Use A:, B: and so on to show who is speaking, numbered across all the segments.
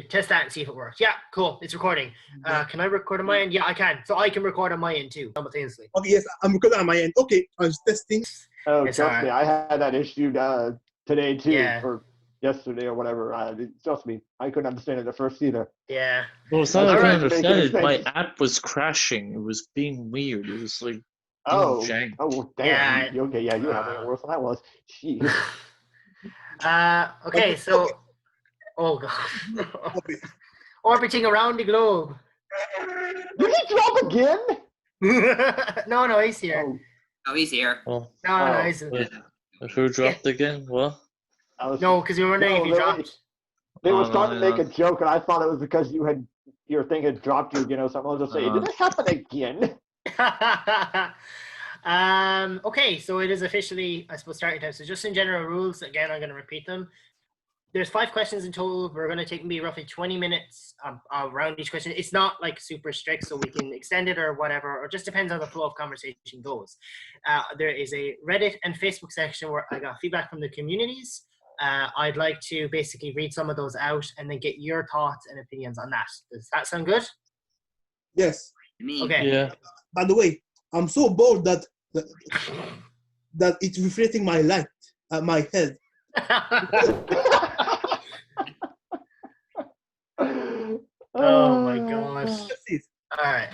A: Test that and see if it works. Yeah, cool. It's recording. Can I record on my end? Yeah, I can. So I can record on my end too, simultaneously.
B: Okay, yes, I'm recording on my end. Okay, I was testing.
C: Oh, trust me, I had that issue today too,
A: Yeah.
C: or yesterday or whatever. Trust me, I couldn't understand it at first either.
A: Yeah.
D: Well, it's not
C: All
D: I couldn't
C: right.
D: understand it. My
C: Thanks.
D: app was crashing. It was being weird. It was like
C: Oh,
D: jank.
C: oh, damn.
A: Yeah.
C: Okay, yeah, you were having it worse than I was. Jeez.
A: Okay, so. Oh, God. Orbiting around the globe.
C: Did he drop again?
A: No, he's here.
E: Oh, he's here.
D: Well,
A: No, he's
D: who dropped again? What?
A: No, because we were wondering if you dropped.
C: They were starting to make a joke, and I thought it was because your thing had dropped you, something. I was just saying, did it happen again?
A: Okay, so it is officially, I suppose, starting time. So just in general rules, again, I'm going to repeat them. There's 5 questions in total. We're going to take maybe roughly 20 minutes around each question. It's not like super strict, so we can extend it or whatever, or just depends on the flow of conversation goes. There is a Reddit and Facebook section where I got feedback from the communities. I'd like to basically read some of those out and then get your thoughts and opinions on that. Does that sound good?
B: Yes.
A: Okay.
D: Yeah.
B: By the way, I'm so bored that it's reflecting my light at my head.
A: Oh my gosh. All right.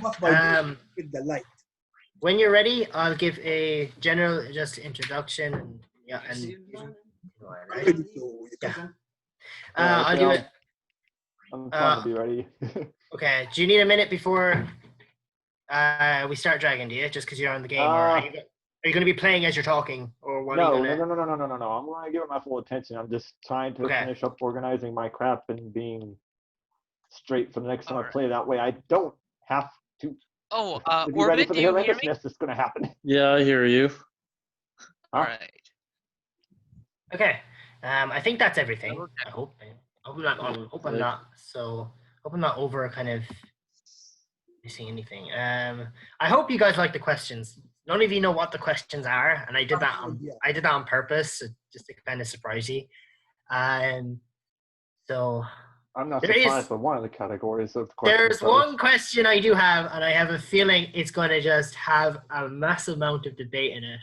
B: With the light.
A: When you're ready, I'll give a general just introduction and I'll do it.
C: I'm trying to be ready.
A: Okay. Do you need a minute before we start Dragon? Do you? Just because you're on the game, or are you going to be playing as you're talking, or what?
C: No.
A: Are you
C: I'm going to give it my full attention. I'm just trying to finish up organizing my crap and being straight for the next time I play. That way, I don't have to.
E: Oh,
C: be ready
E: Orbit,
C: for
E: do
C: the
E: you hear me?
C: horrendousness that's going to happen.
D: Yeah, I hear you.
E: All right.
A: Okay. I think that's everything. I hope I'm not over kind of missing anything. I hope you guys like the questions. None of you know what the questions are, and I did that on purpose, just to kind of surprise you. So
C: I'm not surprised by one of the categories of questions.
A: There's one question I do have, and I have a feeling it's going to just have a massive amount of debate in it.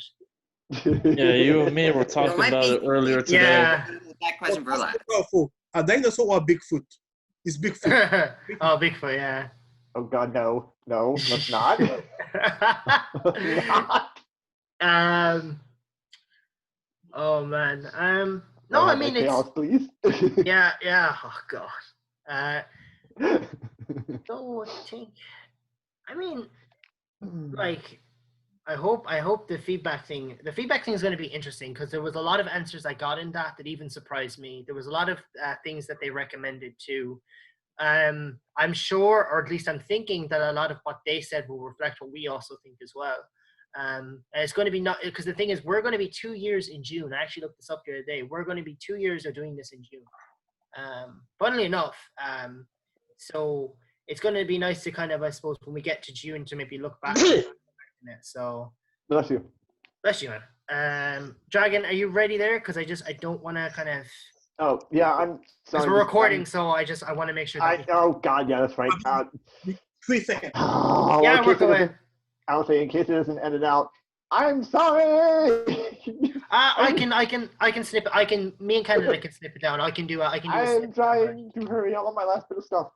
D: Yeah, you and me were talking about it earlier today.
A: Yeah.
E: That question for that.
B: A dinosaur or Bigfoot? It's Bigfoot.
A: Oh, Bigfoot, yeah.
C: Oh God, no, let's not.
A: Oh man. No, I mean
C: chaos, please.
A: Yeah. Oh God. So I mean, like, I hope the feedback thing is going to be interesting, because there was a lot of answers I got in that even surprised me. There was a lot of things that they recommended too. I'm sure, or at least I'm thinking, that a lot of what they said will reflect what we also think as well. And it's going to be because the thing is, we're going to be 2 years in June. I actually looked this up the other day. We're going to be 2 years of doing this in June. Funnily enough, so it's going to be nice to kind of, I suppose, when we get to June, to maybe look back. So
C: bless you,
A: man. Dragon, are you ready there? Because I don't want to kind of.
C: Oh yeah, I'm sorry.
A: Because we're recording, so I want to make sure.
C: Oh God, yeah, that's right.
B: 3 seconds.
A: Yeah, work away.
C: I'll say, in case it doesn't edit out, I'm sorry.
A: I can snip it. Me and Canada can snip it down. I can do. I'm
C: trying to hurry. I'm on my last bit of stuff.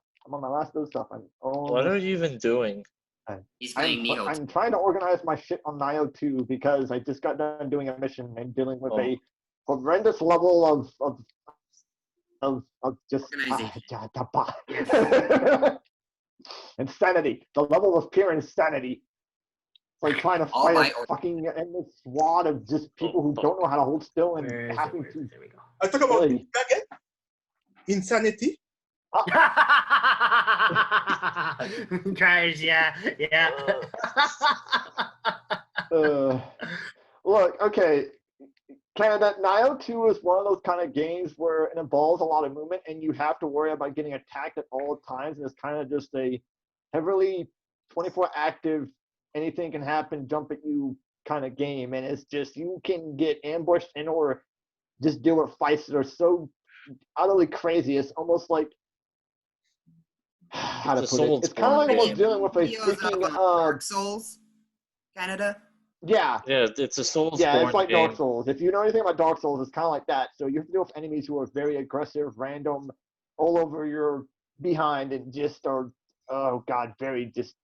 D: What are you even doing?
E: He's playing Neo.
C: I'm trying to organize my shit on Nio 2 because I just got done doing a mission and dealing with a horrendous level of just insanity. The level of pure insanity. It's like trying to fight a fucking endless squad of just people who don't know how to hold still and having to.
B: There we go. I talk about insanity.
A: Guys, yeah.
C: Look, okay. Canada, Nio 2 is one of those kind of games where it involves a lot of movement and you have to worry about getting attacked at all times. And it's kind of just a heavily 24 active, anything can happen, jump at you kind of game. And it's just, you can get ambushed and or just deal with fights that are so utterly crazy. It's almost like how to
D: It's a
C: put it. It's kind of like
D: Soulsborne
C: almost
D: game.
C: dealing with a
E: Videos
C: freaking
E: of Dark Souls, Canada.
C: yeah.
D: Yeah, it's a Soulsborne
C: Yeah, it's like
D: game.
C: Dark Souls. If you know anything about Dark Souls, it's kind of like that. So you have to deal with enemies who are very aggressive, random, all over your behind, and just are, oh god, very just,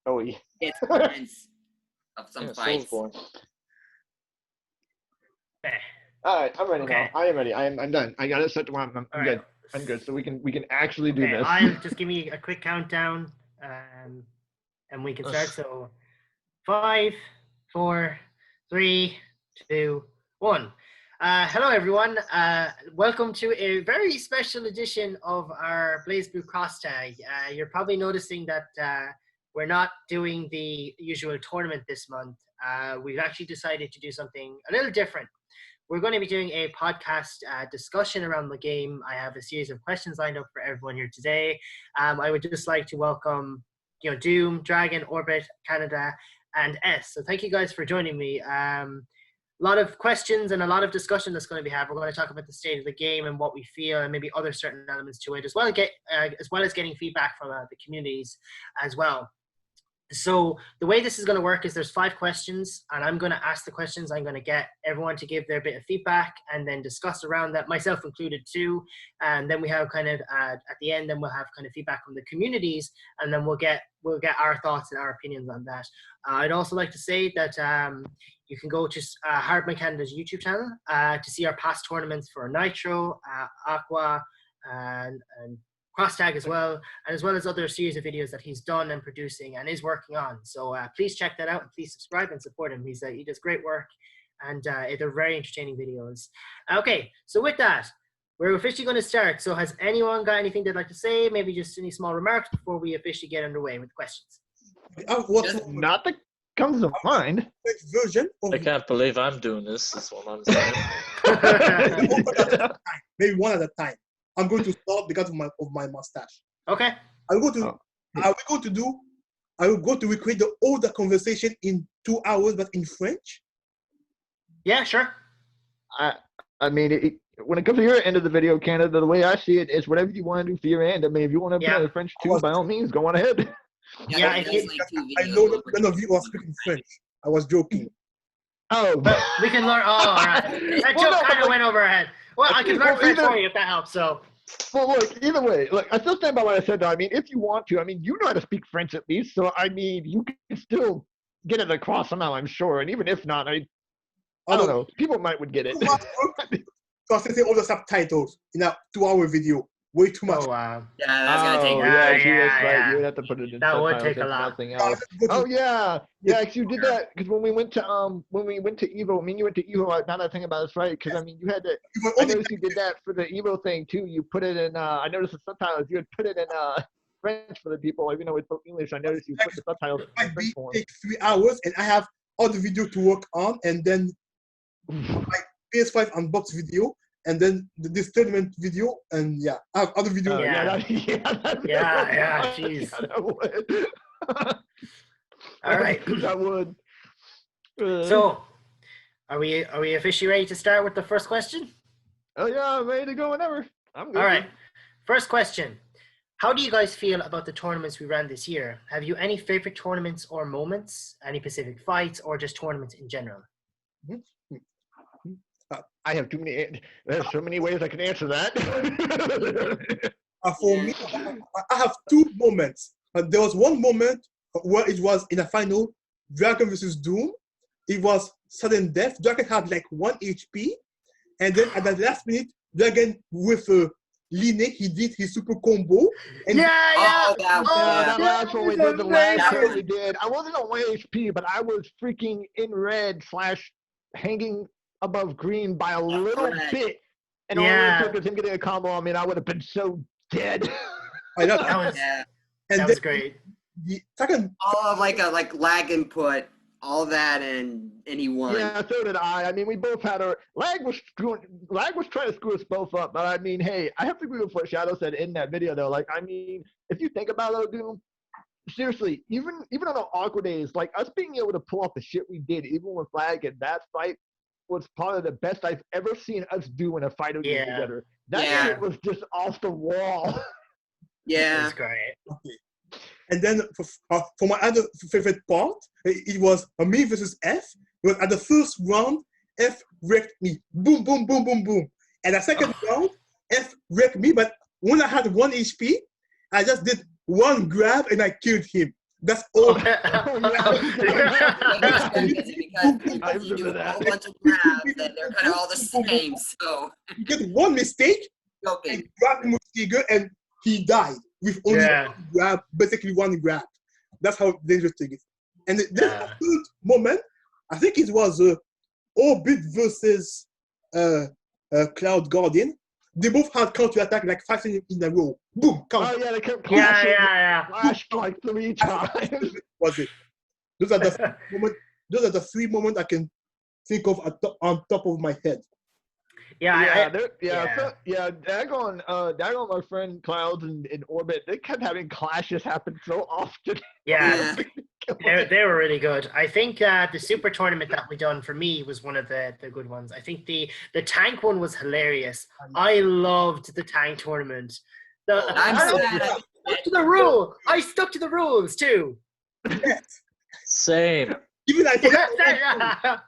C: oh yeah.
E: It's intense of some
D: Yeah,
E: fights.
D: Soulsborne.
A: Eh,
C: All right, I'm ready
A: Okay.
C: now. I am ready. I'm done. I got it set to one. I'm
A: all
C: good.
A: right.
C: I'm good. So we can actually do
A: Okay,
C: this.
A: I'll just give me a quick countdown, and we can start. So, 5, 4, 3, 2, 1. Hello, everyone. Welcome to a very special edition of our Blazblue Cross Tag. You're probably noticing that we're not doing the usual tournament this month. We've actually decided to do something a little different. We're going to be doing a podcast discussion around the game. I have a series of questions lined up for everyone here today. I would just like to welcome, Doom, Dragon, Orbit, Canada, and S. So thank you guys for joining me. A lot of questions and a lot of discussion that's going to be had. We're going to talk about the state of the game and what we feel, and maybe other certain elements to it, as well as getting feedback from the communities as well. So the way this is going to work is there's 5 questions, and I'm going to ask the questions. I'm going to get everyone to give their bit of feedback and then discuss around that, myself included too. And then we have kind of at the end, then we'll have kind of feedback from the communities, and then we'll get our thoughts and our opinions on that. I'd also like to say that you can go to Hardmancanada's YouTube channel to see our past tournaments for Nitro, Aqua, and Cross Tag as well as other series of videos that he's done and producing and is working on. So please check that out, and please subscribe and support him. He does great work, and they're very entertaining videos. Okay, so with that, we're officially going to start. So has anyone got anything they'd like to say? Maybe just any small remarks before we officially get underway with questions.
B: What's
C: Not that comes to mind.
B: version of
D: I can't believe I'm doing this. That's what I'm saying.
B: maybe one at a time. I'm going to start because of my mustache.
A: Okay.
B: I will go to recreate the older conversation in 2 hours, but in French.
A: Yeah, sure.
C: I mean, when it comes to your end of the video, Canada, the way I see it is whatever you want to do for your end. I mean, if you want to play French too, by all means, go on ahead.
A: Yeah,
E: I
B: know that none of you are speaking French. I was joking.
C: Oh,
A: but we can learn. Oh, all right. That joke kind of went over our head. Well, I can learn French for you if that helps. So.
C: Well, look, either way, look, I still stand by what I said, though. I mean, if you want to, I mean, you know how to speak French at least, so, I mean, you can still get it across somehow, I'm sure, and even if not, I don't know, people would get it.
B: Translating all the subtitles in a 2-hour video, way too much.
A: Oh, wow.
E: Yeah, that's gonna take.
C: Right. You would have to put it in.
A: That would take a lot.
C: Oh yeah, because you did that. Because when we went to Evo, I mean, you went to Evo. Now that I think about it, right? Because I mean, you had to. I noticed you did that for the Evo thing too. You put it in. I noticed the subtitles. You had put it in French for the people, even though it's spoke English. I noticed you put the subtitles in French for them.
B: Take 3 hours, and I have all the video to work on, and then my PS5 unbox video. And then this tournament video, and yeah, I have other videos.
A: Jeez. All right.
C: That would.
A: So, are we officially ready to start with the first question?
C: Oh yeah, I'm ready to go whenever. I'm good.
A: All right. First question: how do you guys feel about the tournaments we ran this year? Have you any favorite tournaments or moments? Any specific fights, or just tournaments in general?
C: I have too many. There's so many ways I can answer that.
B: For me, I have 2 moments. There was one moment where it was in a final, Dragon versus Doom. It was sudden death. Dragon had like 1 HP, and then at the last minute, Dragon with Line, he did his super combo. And
C: that's what we did the last time we did. I wasn't on 1 HP, but I was freaking in red / hanging above green by a little bit, and all it took was him getting a combo on me, and I would have been so dead.
B: I know
A: that was great.
B: The second,
E: all of like lag input, all that, and he won.
C: Yeah, so did I. I mean, we both had our lag was trying to screw us both up, but I mean, hey, I have to agree with what Shadow said in that video, though. Like, I mean, if you think about it, Doom, seriously, even on the awkward days, like us being able to pull off the shit we did, even with lag in that fight, was probably the best I've ever seen us do in a fight together. That shit was just off the wall.
E: Yeah.
A: That's great.
B: Okay. And then for my other favorite part, it was me versus F. It was at the first round, F wrecked me. Boom, boom, boom, boom, boom. And the second round, F wrecked me, but when I had 1 HP, I just did one grab and I killed him. That's all.
E: Because you do a whole bunch of grabs and they're kind of all the same, so.
B: You get one mistake, and grab him with Tiger, and he died with only one grab, basically one grab. That's how dangerous it is. And then the third moment, I think it was Orbit versus Cloud Guardian. They both had counter-attack like 5 seconds in a row. Boom, counter.
C: Oh yeah, they kept clashing.
A: Yeah.
C: Flashed like 3 times.
B: Was it? Those are the moment. Those are the 3 moments I can think of on top of my head.
C: Dagon, my friend Clouds and Orbit, they kept having clashes happen so often.
A: Yeah. They were really good. I think the super tournament that we done for me was one of the good ones. I think the tank one was hilarious. I loved the tank tournament. I stuck to the rule. I stuck to the rules too.
D: Same.
B: Even I
E: That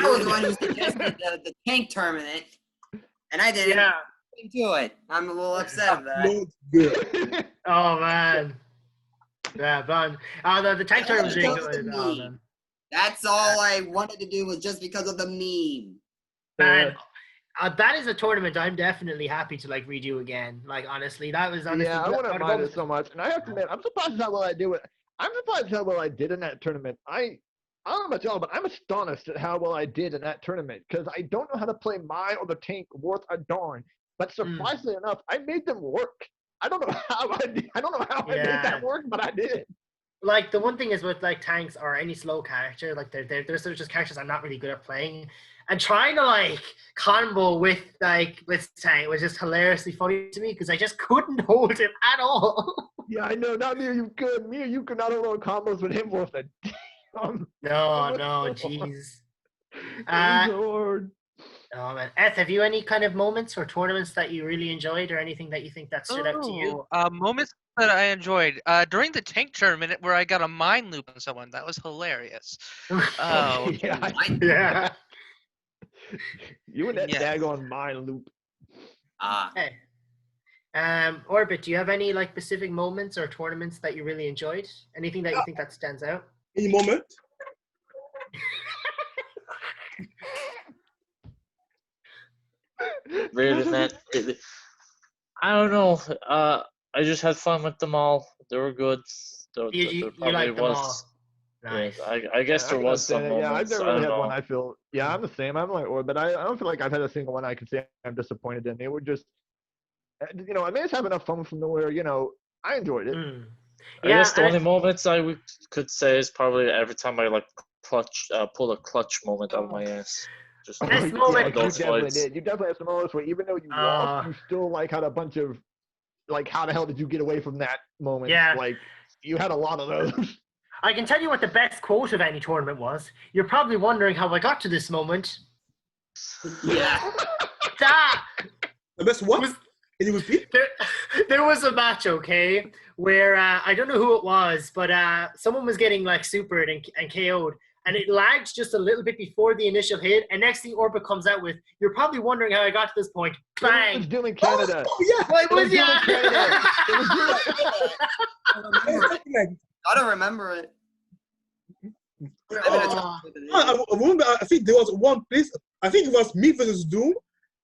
E: was the one who suggested the tank tournament, and I didn't do it. I'm a little upset of that.
A: Oh man. Yeah, but the tank tournament was really good. Oh, man.
E: That's all I wanted to do was just because of the meme.
A: Man, that is a tournament I'm definitely happy to like redo again. Like honestly, that was honestly.
C: Yeah, I wouldn't mind it so much, and I have to admit, I'm surprised how well I do it. I'm surprised how well I did in that tournament. I don't know about y'all, but I'm astonished at how well I did in that tournament because I don't know how to play mine or the tank worth a darn. But surprisingly enough, I made them work. I don't know how I did. I don't know how I made that work, but I did.
A: Like the one thing is with like tanks or any slow character, like they're just characters I'm not really good at playing, and trying to like combo with tank was just hilariously funny to me because I just couldn't hold him at all.
C: Yeah, I know. Not me or you could. Me or you could not hold combos with him worth a
A: No, jeez.
C: Lord.
A: Oh man, Eth, have you any kind of moments or tournaments that you really enjoyed, or anything that you think that stood out to you?
F: Moments that I enjoyed during the tank tournament where I got a mind loop on someone. That was hilarious. Oh
A: yeah.
C: You and that daggone mind loop.
A: Hey. Orbit, do you have any like specific moments or tournaments that you really enjoyed? Anything that you think that stands out?
B: Any moment?
D: Really, man. I don't know. I just had fun with them all. They were good.
A: You liked them all. Nice.
D: Yeah, I guess there was some moments.
C: Yeah, I've never really had one I feel. Yeah, I'm the same. I'm like Orbit. I don't feel like I've had a single one I can say I'm disappointed in. They were just, I may just have enough fun from nowhere. I enjoyed it.
D: I guess the only moments I could say is probably every time I like pull a clutch moment out of my ass. Just
A: moment.
C: You definitely did. You definitely have some moments where even though you lost, you still like had a bunch of like, how the hell did you get away from that moment?
A: Yeah.
C: Like you had a lot of those.
A: I can tell you what the best quote of any tournament was. You're probably wondering how I got to this moment.
E: Yeah.
B: The best what? Can you repeat?
A: There was a match, okay, where I don't know who it was, but someone was getting like supered and KO'd, and it lagged just a little bit before the initial hit, and next thing Orbit comes out with, "You're probably wondering how I got to this point." Bang!
C: It was doing Canada.
B: Oh yeah.
A: Well, it was
E: I don't remember it.
B: I remember. I think there was one place. I think it was me versus Doom.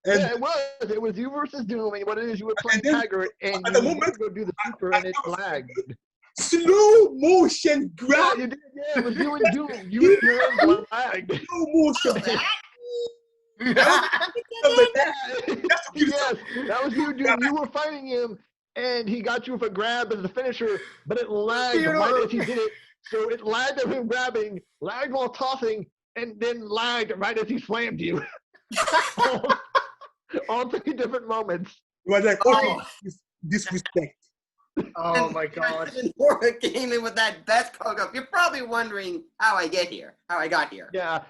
B: And
C: yeah, it was. It was you versus Doom, and what it is, you were playing Tiger, and
B: at
C: you
B: the moment,
C: go do the super, and it lagged.
B: Slow motion grab.
C: Yeah, you did. Yeah, it was you and Doom. You and Doom lagged.
B: Slow motion.
C: Yes, that was you, Doom. You were fighting him, and he got you for grab as the finisher, but it lagged right as he did it. So it lagged of him grabbing, lagged while tossing, and then lagged right as he slammed you. All 3 different moments.
B: You were like, disrespect.
A: Oh my god.
E: Orbit came in with that best cook-up. You're probably wondering how I got here.
C: Yeah.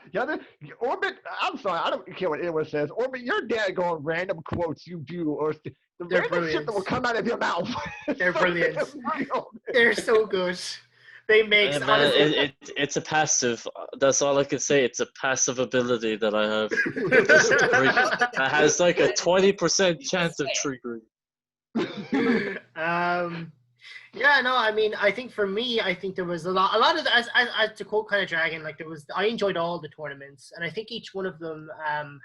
C: Orbit, I'm sorry, I don't care what anyone says. Orbit, your dad going random quotes you do, or The
A: They're
C: random shit that will come out of your mouth.
A: They're brilliant. They're so good. They make
D: man, it's a passive. That's all I can say. It's a passive ability that I have. That has like a 20% chance of triggering.
A: Yeah, no, I mean, I think for me, I think there was a lot of as to quote kind of Dragon, like I enjoyed all the tournaments, and I think each one of them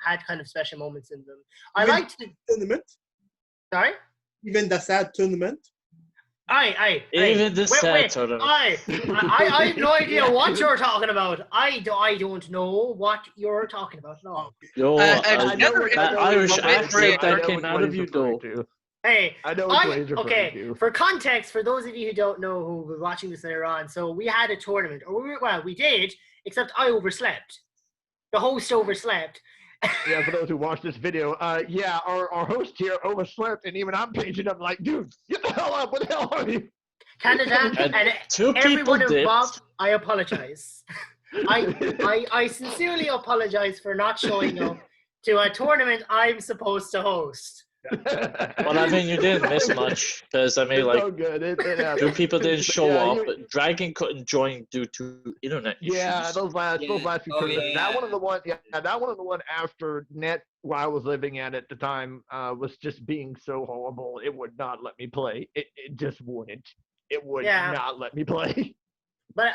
A: had kind of special moments in them. I liked the
B: tournament.
A: Sorry.
B: Even the sad tournament.
D: Even the sad tournament.
A: I have no idea what you're talking about. I don't know what you're talking about at all.
D: Yo, that Irish accent that came out of you, though.
A: Hey,
C: I know what
A: okay, for context, for those of you who don't know who were watching this later on, so we had a tournament, we did, except I overslept. The host overslept.
C: Yeah, for those who watch this video, yeah, our host here overslept, and even I'm paging up like, dude, get the hell up, what the hell are you?
A: Canada, and everyone involved, I apologize. I sincerely apologize for not showing up to a tournament I'm supposed to host.
D: Well, I mean, you didn't miss much because I mean, like, two people didn't show up. Dragon couldn't join due to internet issues.
C: Yeah, those last two tournaments. That one of the one after net where I was living at the time was just being so horrible. It would not let me play. It just wouldn't. It would not let me play.
A: But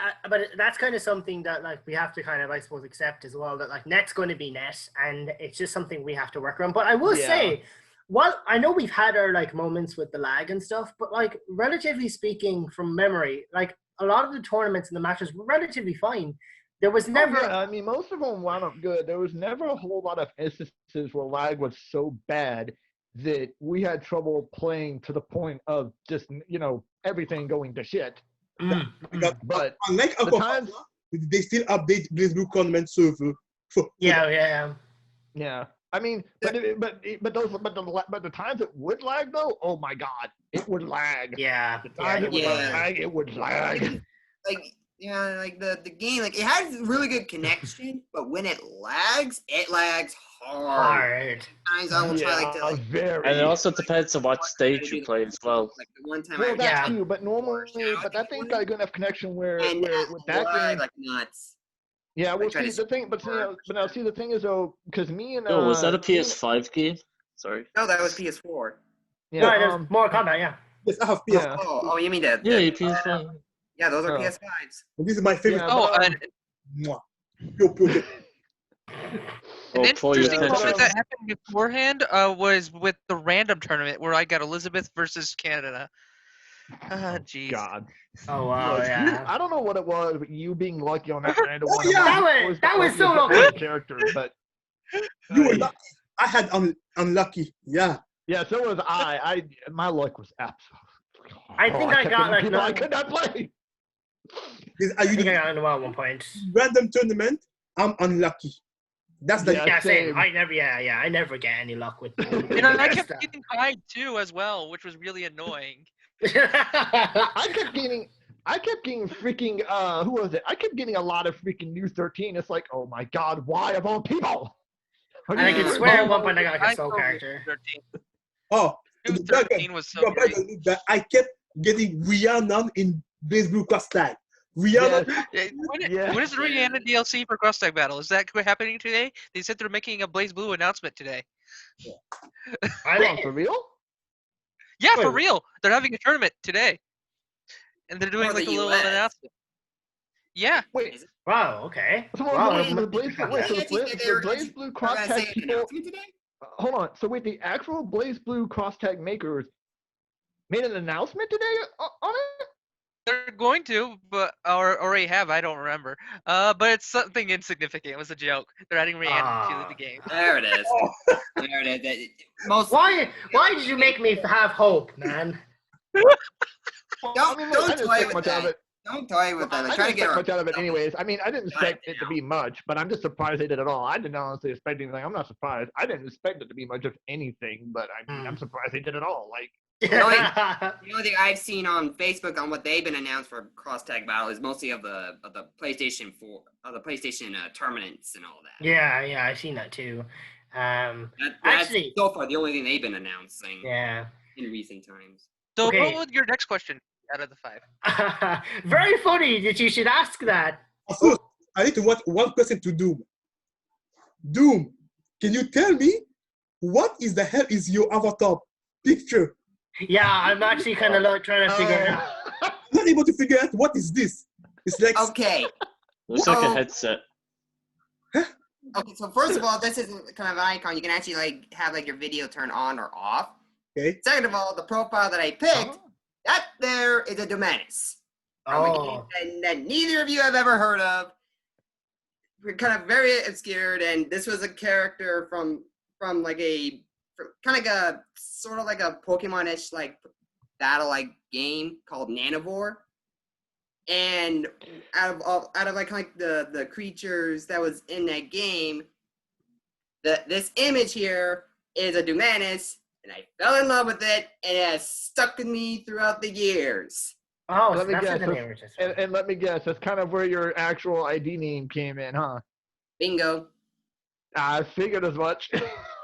A: that's kind of something that like we have to kind of, I suppose, accept as well, that like net's going to be net, and it's just something we have to work around. But I will say, well, I know we've had our like moments with the lag and stuff, but like relatively speaking, from memory, like a lot of the tournaments and the matches were relatively fine. There was never.
C: Oh, yeah. I mean, most of them wound up good. There was never a whole lot of instances where lag was so bad that we had trouble playing to the point of just everything going to shit. But
B: unlike
C: the times,
B: they still update Blazblue tournament server.
A: Yeah.
C: I mean, but the times it would lag though, oh my god, it would lag.
A: Yeah.
C: The times it would lag, it would lag.
E: Like the game, like it has really good connection, but when it lags hard. Sometimes I will try
D: and it also depends on what stage you play as well.
E: Like the one time
C: that's true, but normally, but that thing's got a good enough connection where with that game,
E: like nuts.
C: Yeah, well, see the thing, but now see the thing is though, because me and
D: was that a PS5 game? Sorry.
E: No, that was PS4.
C: Yeah,
A: no, there's Mortal Kombat. Yeah.
B: Yes, I have PS5.
E: Oh, you mean that?
D: Yeah, PS5.
E: Yeah, those are PS5s.
B: Well, this is my favorite.
F: An interesting tournament that happened beforehand was with the random tournament where I got Elizabeth versus Canada. Jeez.
C: God.
A: Oh wow, yeah.
C: I don't know what it was, but you being lucky on that random one.
A: Yeah, that was so lucky.
C: Character, but
B: you were lucky. I had unlucky. Yeah.
C: Yeah, so was I. My luck was absolute.
A: I think I got like
C: I could not play.
A: I think I got into at one point.
B: Random tournament, I'm unlucky. That's the
A: same. I never get any luck with.
F: I kept getting high too as well, which was really annoying.
C: I kept getting freaking who was it? I kept getting a lot of freaking new 13. It's like, oh my god, why of all people?
A: And I can swear at one point I got like a soul character.
F: 13.
B: Oh,
F: 13 was so great.
B: I kept getting Rihanna in Blazblue Cross Tag. Rihanna.
F: When is the Rihanna DLC for Cross Tag Battle? Is that happening today? They said they're making a Blazblue announcement today.
C: For real?
F: Yeah, for real. They're having a tournament today, and they're doing like a little announcement. Yeah.
C: Wait.
A: Wow. Okay.
C: So the Blazblue Cross Tag people. Hold on. So wait, the actual Blazblue Cross Tag makers made an announcement today on it?
F: They're going to, but or already have. I don't remember. But it's something insignificant. It was a joke. They're adding Rihanna to the game.
E: There it is. There it is.
A: Why did you make me have hope, man?
E: Don't toy with that. Don't toy with that.
C: I didn't expect much out of it anyways. I mean, I didn't expect it to be much, but I'm just surprised they did it all. I didn't honestly expect anything. I'm not surprised. I didn't expect it to be much of anything, but I mean, I'm surprised they did it all. Like.
E: The only thing I've seen on Facebook on what they've been announced for Cross Tag Battle is mostly of the PlayStation 4, the PlayStation tournaments and all that.
A: Yeah, I've seen that too.
E: That's
A: Actually,
E: so far the only thing they've been announcing
A: yeah.
E: in recent times.
F: So
A: Okay.
F: what would your next question be out of the 5?
A: Very funny that you should ask that.
B: Also, I need to watch one question to Doom. Doom, can you tell me what is the hell is your avatar picture?
A: Yeah, I'm actually kind of trying to figure it out.
B: I'm not able to figure out what is this. It's like
E: Okay.
D: Looks like a headset.
E: Okay, so first of all, this isn't kind of an icon. You can actually like have like your video turn on or off.
B: okay.
E: Second of all, the profile that I picked, that there is a Dominus. From a game that neither of you have ever heard of. We're kind of very obscured, and this was a character from like a kind of like a sort of like a Pokemon-ish like battle like game called Nanivore. And out of like the creatures that was in that game, this image here is a Dominus, and I fell in love with it, and it has stuck with me throughout the years.
A: Oh,
G: Let me
A: that's
G: guess.
A: the name.
G: And let me guess, that's kind of where your actual ID name came in, huh?
E: Bingo.
G: I figured as much.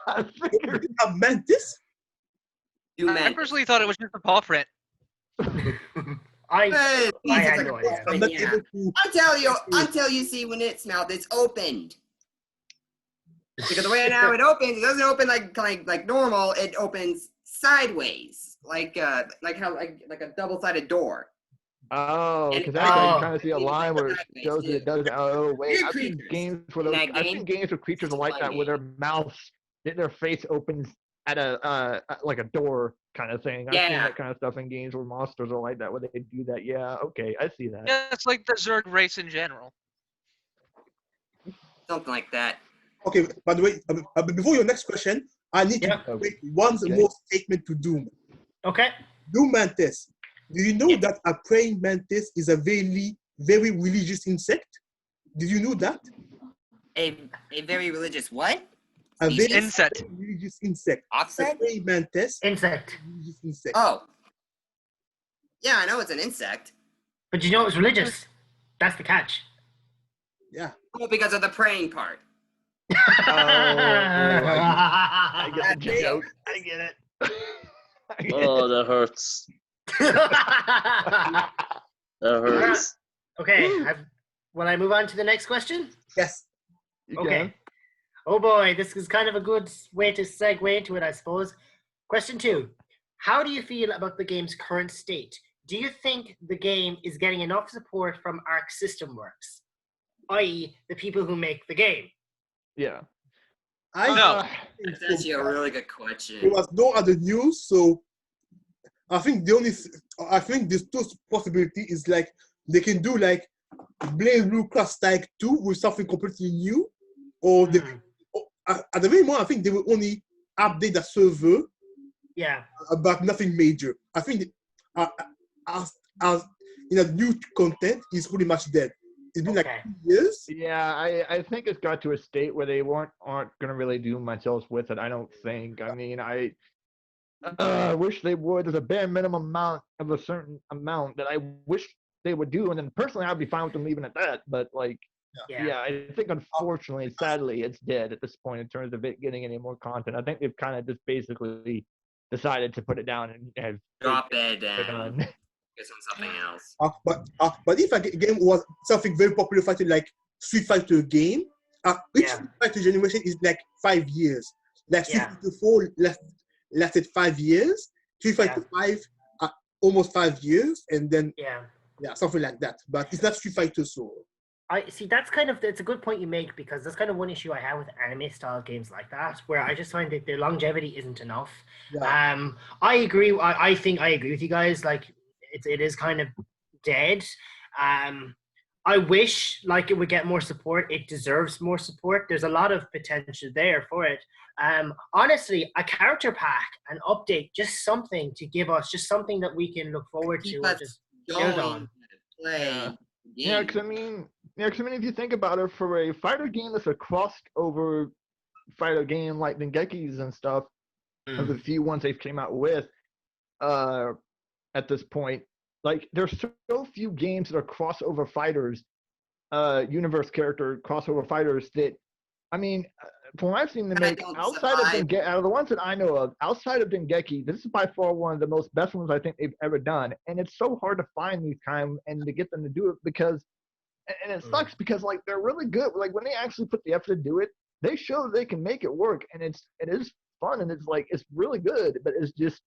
G: I figured.
B: A mantis?
F: I personally thought it was just a paw print.
A: I had
E: like
A: no
E: a
A: idea.
B: I'm not
E: yeah.
B: able to.
E: Until you see when it's mouth, it's opened. Because the way now it opens, it doesn't open like normal. It opens sideways, like a double-sided door.
G: Oh,
E: And-
G: because actually I
A: Oh.
G: can kind of see a line where it shows that it does. Oh wait,
E: Weird
G: I've seen
E: creatures
G: games where
E: in
G: those.
E: that
G: I've
E: game.
G: seen games where creatures are like
E: Fun
G: that, where their
E: game.
G: mouth, their face opens at a like a door kind of thing. I've seen
E: Yeah.
G: that kind of stuff in games where monsters are like that, where they do that. Yeah, okay, I see that.
F: Yeah, it's like the Zerg race in general.
E: Something like that.
B: Okay, by the way, before your next question, I need
A: Yeah.
B: to make one
G: Okay.
B: more statement to Doom.
A: Okay.
B: Doom mantis. Do you know that a praying mantis is a very, very religious insect? Did you know that?
E: A very religious what?
B: A very
F: Insect.
B: religious insect. A
E: Offset?
B: praying mantis.
A: Insect.
B: Religious insect.
E: Oh. Yeah, I know it's an insect.
A: But you know it's religious. That's the catch.
B: Yeah.
E: Oh, because of the praying part.
G: I get the
E: That's it.
G: joke. I get it. I get
D: Oh, that hurts. That hurts.
A: Okay. Will I move on to the next question?
B: Yes.
G: You
A: Okay.
G: can.
A: Oh boy, this is kind of a good way to segue into it, I suppose. Question 2. How do you feel about the game's current state? Do you think the game is getting enough support from Arc System Works, i.e. the people who make the game?
G: Yeah.
F: No.
E: That's actually a really good
B: There
E: question.
B: was no other news, so I think this two possibility is like they can do like Blazblue Cross Tag 2 with something completely new, or they, at the very moment I think they will only update the server,
A: Yeah.
B: but nothing major. I think as in a new content is pretty much dead. It's been like
A: Okay.
B: 2 years.
G: Yeah, I think it's got to a state where they aren't gonna really do much else with it. I don't think. I mean, I wish they would. There's a bare minimum amount of a certain amount that I wish they would do, and then personally, I'd be fine with them leaving it at that. But like, yeah, I think unfortunately, sadly, it's dead at this point in terms of it getting any more content. I think they've kind of just basically decided to put it down and have
E: Drop it
G: it
E: down.
G: done.
E: Focus on something else.
B: But if a game was something very popular fighting like Street Fighter game, each
A: Yeah.
B: Street Fighter generation is like 5 years. Like Street
A: Yeah.
B: Fighter 4 lasted 5 years. Street Fighter 5 almost 5 years, and then
A: Yeah.
B: something like that. But it's not Street Fighter, so
A: I see. That's it's a good point you make, because that's kind of one issue I have with anime style games like that, where I just find that the longevity isn't enough.
B: yeah.
A: I agree. I think I agree with you guys. Like it is kind of dead. I wish like it would get more support. It deserves more support. There's a lot of potential there for it. Honestly, a character pack, an update, just something to give us, just something that we can look forward to.
E: Keep
A: Or
E: us
A: just
E: going
A: build on.
E: to play.
G: Yeah, because I mean, if you think about it, for a fighter game that's a crossed over fighter game like Dengeki's and stuff, of the few ones they've came out with, at this point, like there's so few games that are crossover fighters, universe character crossover fighters that, I mean, from what I've seen them
E: I
G: make,
E: don't
G: outside of
E: survive.
G: out of the ones that I know of, outside of Dengeki, this is by far one of the most best ones I think they've ever done. And it's so hard to find these kind and to get them to do it because, and it sucks because like they're really good. Like when they actually put the effort to do it, they show they can make it work, and it is fun, and it's like it's really good, but it's just.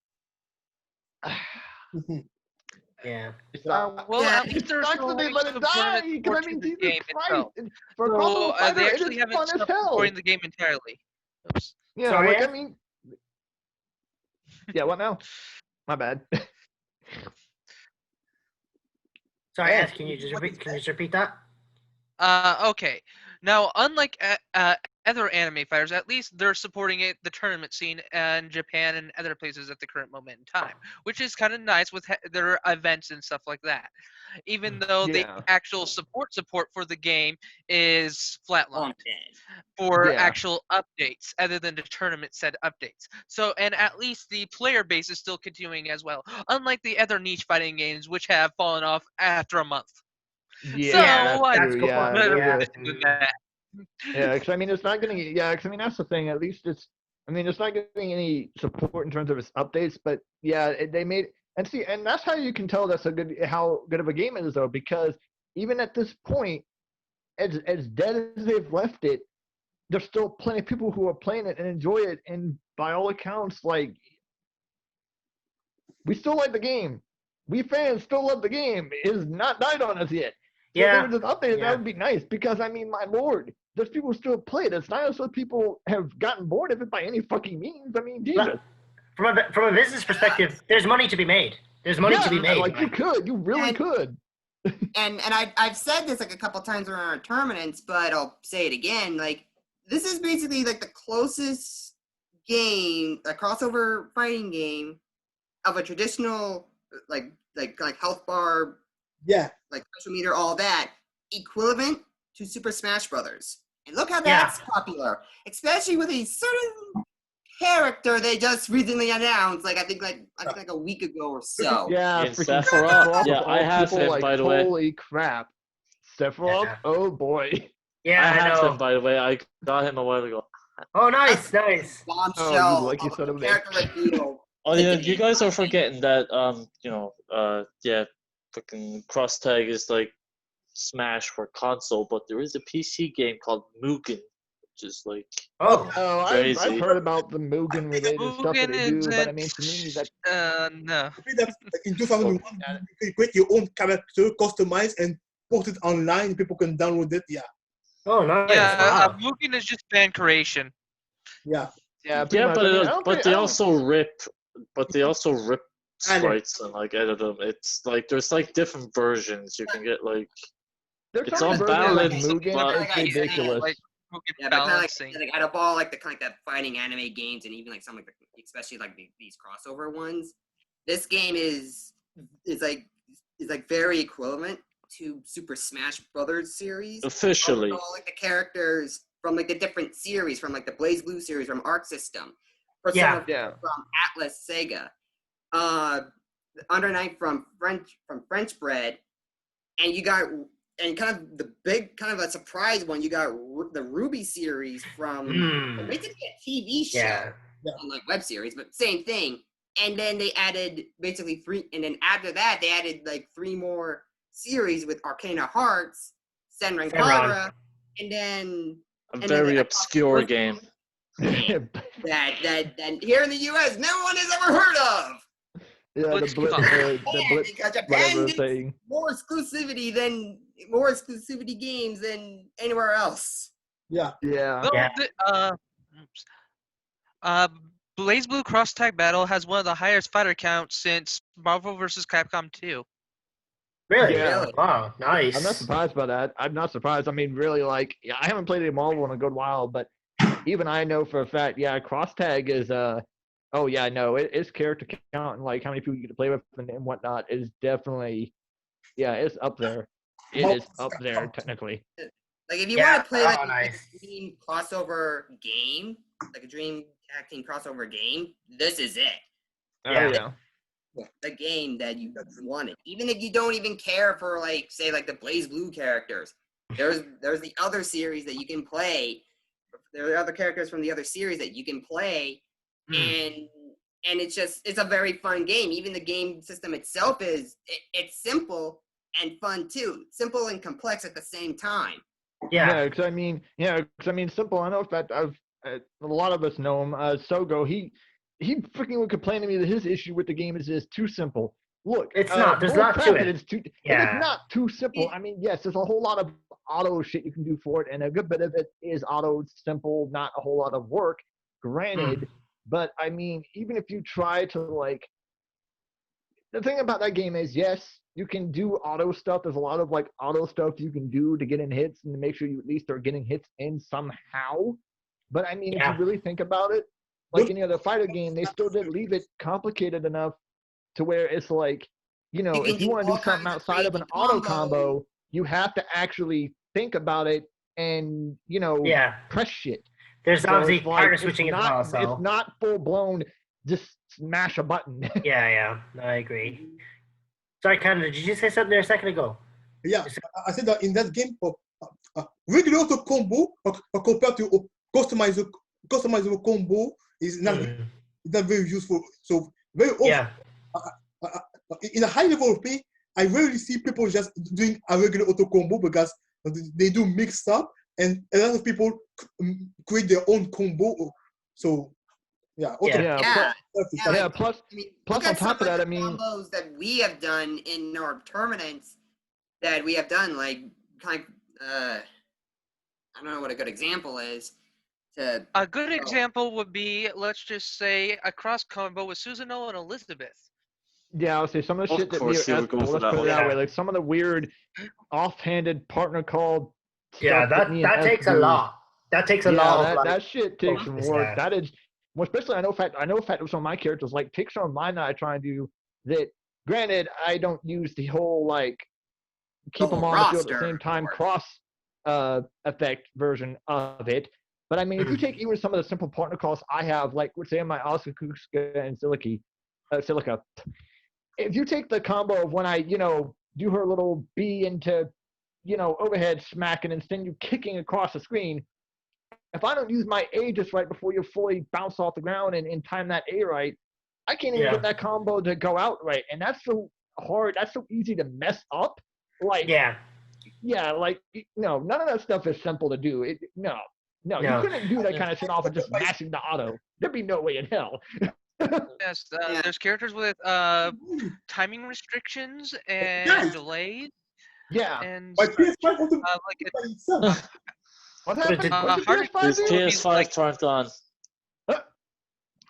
A: Yeah.
F: Well,
E: Yeah.
F: at least
G: It
F: there's
G: sucks
F: no
G: that they
F: way
G: let it die
F: supporting
G: because I mean,
F: the
G: Jesus
F: game
G: Christ!
F: itself.
G: For a
F: So
G: crossover fighter,
F: they
G: it
F: actually
G: is
F: haven't
G: fun as
F: stopped
G: hell.
F: supporting the game entirely. Oops.
G: Yeah,
A: Sorry,
G: like I
A: Ed?
G: mean, yeah. What now? My bad.
A: Sorry,
G: Yeah.
A: Ed, can you just repeat that?
F: Okay. Now, unlike other anime fighters, at least they're supporting the tournament scene in Japan and other places at the current moment in time, which is kind of nice with their events and stuff like that. Even though the
G: Yeah.
F: actual support for the game is flatlined
E: Okay.
F: for
G: Yeah.
F: actual updates, other than the tournament set updates. So, and at least the player base is still continuing as well, unlike the other niche fighting games, which have fallen off after a month.
G: Yeah,
F: So,
G: that's
A: that's
G: true.
A: good
G: Yeah,
A: point.
F: better
A: Yeah.
F: position than that.
G: yeah. Because I mean, it's not gonna. Yeah, because I mean, that's the thing. At least it's. I mean, it's not getting any support in terms of its updates, but yeah, they made and see, and that's how you can tell that's how good of a game it is, though, because even at this point, as dead as they've left it, there's still plenty of people who are playing it and enjoy it, and by all accounts, like we still like the game. We fans still love the game. It has not died on us yet. So if they
A: Yeah.
G: would just update it,
A: Yeah.
G: that would be nice. Because I mean, my lord, there's people who still play it. It's not as though people have gotten bored of it by any fucking means. I mean, Jesus.
A: From a business perspective, there's money to be made. There's money to be made.
G: Like you really
E: And-
G: could.
E: And I've said this like a couple times around our tournaments, but I'll say it again. Like this is basically like the closest game, a crossover fighting game of a traditional like health bar,
B: Yeah.
E: like social meter, all that equivalent to Super Smash Brothers. And look how that's popular, especially with a certain character they just recently announced. Like I think like a week ago or so.
G: Yeah,
D: In
G: freaking
D: Sephiroth? Yeah,
G: of
D: I
G: all
D: have
G: people,
D: him,
G: like,
D: by the way.
G: holy crap. Sephiroth?
A: Yeah.
G: Oh boy.
A: Yeah,
D: I
A: I
D: have
A: know.
D: him, by the way. I got him a while ago.
A: Oh, nice.
E: Bombshell.
G: Oh, you lucky
E: of a
G: son of a
E: character
G: bitch.
E: reveal.
D: Oh yeah, you guys are forgetting that yeah, fucking Cross Tag is like Smash for console, but there is a PC game called Mugen, which is like
A: Oh,
G: Oh, I've
D: crazy.
G: heard about the Mugen related stuff that
F: Mugen
G: they do, but I
F: isn't.
G: mean, to me, that
F: No.
B: I think that in 2001, you can create your own character, customize, and post it online. People can download it. Yeah.
A: oh, nice.
F: Yeah,
A: Wow.
F: Mugen is just fan creation.
B: Yeah.
G: yeah, pretty
D: Yeah,
G: much.
D: but
G: I mean, I don't think- I
D: they
G: don't-
D: also rip
B: I know.
D: sprites and like edit them. It's like there's like different versions. You can get like
G: There's
D: it's
G: some
D: on
G: versions of
D: balance,
G: Mugen,
D: but-
G: it's ridiculous.
F: Like Mugen
E: Yeah, but kind of
F: balancing.
E: like out of all like the fighting anime games, and even like some like especially like these crossover ones, this game is like very equivalent to Super Smash Brothers series.
D: officially.
E: All like the characters from like the different series, from like the BlazBlue series from Arc System, Persona
G: Yeah.
E: from Atlas Sega, Under Night from French Bread, and you got and kind of the big kind of a surprise one. You got the Ruby series from basically a TV show,
A: Yeah.
E: like web series, but same thing. And then they added basically three, and then after that they added like three more series with Arcana Hearts, Senran Kagura, and then
D: A
E: and
D: very
E: then
D: obscure game.
E: that here in the U.S. no one has ever heard of.
G: Yeah, the
F: Blitz
G: blip,
F: Cup.
G: the
E: Yeah,
G: blip,
E: because Japan
G: whatever
E: gets
G: thing.
E: more exclusivity games than anywhere else.
B: Yeah.
G: Yeah.
F: No,
A: Yeah.
F: BlazBlue Cross Tag Battle has one of the highest fighter counts since Marvel vs. Capcom 2.
A: Really?
G: Yeah.
A: Wow. Nice.
G: I'm not surprised by that. I'm not surprised. I mean, really, like, yeah, I haven't played any Marvel in a good while, but even I know for a fact, yeah, Cross Tag is, oh, yeah, no, its character count and, like, how many people you get to play with and whatnot is definitely, yeah, it's up there. It is up there, technically.
E: Like if you
A: Yeah,
E: want to play like
A: oh,
E: a
A: nice.
E: dream crossover game, like a dream tag team crossover game, this is it.
G: Oh,
A: Yeah.
G: yeah.
E: The game that you wanted. Even if you don't even care for like say like the BlazBlue characters, there's the other series that you can play there are other characters from the other series that you can play, and it's a very fun game. Even the game system itself it's simple and fun too. Simple and complex at the same time.
G: Yeah, because I mean, simple. I know that a lot of us know him. Sogo, he freaking would complain to me that his issue with the game is too simple. Look,
A: It's not. There's a lot to it.
G: It is not too simple. I mean, yes, there's a whole lot of auto shit you can do for it, and a good bit of it is auto simple, not a whole lot of work. Granted, but I mean, even if you try to like, the thing about that game is, yes, you can do auto stuff. There's a lot of like auto stuff you can do to get in hits and to make sure you at least are getting hits in somehow. But I mean, if you really think about it, like any other fighter game, they still did leave it complicated enough to where it's like, you know, if you want to do something outside of an auto combo, you have to actually think about it and, you know, press shit.
A: There's
G: So
A: obviously
G: it's like,
A: partner switching
G: it's
A: as
G: not,
A: well. So
G: it's not full blown. Just smash a button.
A: yeah, I agree. Sorry, Canada, did you say something there a second ago?
B: Yeah, I said that in that game, regular auto combo compared to customizable combo is not very useful. So very often, in a high level of play, I rarely see people just doing a regular auto combo because they do mix up, and a lot of people create their own combo. So plus
E: I mean,
G: plus on top of that, I mean,
E: combos that we have done in our tournaments that we have done, like kind of, I don't know what a good example is.
F: A good example would be, let's just say, a cross combo with Susanoo and Elizabeth.
G: Yeah, I would say some of the shit that
D: let's
G: put it that way, like some of the weird offhanded partner call.
A: That takes a lot. That takes a lot. Of,
G: that shit takes some work. That is. Well, especially I know fact with some of my characters, like take some of mine that I try and do that. Granted, I don't use the whole like keep them on the field at the same time cross effect version of it. But I mean, if you take even some of the simple partner calls I have, like let's say my Oscar and Silica, if you take the combo of when I do her little B into overhead smack and then send you kicking across the screen. If I don't use my A just right before you fully bounce off the ground and time that A right, I can't even get that combo to go out right. And that's so hard. That's so easy to mess up. Like, like, no, none of that stuff is simple to do. No, you couldn't do that kind of shit off of just mashing the auto. There'd be no way in hell.
F: Yes, there's characters with timing restrictions and delays.
G: Yeah.
F: And
G: what happened?
D: His PS5 turned on.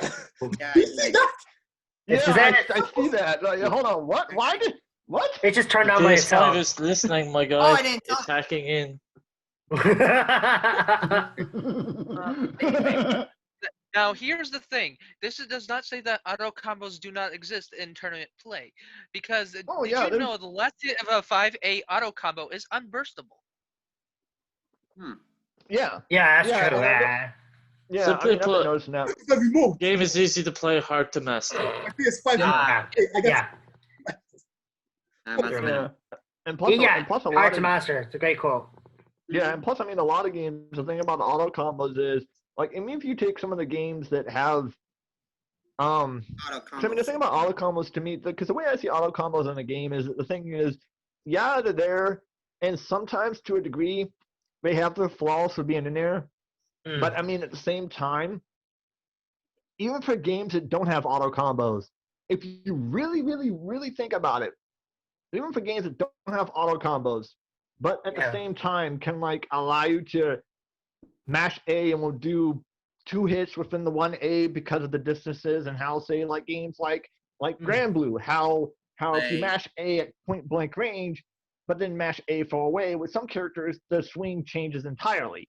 A: I see
G: that. Like, hold on. What? Why did? What?
A: It just turned on by itself.
D: PS5 is listening, my guy. It's hacking in.
F: Now, here's the thing. This does not say that auto combos do not exist in tournament play, because did you know the last hit of a 5A auto combo is unburstable?
A: Yeah, that's true.
D: Simply put, game is easy to play, hard to master.
G: And plus a lot
A: hard to master. It's a great quote.
G: Yeah, and plus, I mean, a lot of games, the thing about auto combos is, like, I mean, if you take some of the games that have, I mean, the thing about auto combos to me, because the way I see auto combos in a game is, the thing is, they're there, and sometimes to a degree, they have their flaws for being in there. But I mean, at the same time, even for games that don't have auto combos, if you really, really, really think about it, even for games that don't have auto combos, but at the same time can like allow you to mash A and will do 2 hits within the 1A because of the distances, and how say like games like GranBlue, how if you mash A at point blank range, but then mash A far away, with some characters the swing changes entirely.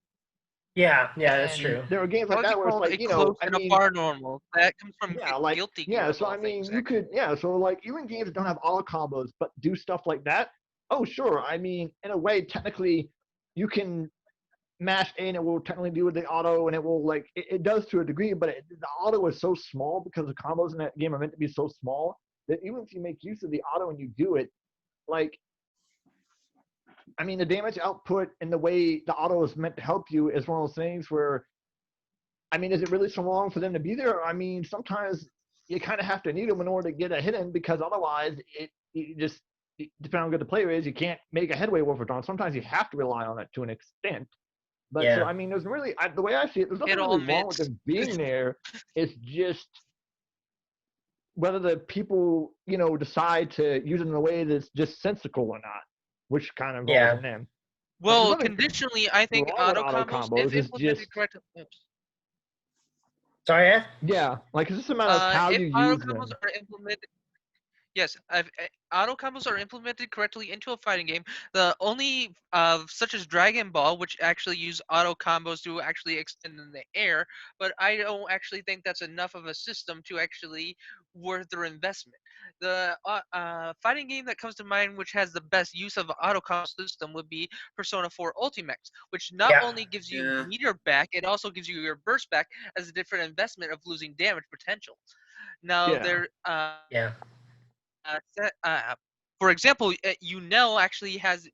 A: Yeah, that's true.
G: There are games like that where it's like,
F: I mean, a far normal. That comes from guilty.
G: Yeah, so I mean, you could, so like even games that don't have auto combos but do stuff like that. Oh, sure. I mean, in a way, technically, you can mash A and it will technically do with the auto, and it will like it does to a degree, but the auto is so small because the combos in that game are meant to be so small that even if you make use of the auto and you do it, like, I mean, the damage output and the way the auto is meant to help you is one of those things where I mean, is it really so long for them to be there? I mean, sometimes you kind of have to need them in order to get a hit in, because otherwise, depending on how good the player is, you can't make a headway with it on. Sometimes you have to rely on it to an extent. But so, I mean, there's really, the way I see it, there's nothing really wrong with them being there. It's just whether the people, decide to use it in a way that's just sensical or not, which kind of involves on them.
F: Well, conditionally, I think auto combos, if implemented correctly.
A: Sorry, Ed?
G: Yeah, like it's just a matter of how you use them.
F: Auto combos are implemented. Yes, auto combos are implemented correctly into a fighting game. The only such as Dragon Ball, which actually use auto combos to actually extend in the air, but I don't actually think that's enough of a system to actually worth their investment. The fighting game that comes to mind, which has the best use of auto combo system, would be Persona 4 Ultimax, which not only gives you meter back, it also gives you your burst back as a different investment of losing damage potential. Now for example, actually has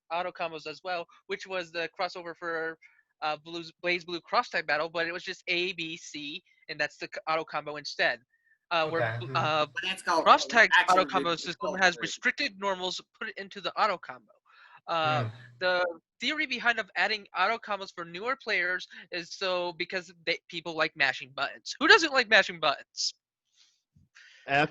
F: auto combos as well, which was the crossover for Blazblue Cross Tag Battle, but it was just A, B, C, and that's the auto combo instead. Where Cross Tag's auto combo system has restricted normals put into the auto combo. The theory behind of adding auto combos for newer players is because people like mashing buttons. Who doesn't like mashing buttons?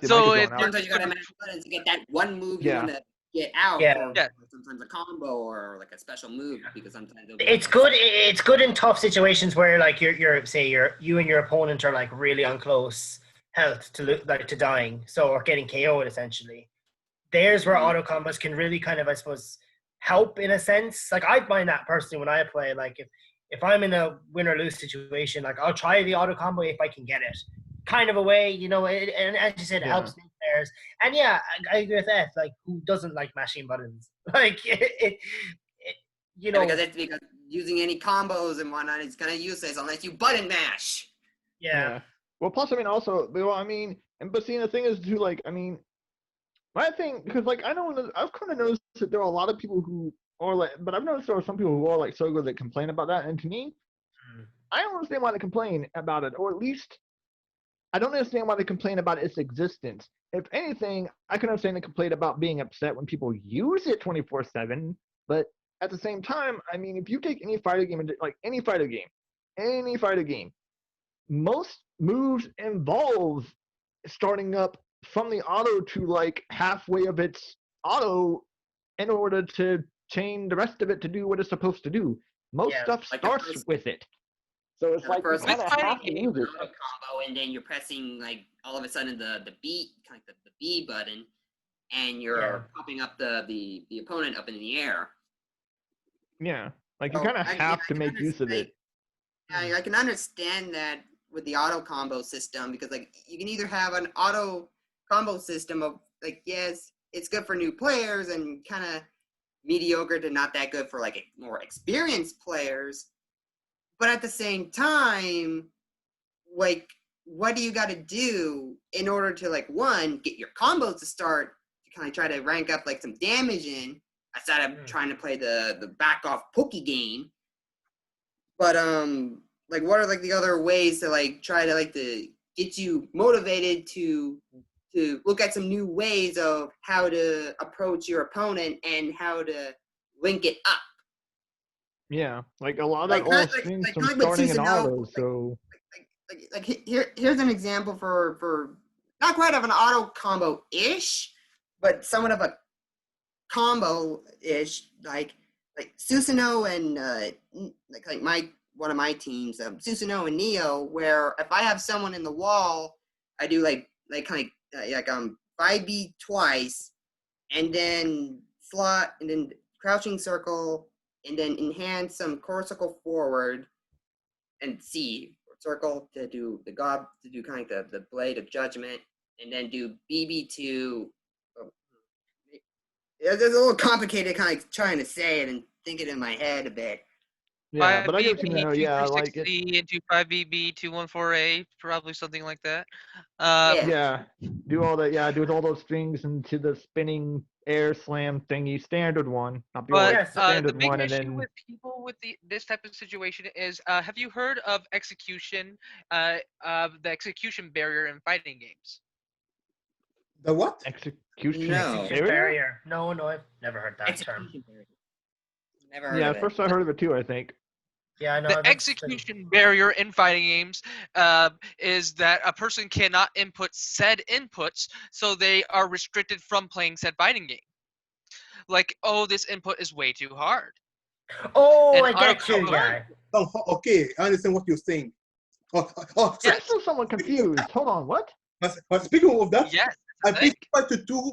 E: So sometimes you gotta mash buttons to get that one move you want to get out for sometimes a combo or like a special move, because sometimes
A: it's good in tough situations where like you and your opponent are like really on close health to dying, or getting KO'd essentially. There's where auto combos can really kind of, I suppose, help in a sense. Like I find that personally when I play, like if I'm in a win or lose situation, like I'll try the auto combo if I can get it. Kind of a way, and as you said, it helps new players. And I agree with that. Like, who doesn't like mashing buttons? Like,
E: because using any combos and whatnot, it's kind of useless unless you button mash.
A: Yeah.
G: Well, plus, I mean, also, but seeing the thing is too, like, I mean, my thing, because like I've kind of noticed that there are a lot of people who are like, but I've noticed there are some people who are like so good that complain about that, and to me, I don't understand why they complain about it, or at least I don't understand why they complain about its existence. If anything, I can understand the complaint about being upset when people use it 24/7. But at the same time, I mean, if you take any fighter game, most moves involve starting up from the auto to like halfway of its auto in order to chain the rest of it to do what it's supposed to do. Most stuff starts with it. So it's like you kind of have to use it.
E: Combo, and then you're pressing like all of a sudden the B, kind of the B button, and you're popping up the opponent up in the air.
G: Yeah, like you kind of have to make use of it.
E: Yeah, I can understand that with the auto combo system, because like you can either have an auto combo system of like, yes, it's good for new players and kind of mediocre to not that good for like more experienced players. But at the same time, like, what do you got to do in order to, like, one, get your combos to start to kind of try to rank up, like, some damage in, aside of trying to play the back-off pokey game. But, like, what are, like, the other ways to, like, try to, like, to get you motivated to look at some new ways of how to approach your opponent and how to link it up?
G: Yeah, like a lot of that all stems from starting an auto. So,
E: here's an example for not quite of an auto combo ish, but somewhat of a combo ish. Like Susanoo and like one of my teams, Susanoo and Neo, where if I have someone in the wall, I do like 5B twice, and then slot, and then crouching circle. And then enhance some core circle forward, and C circle to do the gob, to do kind of the blade of judgment, and then do BB2. It's a little complicated, kind of trying to say it and think it in my head a bit.
G: Yeah, but I get what you
F: 5BB,
G: mean. Yeah, like it.
F: 2360 into 5BB 214A, probably something like that.
E: Yeah.
G: Yeah, do all that. Yeah, do all those strings into the spinning air slam thingy, standard one, not the old
F: But
A: Yes,
F: the
G: standard
F: big
G: one, and
F: issue
G: then
F: with people with this type of situation is, have you heard of execution, the execution barrier in fighting games?
B: The what?
G: execution
E: No.
G: barrier.
A: No, I've never heard that term.
E: Execution barrier. Never heard
G: Yeah,
E: of it.
G: first I heard of it too. I think.
A: Yeah, I know.
F: The
A: that's-
F: execution barrier in fighting games is that a person cannot input said inputs, so they are restricted from playing said fighting game. Like, oh, this input is way too hard.
A: Oh,
F: And
A: I get you.
F: auto-combo-
A: Yeah.
B: Oh, okay, I understand what you're saying.
G: I'm
F: Yes.
G: still somewhat confused. Hold on, what?
B: But speaking of that,
F: Yes.
B: I played Fighter 2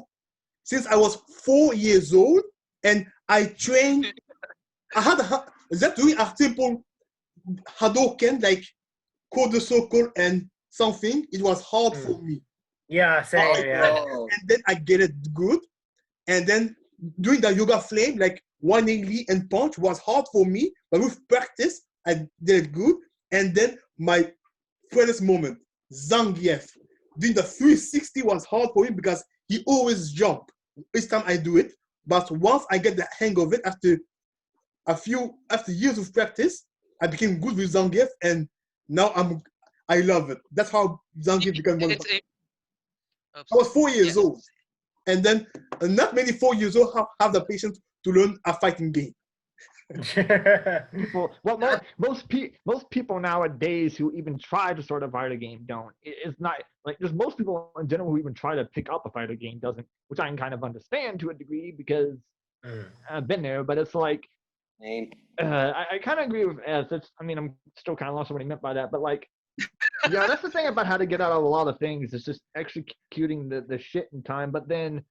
B: since I was 4 years old, and I trained. I had that doing a simple Hadouken, like quarter circle and something. It was hard for me.
A: Yeah, same. Yeah.
E: Oh.
B: And then I get it good. And then doing the yoga flame, like 180 and punch was hard for me. But with practice, I did it good. And then my first moment, Zangief, doing the 360 was hard for him because he always jump each time I do it. But once I get the hang of it, after years of practice, I became good with Zangief, and now I love it. That's how Zangief became one. I was 4 years old, and then not many 4 years old have the patience to learn a fighting game.
G: Well, most people nowadays who even try to start a fighter game don't. It's not like there's most people in general who even try to pick up a fighter game doesn't, which I can kind of understand to a degree because I've been there. But it's like I kind of agree with Ez. I mean, I'm still kind of lost on what he meant by that, but like, yeah, that's the thing about how to get out of a lot of things. It's just executing the shit in time. But then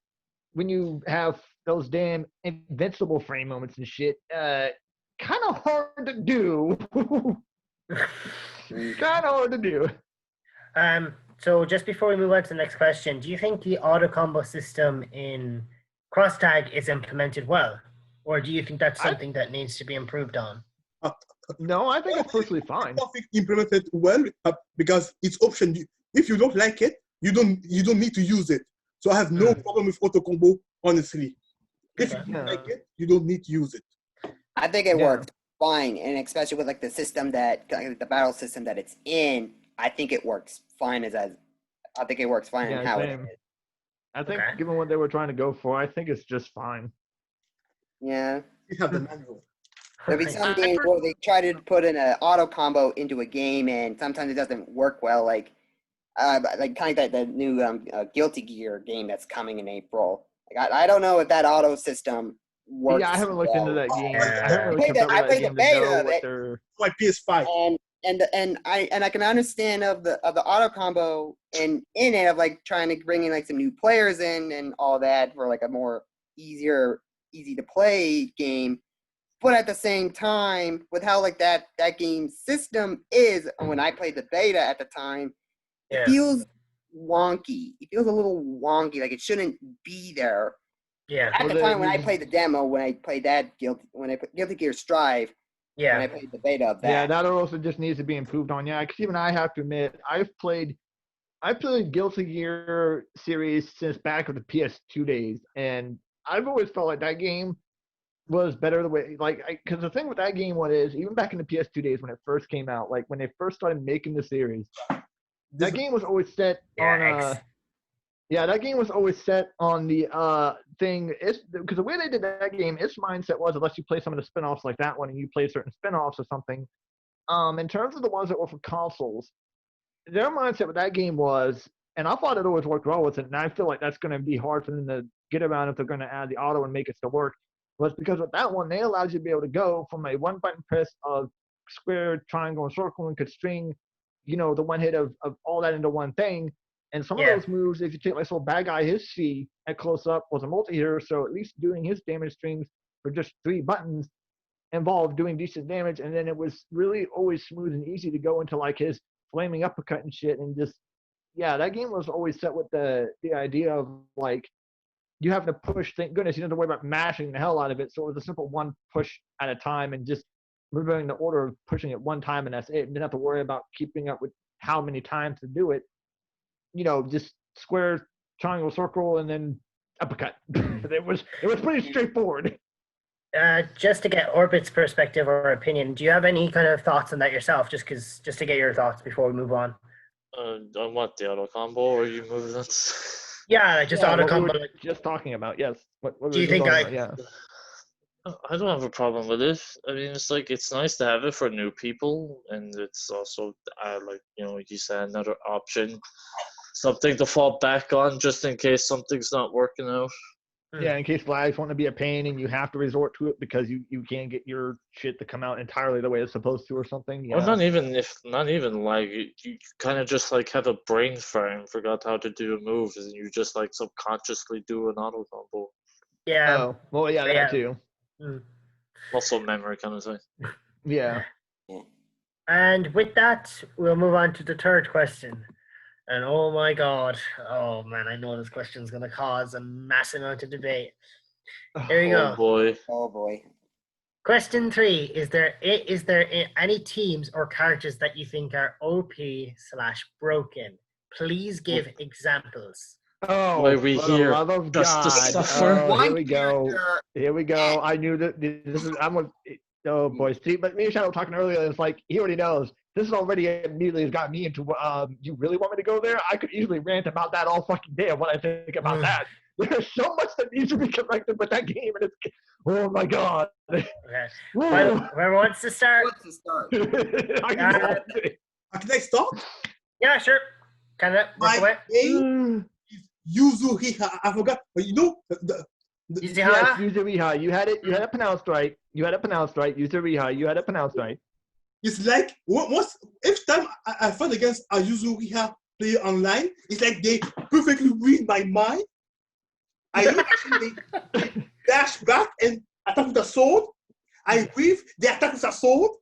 G: when you have those damn invincible frame moments and shit, kind of hard to do. Kind of hard to do.
A: So just before we move on to the next question, do you think the auto combo system in Cross Tag is implemented well, or do you think that's something that needs to be improved on?
G: No, I think it's personally fine.
B: I think implemented well because it's option. If you don't like it, you don't need to use it. So I have no problem with auto combo, honestly. If you don't like it, you don't need to use it.
E: I think it works fine, and especially with like the system the battle system that it's in, I think it works fine I think it works fine in how it is.
G: I think given what they were trying to go for, I think it's just fine.
E: Yeah.
B: You have the manual.
E: There'll be some games where they try to put in an auto combo into a game, and sometimes it doesn't work well. Like kind of like the new Guilty Gear game that's coming in April. Like I don't know if that auto system works.
G: Yeah, I haven't looked into that game. I haven't really
E: I played the beta of it.
B: My PS5.
E: And I can understand of the auto combo in it of like trying to bring in like some new players in and all that for like a more easy to play game. But at the same time, with how like that game system is, when I played the beta at the time, it feels wonky. It feels a little wonky, like it shouldn't be there.
A: Yeah.
E: At the time when I played the demo, when I played that Guilty Gear Strive, when I played the beta of that.
G: Yeah, that also just needs to be improved on. Yeah, because even I have to admit, I played Guilty Gear series since back of the PS2 days, and I've always felt like that game was better the way, because the thing with that game is, even back in the PS2 days when it first came out, like when they first started making the series, that game was always set on that game was always set on the thing. Because the way they did that game, its mindset was, unless you play some of the spin-offs like that one and you play certain spin-offs or something, in terms of the ones that were for consoles, their mindset with that game was, and I thought it always worked well with it, and I feel like that's going to be hard for them to get around if they're going to add the auto and make it still work, was because with that one, they allowed you to be able to go from a one-button press of square, triangle, and circle, and could string, the one hit of all that into one thing. And some of those moves, if you take like so bad guy, his C at close up was a multi-hitter, so at least doing his damage strings for just 3 buttons involved doing decent damage, and then it was really always smooth and easy to go into like his flaming uppercut and shit, and just that game was always set with the idea of like you having to push. Thank goodness you didn't have to worry about mashing the hell out of it, so it was a simple one push at a time, and just moving the order of pushing it one time and that's it. And didn't have to worry about keeping up with how many times to do it. Just square, triangle, circle, and then uppercut. it was pretty straightforward.
A: Just to get Orbit's perspective or opinion, do you have any kind of thoughts on that yourself? Just to get your thoughts before we move on.
D: On what, the auto combo, or you move that?
A: Yeah, just auto
G: what we
A: combo.
G: were just talking about, yes. What
A: Do you think
G: yeah.
D: I don't have a problem with it. I mean, it's nice to have it for new people, and it's also you said, another option, something to fall back on just in case something's not working out.
G: Yeah, in case flags want to be a pain and you have to resort to it because you can't get your shit to come out entirely the way it's supposed to or something. Yeah.
D: Or not even like you kind of just like have a brain fart and forgot how to do a move, and you just like subconsciously do an auto combo.
A: Yeah.
G: Oh, well, yeah, that too.
D: Also memory kind of thing.
G: Yeah.
A: And with that, we'll move on to the third question. And oh my God, oh man, I know this question is going to cause a massive amount of debate. Here we go.
E: Oh boy.
A: Question 3: Is there any teams or characters that you think are OP/broken? Please give examples.
G: Oh,
D: why we here
G: love of
D: just to
G: God.
D: suffer?
G: Oh, here we go. Here we go. I knew that this is. I'm with. Oh boy, see, but me and Shadow talking earlier. It's like he already knows. This is already immediately has got me into. You really want me to go there? I could easily rant about that all fucking day of what I think about that. There's so much that needs to be corrected with that game, and it's. Oh my God.
A: Okay. Whoever wants to start?
B: Can I start?
A: Yeah, sure. Kind of.
B: My name is Yuzuhiha. I forgot, but
G: Yes, Yuzuriha. You had it pronounced right. Yuzuriha. You had it pronounced right.
B: It's like each time I fight against a Yuzuriha player online, it's like they perfectly read my mind. I look at them, they dash back and attack with a sword. I weave, they attack with a sword.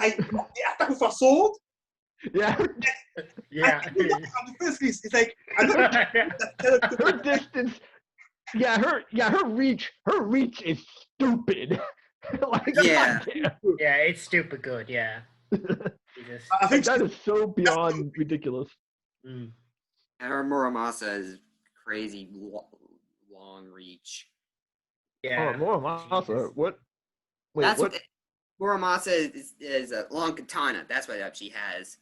B: They attack with a sword.
G: Yeah.
A: Yeah.
B: It's like
G: her distance. Her reach is stupid.
E: Yeah.
A: Yeah, it's stupid good. Yeah.
B: I think
G: that is so beyond ridiculous.
E: And her Muramasa is crazy long reach.
A: Yeah.
G: Oh, Muramasa. What? Wait,
E: That's
G: what?
E: Muramasa is a long katana. That's what she has.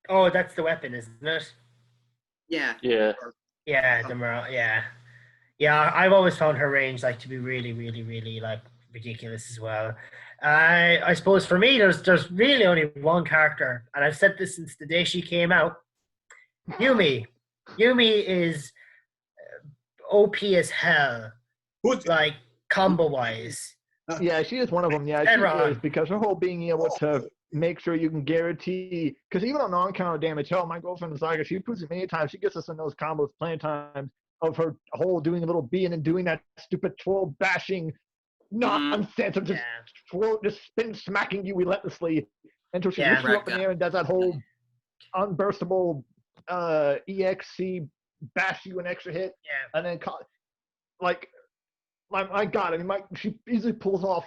A: Oh, that's the weapon, isn't it?
E: Yeah.
D: Yeah.
A: Yeah, yeah. I've always found her range to be really, really, really ridiculous as well. I suppose for me, there's really only one character, and I've said this since the day she came out. Yumi. Yumi is OP as hell, combo wise.
G: Yeah, she is one of them. Yeah, she is, because her whole being able to make sure you can guarantee, because even on non-counter damage, hell, my girlfriend Saga, she proves it many times. She gets us in those combos plenty of times of her whole doing a little B and then doing that stupid twirl bashing nonsense of just spin smacking you relentlessly until she lifts you up in the air and does that whole unburstable EXC bash you an extra hit. Yeah. And then my God, I mean, she easily pulls off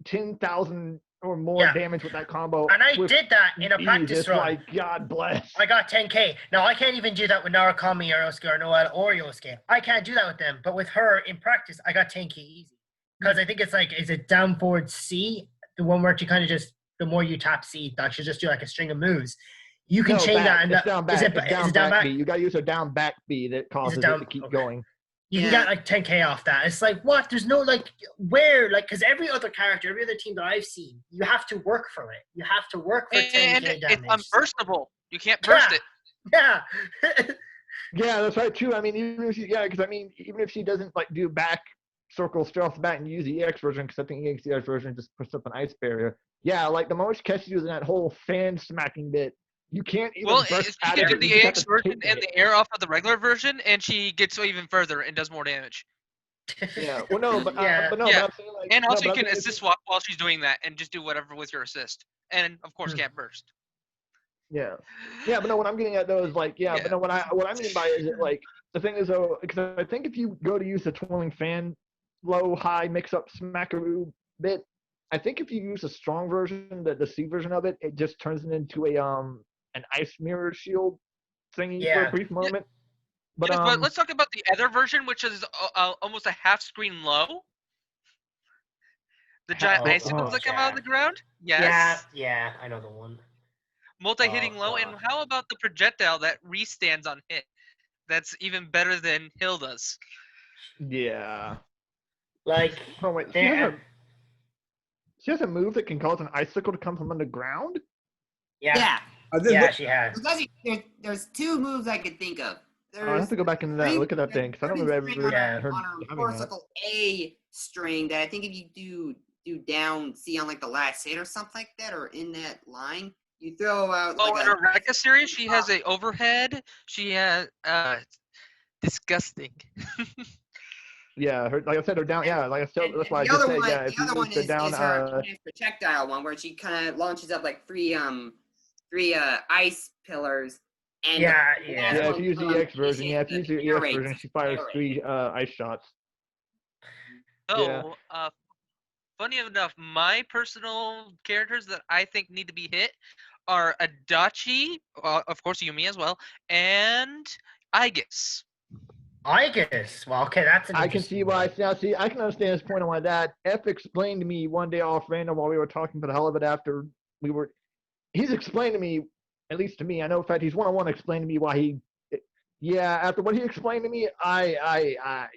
G: 10,000 or more damage with that combo.
A: And I did that in a practice run.
G: Like, God bless.
A: I got 10k. Now, I can't even do that with Narukami, Yosuke, or Noelle, or Yosuke. I can't do that with them. But with her, in practice, I got 10k easy. Because I think is it down forward C? The one where you kind of just, the more you tap C, that should just do a string of moves. You can change that. And
G: it's down back.
A: Is it down back?
G: B. You got to use a down back B that causes it to keep going.
A: You can get 10k off that. It's what? There's no where? Because every other character, every other team that I've seen, you have to work for it. You have to work for 10k damage.
F: It's unburstable. You can't burst it.
A: Yeah.
G: Yeah, that's right too. I mean, even if she doesn't do back circle straight off the bat and use the EX version, because I think the EX version just puts up an ice barrier. Yeah, the moment she catches you in that whole fan smacking bit, you can't even burst
F: she can do the EX version and the air off of the regular version, and she gets even further and does more damage.
G: Yeah, well, no, but
F: yeah.
G: But I'm saying,
F: and also you can assist swap while she's doing that, and just do whatever with your assist, and of course can't burst.
G: Yeah, but no, what I'm getting at though is but no, what I mean by is the thing is though, because I think if you go to use the twirling fan low high mix up smackaroo bit, I think if you use a strong version, the C version of it, it just turns it into a an ice mirror shield thingy for
A: Yeah.
G: a brief moment. But
F: Yes, but let's talk about the other version, which is almost a half screen low. The giant
A: Oh,
F: icicles that come out of the ground. Yes.
A: Yeah, I know the one.
F: Multi-hitting
A: Oh,
F: low, and
A: God.
F: how about the projectile that restands on hit? That's even better than Hilda's.
G: yeah.
A: Like,
G: Oh wait, she has a move that can cause an icicle to come from underground.
A: yeah,
B: I didn't
A: yeah,
B: know.
A: she has.
E: There's two moves I could think of.
G: I have to go back into that and look at that thing because I don't remember ever
A: Yeah.
G: her
E: on her
G: having
E: core
G: that.
E: circle A string that I think if you do down C on like the last hit or something like that, or in that line, you throw out
F: Oh,
E: like
F: in her Rekka series, she has a overhead. She has disgusting.
G: Yeah, like I said, her down. Yeah, like I said, that's why I
E: the
G: just
E: other
G: said.
E: one,
G: Yeah, if
E: the
G: you
E: other
G: use
E: one
G: the down,
E: is her advanced projectile one, where she kind of launches up like three ice pillars. And
A: Yeah,
E: the
A: yeah.
E: last
G: yeah, if
E: one,
G: you use the EX version, yeah, if you use the EX
E: air
G: version,
E: raids,
G: she fires
E: air
G: 3 ice shots. Yeah.
F: So, funny enough, my personal characters that I think need to be hit are Adachi, of course Yumi as well, and Aegis.
A: Aegis. Well, okay, that's an
G: I can see
A: interesting
G: why.
A: one.
G: Now, see, I can understand his point on why that. F explained to me one day off random while we were talking for the hell of it after we were. He's explained to me, at least to me. I know, in fact, he's one-on-one explained to me why he. Yeah, after what he explained to me, I'll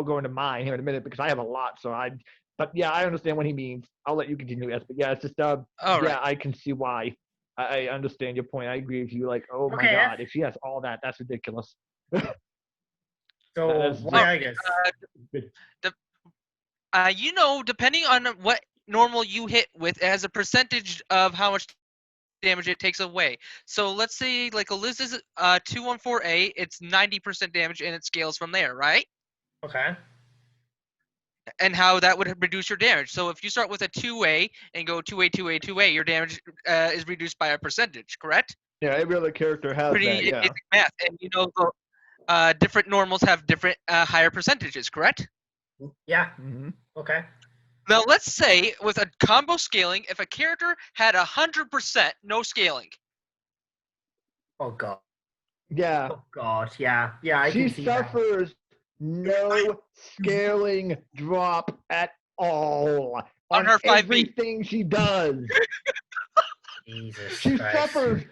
G: go into mine here in a minute because I have a lot. So I, but yeah, I understand what he means. I'll let you continue, S. But yeah, it's just
F: All
G: yeah,
F: right.
G: I can see why. I understand your point. I agree with you. Like, oh my
A: Okay,
G: God, if she has all that, that's ridiculous.
A: So
G: That's
A: why Aegis?
F: You know, depending on what normal you hit with, it has a percentage of how much damage it takes away. So let's say like Eliza's 214A, it's 90% damage and it scales from there, right?
A: Okay.
F: And how that would reduce your damage. So if you start with a 2A and go 2A, 2A, 2A, your damage is reduced by a percentage, correct?
G: Yeah, every other character has
F: Pretty
G: that. Yeah.
F: basic math. And you know, different normals have different higher percentages, correct?
A: Yeah.
G: Mm-hmm.
A: Okay.
F: Now let's say with a combo scaling, if a character had 100% no scaling.
A: Oh God.
G: Yeah.
A: Oh God. Yeah. Yeah. I
G: She
A: can see that.
G: suffers no scaling drop at all
F: On her 5B.
G: everything she does.
A: Jesus
G: She
A: Christ.
G: suffers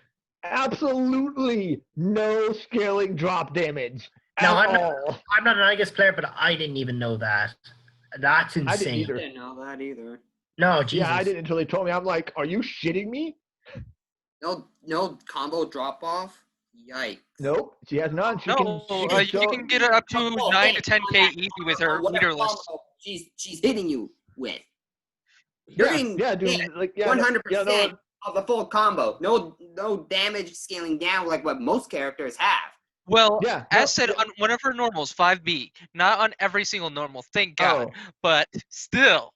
G: absolutely no scaling drop damage
A: Now,
G: at all.
A: I'm not an Aegis player, but I didn't even know that. That's insane.
G: I didn't either.
E: I didn't know that either.
A: No, Jesus.
G: Yeah, I didn't until they told me. I'm like, are you shitting me?
E: No combo drop off. Yikes.
G: Nope, she has none. She
F: No,
G: can
F: you can get it up to 9 to 10k easy with her
E: whatever
F: meterless.
E: combo she's hitting you with.
G: Yeah, dude, like, yeah,
E: 100%
G: yeah, no,
E: of the full combo. No damage scaling down like what most characters have.
F: Well,
G: yeah,
F: as said, on one of her normals, 5B, not on every single normal, thank God.
G: Oh.
F: But still,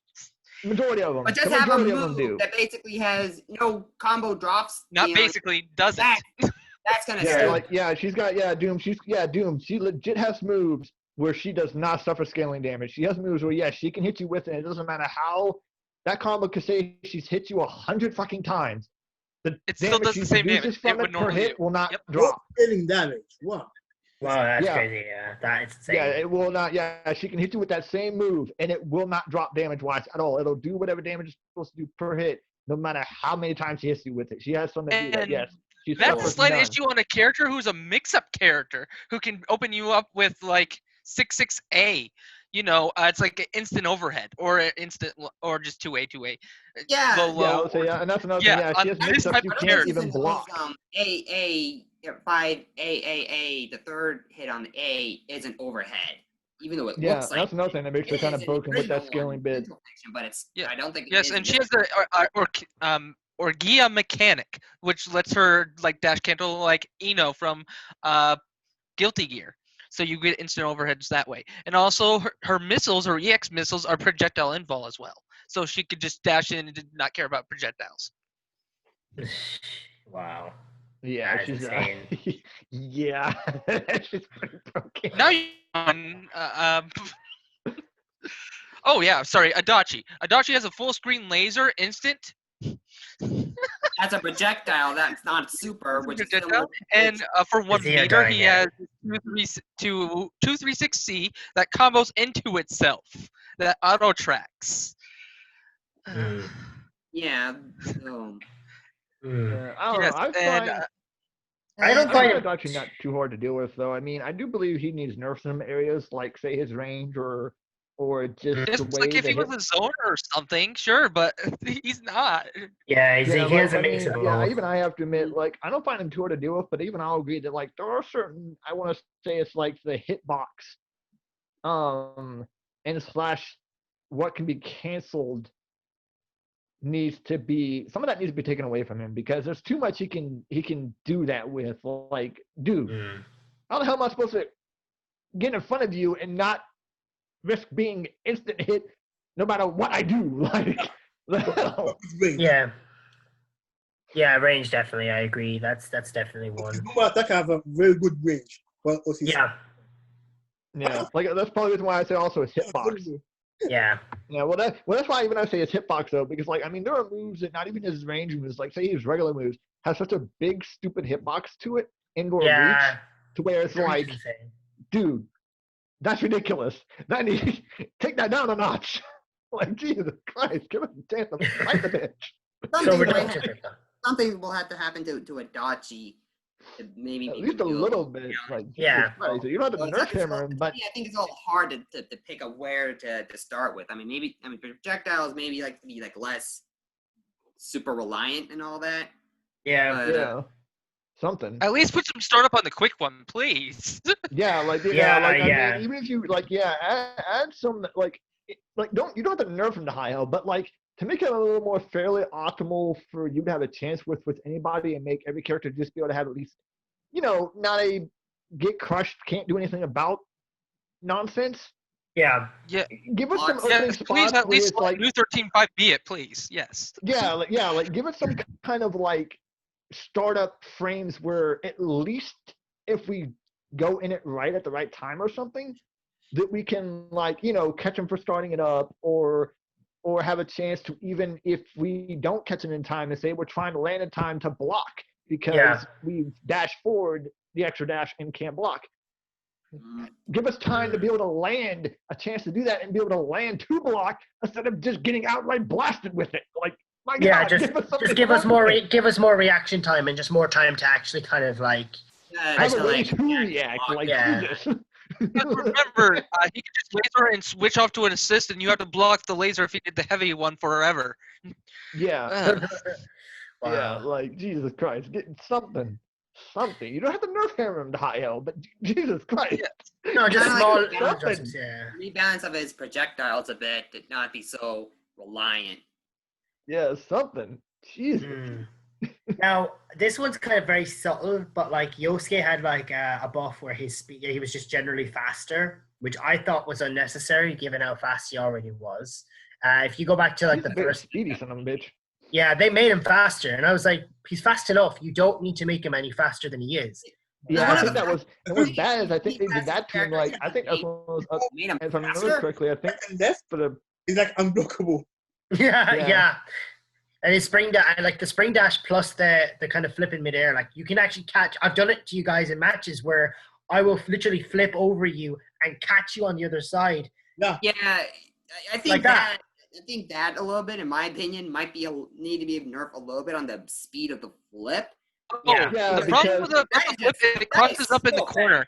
G: majority of them.
E: But just
G: the
E: have a
G: majority of them
E: move
G: do.
E: that basically has no combo drops.
F: not basically, doesn't.
E: That's gonna
G: Yeah,
E: suck.
G: like she's got Doom. Doom. She legit has moves where she does not suffer scaling damage. She has moves where she can hit you with it. And it doesn't matter how that combo could say she's hit you 100 fucking times. The
F: It still
G: damage
F: does
G: she
F: the same
G: produces
F: damage
G: from
F: it would
G: it per
F: normally
G: hit
F: do.
G: will not
F: Yep.
G: drop.
B: Scaling damage. Wow.
A: Wow, that's
G: Yeah.
A: crazy. Yeah, that's insane.
G: Yeah, it will not. Yeah, she can hit you with that same move, and it will not drop damage-wise at all. It'll do whatever damage it's supposed to do per hit, no matter how many times she hits you with it. She has something to do that.
F: And
G: Yes, she
F: That's a
G: suffers
F: slight
G: none.
F: issue on a character who's a mix-up character who can open you up with like 6/6A. You know, it's like an instant overhead or an instant or just 2A.
E: Yeah.
F: Low.
G: Yeah, I would say yeah, and that's another thing. Yeah,
F: on
G: she has
F: this
G: mix-ups
F: type
G: you
F: of
G: can't
F: character.
G: even block.
E: A 5 the third hit on the A is an overhead, even though it
G: Yeah,
E: looks like
G: that's another thing that makes her
E: it
G: kind
E: is
G: of
E: in the
G: broken with that
E: original
G: scaling
E: one,
G: bit.
E: Mental Fiction, but it's
F: Yeah.
E: I don't think it
F: Yes,
E: is
F: and
E: in
F: she
E: this
F: has the Orgia mechanic, which lets her like dash cancel like Eno from Guilty Gear. So you get instant overheads that way. And also her missiles, her EX missiles, are projectile invul as well. So she could just dash in and did not care about projectiles.
A: Wow.
G: Yeah,
A: That is
G: she's
A: insane.
G: yeah, she's pretty broken.
F: Now you Oh yeah, sorry, Adachi. Adachi has a full screen laser instant.
E: That's a projectile. That's not super, which is
F: projectile,
E: similar.
F: and for 1
A: Zero
F: meter,
A: die,
F: he
A: yeah.
F: has 236C that combos into itself. That auto tracks.
A: Mm.
E: Yeah. So,
A: Mm.
G: Yeah, I don't
F: Yes,
G: know. I
F: and
G: find
A: I don't
G: I
A: find
G: find
A: him.
G: Adachi not too hard to deal with, though. I mean, I do believe he needs nerfs in some areas, like say his range or just the
F: it's like
G: way
F: if he
G: the
F: was a zoner or something, sure, but he's not.
A: Yeah,
G: Yeah,
A: he has
G: like,
A: a mix of
G: yeah,
A: both.
G: even I have to admit, like, I don't find him too hard to deal with, but even I'll agree that, like, there are certain, I want to say it's like the hitbox, and slash what can be canceled needs to be, some of that needs to be taken away from him because there's too much he can do that with. Like, dude,
A: Mm.
G: how the hell am I supposed to get in front of you and not risk being instant hit no matter what I do? Like, the hell?
A: Yeah. Yeah, range definitely. I agree. That's definitely one.
B: Normal attack have a very good range. Well,
A: Yeah.
G: Yeah, like that's probably the reason why I say also it's hitbox.
A: Yeah.
G: Yeah, well that's why even I say it's hitbox though, because like I mean there are moves that not even his range moves, like say his regular moves, has such a big stupid hitbox to it, indoor reach,
A: Yeah.
G: to where it's like,
A: Insane.
G: dude, that's ridiculous. That needs take that down a notch. Like Jesus Christ, give it a chance to fight the bitch.
A: So
E: something,
A: ridiculous.
E: something will have to happen to Adachi to maybe
G: At
E: be
G: least a
E: revealed.
G: little bit. Like
A: Yeah.
G: Jesus Christ, you don't have to
E: Well,
G: nerf
E: it's
G: hammer him, but
E: I think it's all hard to pick a where to start with. I mean, projectiles maybe like to be like less super reliant and all that.
A: Yeah.
E: But,
G: yeah, something.
F: At least put some startup on the quick one, please.
G: Yeah, like yeah,
A: Yeah,
G: like I
A: yeah.
G: mean, even if you like, yeah, add some like you don't have to nerf him to high health, but like to make it a little more fairly optimal for you to have a chance with anybody and make every character just be able to have at least, you know, not a get crushed, can't do anything about nonsense.
A: Yeah.
F: Yeah.
G: Give us some
E: Yeah,
G: opening
F: Please
G: spots
F: at
G: where
F: least
G: it's like,
F: new 13.5 it, please. Yes.
G: yeah, like give us some kind of like startup frames where at least if we go in it right at the right time or something, that we can like, you know, catch them for starting it up or have a chance to, even if we don't catch it in time, and say we're trying to land in time to block because
A: Yeah.
G: we've dashed forward the extra dash and can't block.
E: mm,
G: Give us time to be able to land, a chance to do that and be able to land to block instead of just getting outright blasted with it. Like, my
A: Yeah,
G: God,
A: just give us more reaction time and just more time to actually kind of like
G: have a
E: to,
G: way
E: like,
G: to react. Like,
A: Yeah.
G: Jesus.
F: But remember, he can just laser and switch off to an assist, and you have to block the laser if he did the heavy one forever.
G: Yeah.
A: Wow.
G: Yeah, like Jesus Christ, get something. You don't have to nerf hammer him to high L, but Jesus Christ.
A: No, just
E: Kinda
A: small
E: like
A: little
G: something.
A: adjustments, yeah.
E: rebalance of his projectiles a bit to not be so reliant.
G: Yeah, something. Jesus.
A: Mm. Now, this one's kind of very subtle, but like Yosuke had like a buff where his speed, he was just generally faster, which I thought was unnecessary given how fast he already was. If you go back to like
G: He's
A: the
G: a bit
A: first,
G: speedy son of a bitch.
A: yeah, they made him faster, and I was like, he's fast enough. You don't need to make him any faster than he is.
G: Yeah,
E: one
G: I
E: of
G: think
E: the-
G: that was it was bad as I think they
E: He
G: did that to him. Like I think that's one was up,
E: Made him
G: if I remember
E: faster.
G: correctly, I think
B: And left
G: for the
B: is like unblockable.
A: Yeah,
G: Yeah.
A: yeah. And his spring dash, like the spring dash plus the kind of flip in midair, like you can actually catch. I've done it to you guys in matches where I will literally flip over you and catch you on the other side.
E: Yeah, I think
A: Like that.
E: I think that a little bit, in my opinion, might be need to be nerfed a little bit on the speed of the flip.
A: Yeah.
G: Yeah,
F: The problem with the flip is it crosses up in the corner.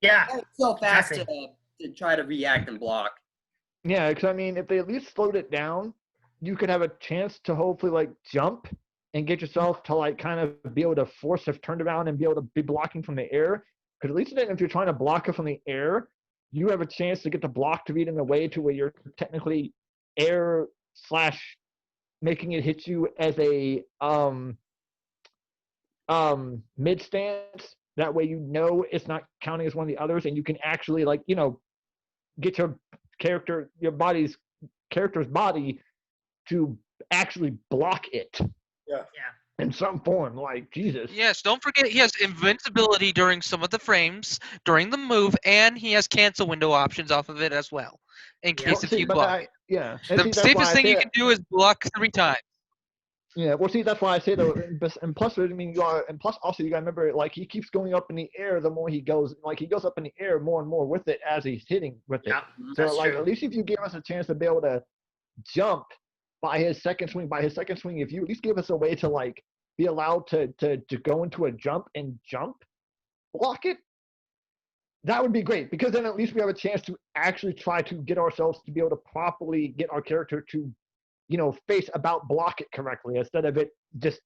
A: Yeah,
E: It's so fast
A: Exactly.
E: to try to react and block.
G: yeah, because I mean, if they at least slowed it down, you could have a chance to hopefully like jump and get yourself to like kind of be able to force if turned around and be able to be blocking from the air. Because at least then if you're trying to block it from the air, you have a chance to get the block to be in a way to where you're technically air slash making it hit you as a mid stance. That way you know it's not counting as one of the others, and you can actually like, you know, get your character's body to actually block it.
B: Yeah.
G: In some form, like Jesus.
F: Yes, don't forget he has invincibility during some of the frames, during the move, and he has cancel window options off of it as well, in case if you block it.
G: Yeah. And
F: The
G: see, that's why
F: safest
G: I
F: thing
G: say
F: you can do is block 3 times.
G: Yeah, well, see, that's why I say though, and plus, I mean, and plus, also, you gotta remember, like, he keeps going up in the air the more he goes, like, he goes up in the air more and more with it as he's hitting with it.
A: Yeah,
G: So,
A: that's
G: like,
A: true.
G: at least if you give us a chance to be able to jump by his second swing, if you at least give us a way to, like, be allowed to go into a jump and block it, that would be great, because then at least we have a chance to actually try to get ourselves to be able to properly get our character to, face about block it correctly instead of it just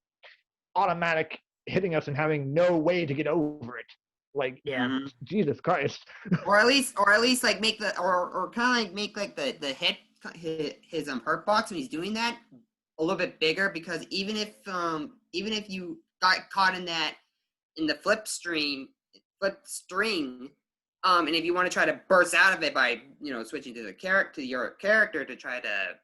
G: automatic hitting us and having no way to get over it. Like,
A: Yeah.
G: Jesus Christ.
E: Or at least like make the or kind of like make like the his hurt box when he's doing that a little bit bigger, because even if you got caught in the flip string, and if you want to try to burst out of it by switching to your character to try to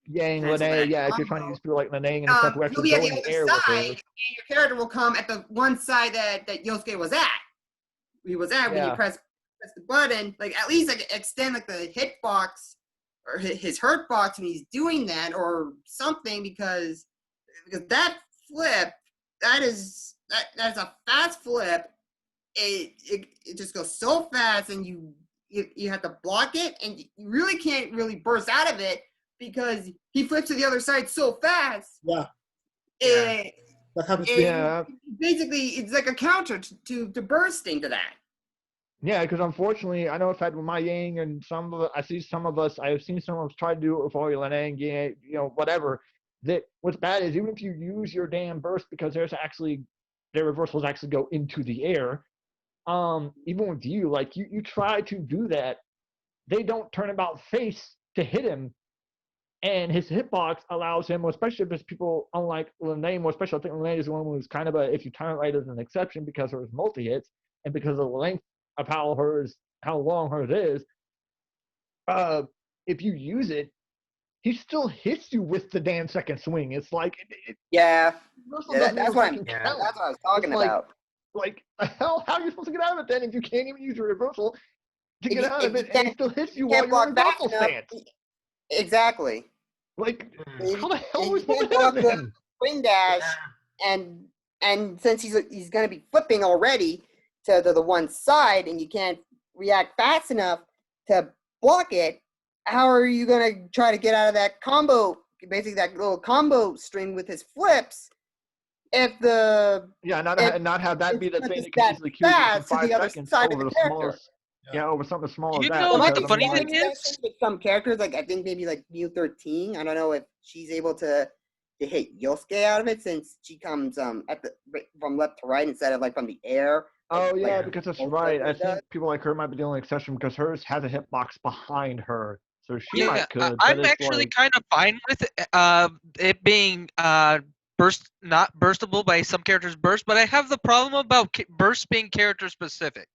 G: Yang,
E: cancel
G: Lene,
E: that
G: yeah, if you're trying to use people like Lene and stuff who
E: you'll
G: actually
E: be
G: go
E: at the
G: in the
E: other
G: air
E: side,
G: with
E: and
G: it.
E: your character will come at the one side that Yosuke was at. He was at when you press the button. Like, at least like extend like the hit box or his hurt box when he's doing that or something, because that flip, that's a fast flip. It just goes so fast, and you have to block it, and you really can't really burst out of it because he flips to the other side so fast.
B: Yeah.
E: That
B: happens.
E: Basically, it's like a counter to bursting to that.
G: Yeah, because unfortunately, I know I've had with my Yang and I've seen some of us try to do it with all your Lene and whatever. That what's bad is even if you use your damn burst, because their reversals actually go into the air. Even with you, like you try to do that, they don't turn about face to hit him, and his hitbox allows him, especially if there's people unlike Lene, especially I think Lene is the one who's kind of if you time it right, as an exception because of his multi hits and because of the length of how long hers is. If you use it, he still hits you with the damn second swing. It's like
E: that's what I was talking about.
G: Like, the hell, how are you supposed to get out of it then if you can't even use your reversal to get out of it, and it still hits you while you're in reversal stance?
E: Exactly.
G: Like, how the hell are we supposed to
E: block
G: hit him?
E: Swing dash, and since he's going to be flipping already to the one side, and you can't react fast enough to block it, how are you going to try to get out of that combo, basically that little combo string with his flips? If not have that be the thing that can easily kill you in 5 seconds over the smallest. Yeah, over something as small as that.
F: You know what the funny thing is?
E: With some characters, like I think maybe like Mew 13, I don't know if she's able to hit Yosuke out of it, since she comes from left to right instead of like from the air.
G: Oh yeah, because that's right. I think people like her might be the only exception because hers has a hitbox behind her, so she might could.
F: I'm actually kind of fine with it being not burstable by some characters burst, but I have the problem about burst being character specific.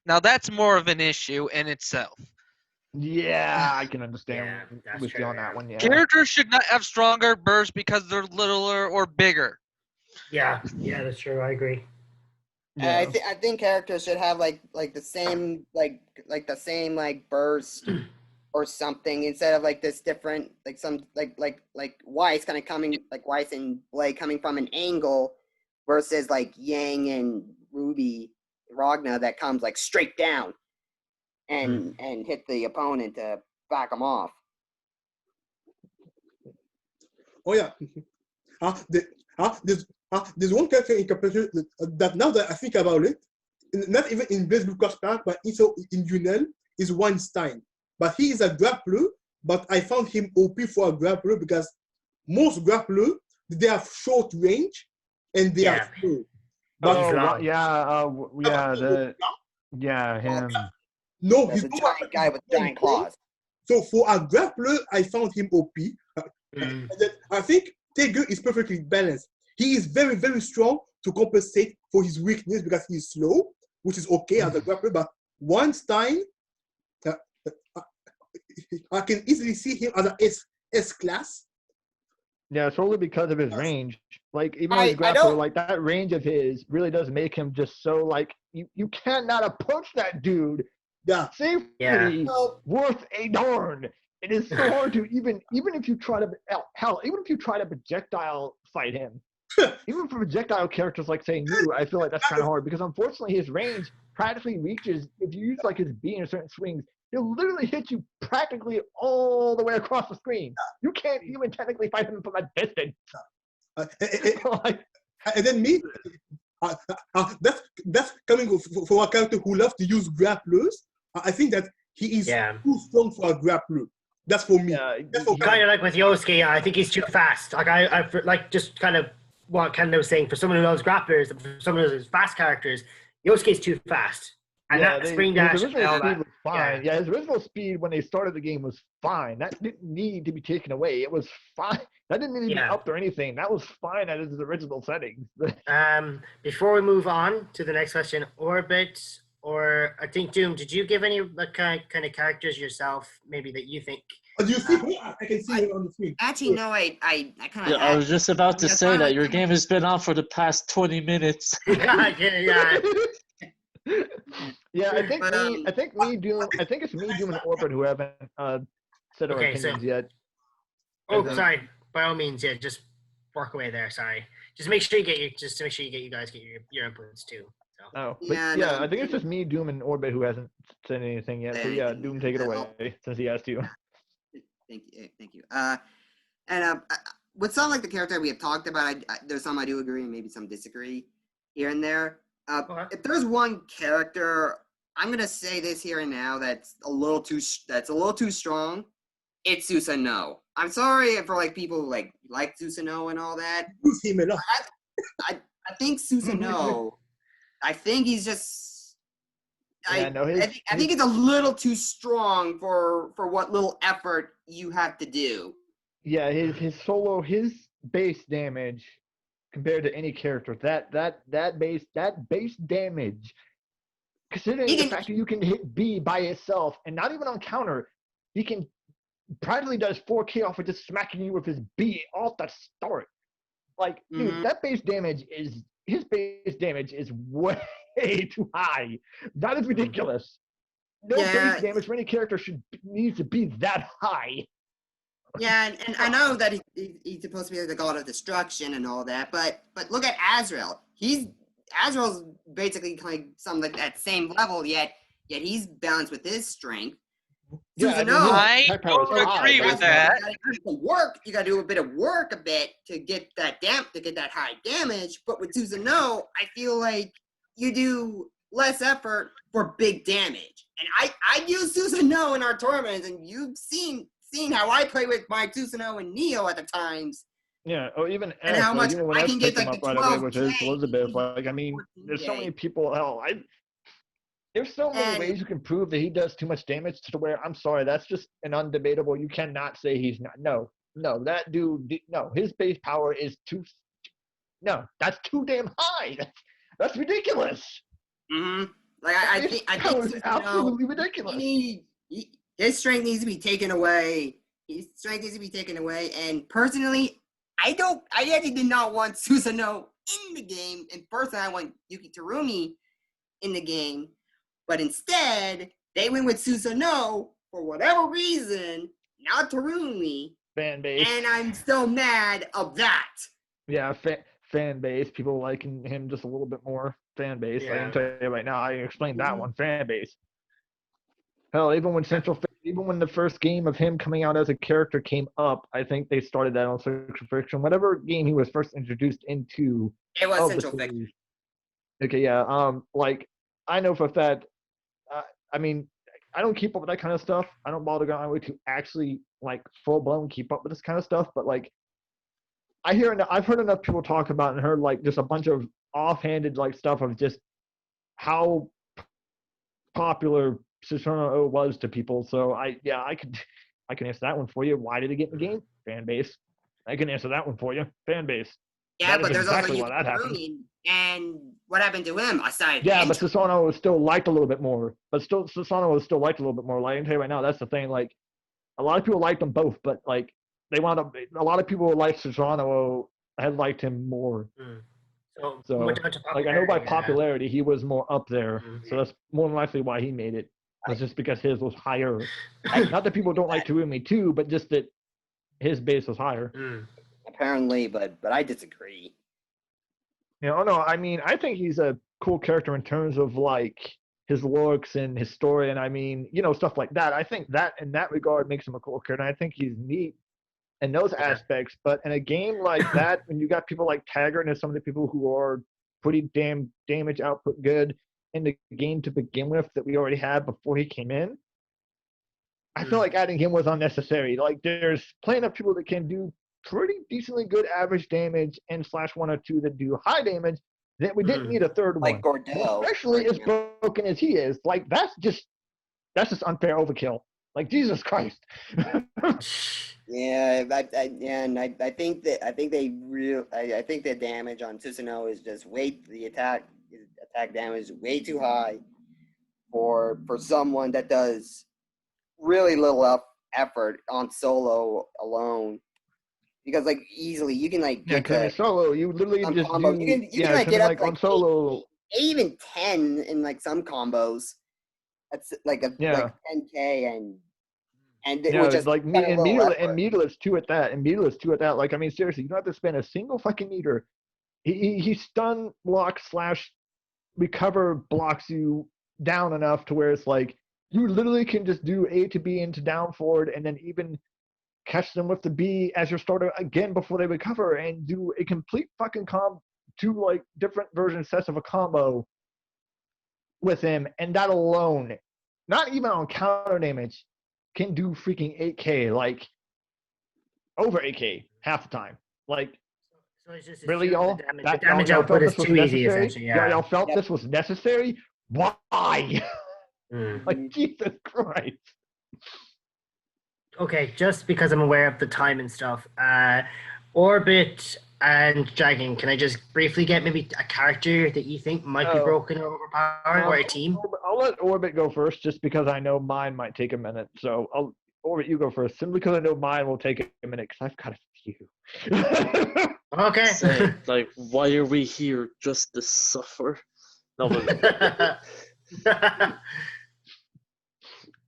F: Now that's more of an issue in itself.
G: Yeah, I can understand with you on that one. Yeah,
F: characters should not have stronger bursts because they're littler or bigger.
A: Yeah, that's true. I agree.
E: Yeah. I think characters should have like the same the same burst or something, instead of like this different some Weiss kind of coming, like Weiss and Blade coming from an angle versus like Yang and Ruby Ragna that comes like straight down and hit the opponent to back them off.
B: Oh yeah. There's one character in comparison that now that I think about it, not even in Blazblue Cross Tag, but also in Junel, is Weinstein. But he is a grappler, but I found him OP for a grappler because most grappler, they have short range and they are slow. But
G: him.
B: No,
E: he's a giant guy with giant claws.
B: So for a grappler, I found him OP. And then I think Tegu is perfectly balanced. He is very, very strong to compensate for his weakness because he is slow, which is okay as a grappler. But Weinstein, I can easily see him as an S class.
G: Yeah, it's only because of his range. Like, even as a grappler, like, that range of his really does make him just so, like, you cannot approach that dude.
B: Yeah.
G: Safety worth a darn. It is so hard to even if you try to even if you try to projectile fight him, even for projectile characters like say you, I feel like that's kind of hard because unfortunately his range practically reaches if you use like his B in certain swings, he'll literally hit you practically all the way across the screen. You can't even technically fight him from a distance.
B: And then me, that's coming for a character who loves to use grapplers. I think that he is too strong for a grappler. That's for me.
A: Kind of like with Yosuke, I think he's too fast. Like I like just kind of what Kendo was saying. For someone who loves grapplers, for someone who loves fast characters, Yosuke's too fast. And that spring dash,
G: his original speed was fine.
A: Yeah.
G: His original speed when they started the game was fine. That didn't need to be taken away. It was fine. That didn't need to be upped or anything. That was fine at his original settings.
A: Before we move on to the next question, Orbit or I think Doom, did you give any kind of characters yourself, maybe that you think?
B: Do you see him? I can see him on the screen.
E: Actually, no, I kind of.
D: Yeah, I was just about to say that your game has been on for the past 20 minutes.
A: Yeah.
G: Yeah, I think it's me, Doom, and Orbit who haven't said our opinions yet.
A: Sorry. By all means, just work away there. Sorry. Just make sure you get you guys get your inputs too. So.
G: Oh, but I think it's just me, Doom, and Orbit who hasn't said anything yet. So yeah, Doom, take it away since he asked you.
E: Thank you. And with some like the character we have talked about, there's some I do agree and maybe some disagree here and there. If there's one character, I'm gonna say this here and now that's a little too strong. It's Susanoo. I'm sorry for like people who like Susanoo and all that. I think Susanoo. I think he's just. I think it's a little too strong for what little effort you have to do.
G: Yeah, his base damage compared to any character, that base damage, considering the fact that you can hit B by itself and not even on counter, he can practically does 4K off of just smacking you with his B off the start. Like, dude, that base damage is way too high. That is ridiculous. No base damage for any character needs to be that high.
E: Yeah, and I know that he's supposed to be the god of destruction and all that, but look at Azrael. Azrael's basically kind of something like that same level, yet he's balanced with his strength.
F: Yeah, I don't agree with that.
E: You gotta do a bit of work to get that high damage. But with Susanoo, I feel like you do less effort for big damage. And I use Susanoo in our tournaments, and you've seen how I play with my Susanoo and Neo at the times.
G: Yeah, or even
E: and how much
G: even when
E: I can get like the 12
G: with his Elizabeth. Like, I mean, there's so many people. There's so many ways you can prove that he does too much damage to where, I'm sorry, that's just an undebatable. You cannot say he's not. No, that dude, no, his base power is that's too damn high. That's ridiculous.
E: Mm-hmm. Like, I think
G: it's absolutely ridiculous.
E: His strength needs to be taken away. And personally, I actually did not want Susanoo in the game. And personally, I want Yuki Terumi in the game. But instead, they went with Susanoo for whatever reason, not Terumi.
G: Fan base.
E: And I'm still mad of that.
G: Yeah, fan base. People liking him just a little bit more. Fan base. Yeah. I can tell you right now, I explained that one. Fan base. Hell, even when the first game of him coming out as a character came up, I think they started that on Central Fiction. Whatever game he was first introduced into.
E: It was Central Fiction.
G: Okay, yeah. Like, I know for a fact. I mean, I don't keep up with that kind of stuff. I don't bother going my way to actually like full blown keep up with this kind of stuff. But like, I've heard enough people talk about and heard like just a bunch of offhanded like stuff of just how popular Susanoo was to people. So I can answer that one for you. Why did it get in the game? Fan base. I can answer that one for you. Fan base.
E: Yeah, but there's also Yuki Terumi, and what happened to him aside?
G: Yeah, but Susanoo was still liked a little bit more. Susanoo was still liked a little bit more. Like, I can tell you right now, that's the thing. Like, a lot of people liked them both, but like, a lot of people who liked Susanoo had liked him more. So like, I know by popularity, he was more up there. So that's more than likely why he made it. was just because his was higher. Not that people don't like Terumi too, but just that his base was higher.
E: Apparently, but I disagree.
G: No, I mean, I think he's a cool character in terms of like his looks and his story, and I mean, stuff like that. I think that in that regard makes him a cool character, and I think he's neat in those aspects. But in a game like that, when you got people like Taggart and some of the people who are pretty damn damage output good in the game to begin with that we already had before he came in, I feel like adding him was unnecessary. Like, there's plenty of people that can do pretty decently good average damage and /1 or 2 that do high damage that we didn't need a third
E: Like
G: one.
E: Gordell.
G: Especially as broken as he is. Like, that's just unfair overkill. Like, Jesus Christ.
E: Yeah, I think the damage on Susanoo is just the attack damage is way too high for someone that does really little effort on solo alone. Because like easily you can like get
G: solo, you literally just
E: combos.
G: do,
E: You can like get up
G: like
E: like
G: on solo,
E: even 10 in like some combos. That's like like 10k and which is
G: like me and meterless too at that. Like, I mean, seriously, you don't have to spend a single fucking meter. He stun blocks / recover blocks you down enough to where it's like you literally can just do A to B into down forward and then even catch them with the B as your starter again before they recover and do a complete fucking two like different sets of a combo with him, and that alone, not even on counter damage, can do freaking 8k, like over 8k half the time. Like,
A: so it's just
G: really, y'all?
A: The damage output is too easy, essentially. Yeah.
G: Y'all felt this was necessary? Why? Like, Jesus Christ.
A: Okay, just because I'm aware of the time and stuff, Orbit and Dragon, can I just briefly get maybe a character that you think might be broken or overpowered, or a team?
G: I'll let Orbit go first, just because I know mine might take a minute. So Orbit, you go first, simply because I know mine will take a minute, because I've got a few.
A: Okay.
D: Say, like, why are we here? Just to suffer? No, but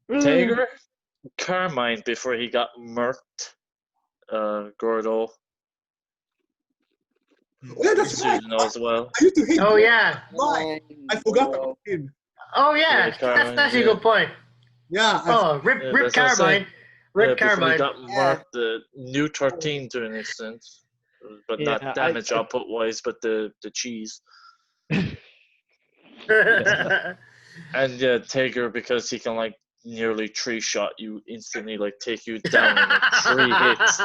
D: Tager, Carmine before he got murked. Gordo.
B: Yeah, that's right.
D: As well.
B: I used to hate him.
A: Yeah.
B: Why? I forgot about him.
A: Oh yeah, that's a good point.
B: Yeah.
A: Rip Carmine. Rip Carmine.
D: He got marked the new 13 to an extent, but not damage output wise, but the cheese. And Tager, because he can like nearly 3-shot you instantly, like take you down in like 3 hits.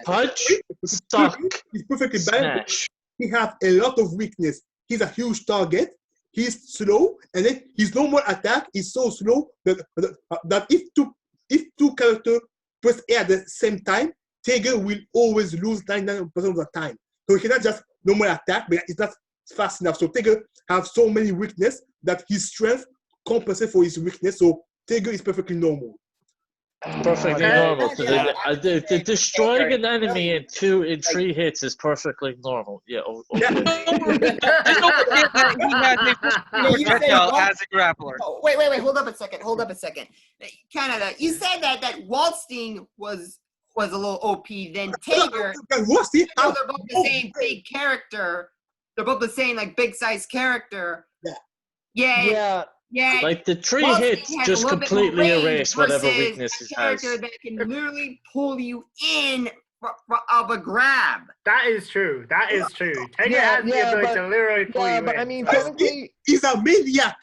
D: Punch, stock,
B: he's perfectly balanced. He has a lot of weakness. He's a huge target. He's slow, and then his normal attack is so slow that if two characters press A at the same time, Tager will always lose 99% of the time. So he cannot just normal attack, but it's not fast enough. So Tager has so many weaknesses that his strength compensates for his weakness. So Tager is perfectly normal.
D: Perfectly normal. The destroying an enemy in 3 hits is perfectly normal. Yeah. Okay.
F: Just don't forget that he had a as a grappler.
E: Oh, wait. Hold up a second. Canada, you said that Waldstein was a little OP. Then Tager. They're both the same big character. They're both the same like big size character. Yeah.
D: Like the 3 hits just completely erase whatever weaknesses he has.
E: That can literally pull you in of a grab.
A: That is true. Tager has the ability to literally pull you in.
G: But I mean, technically,
B: he's a maniac.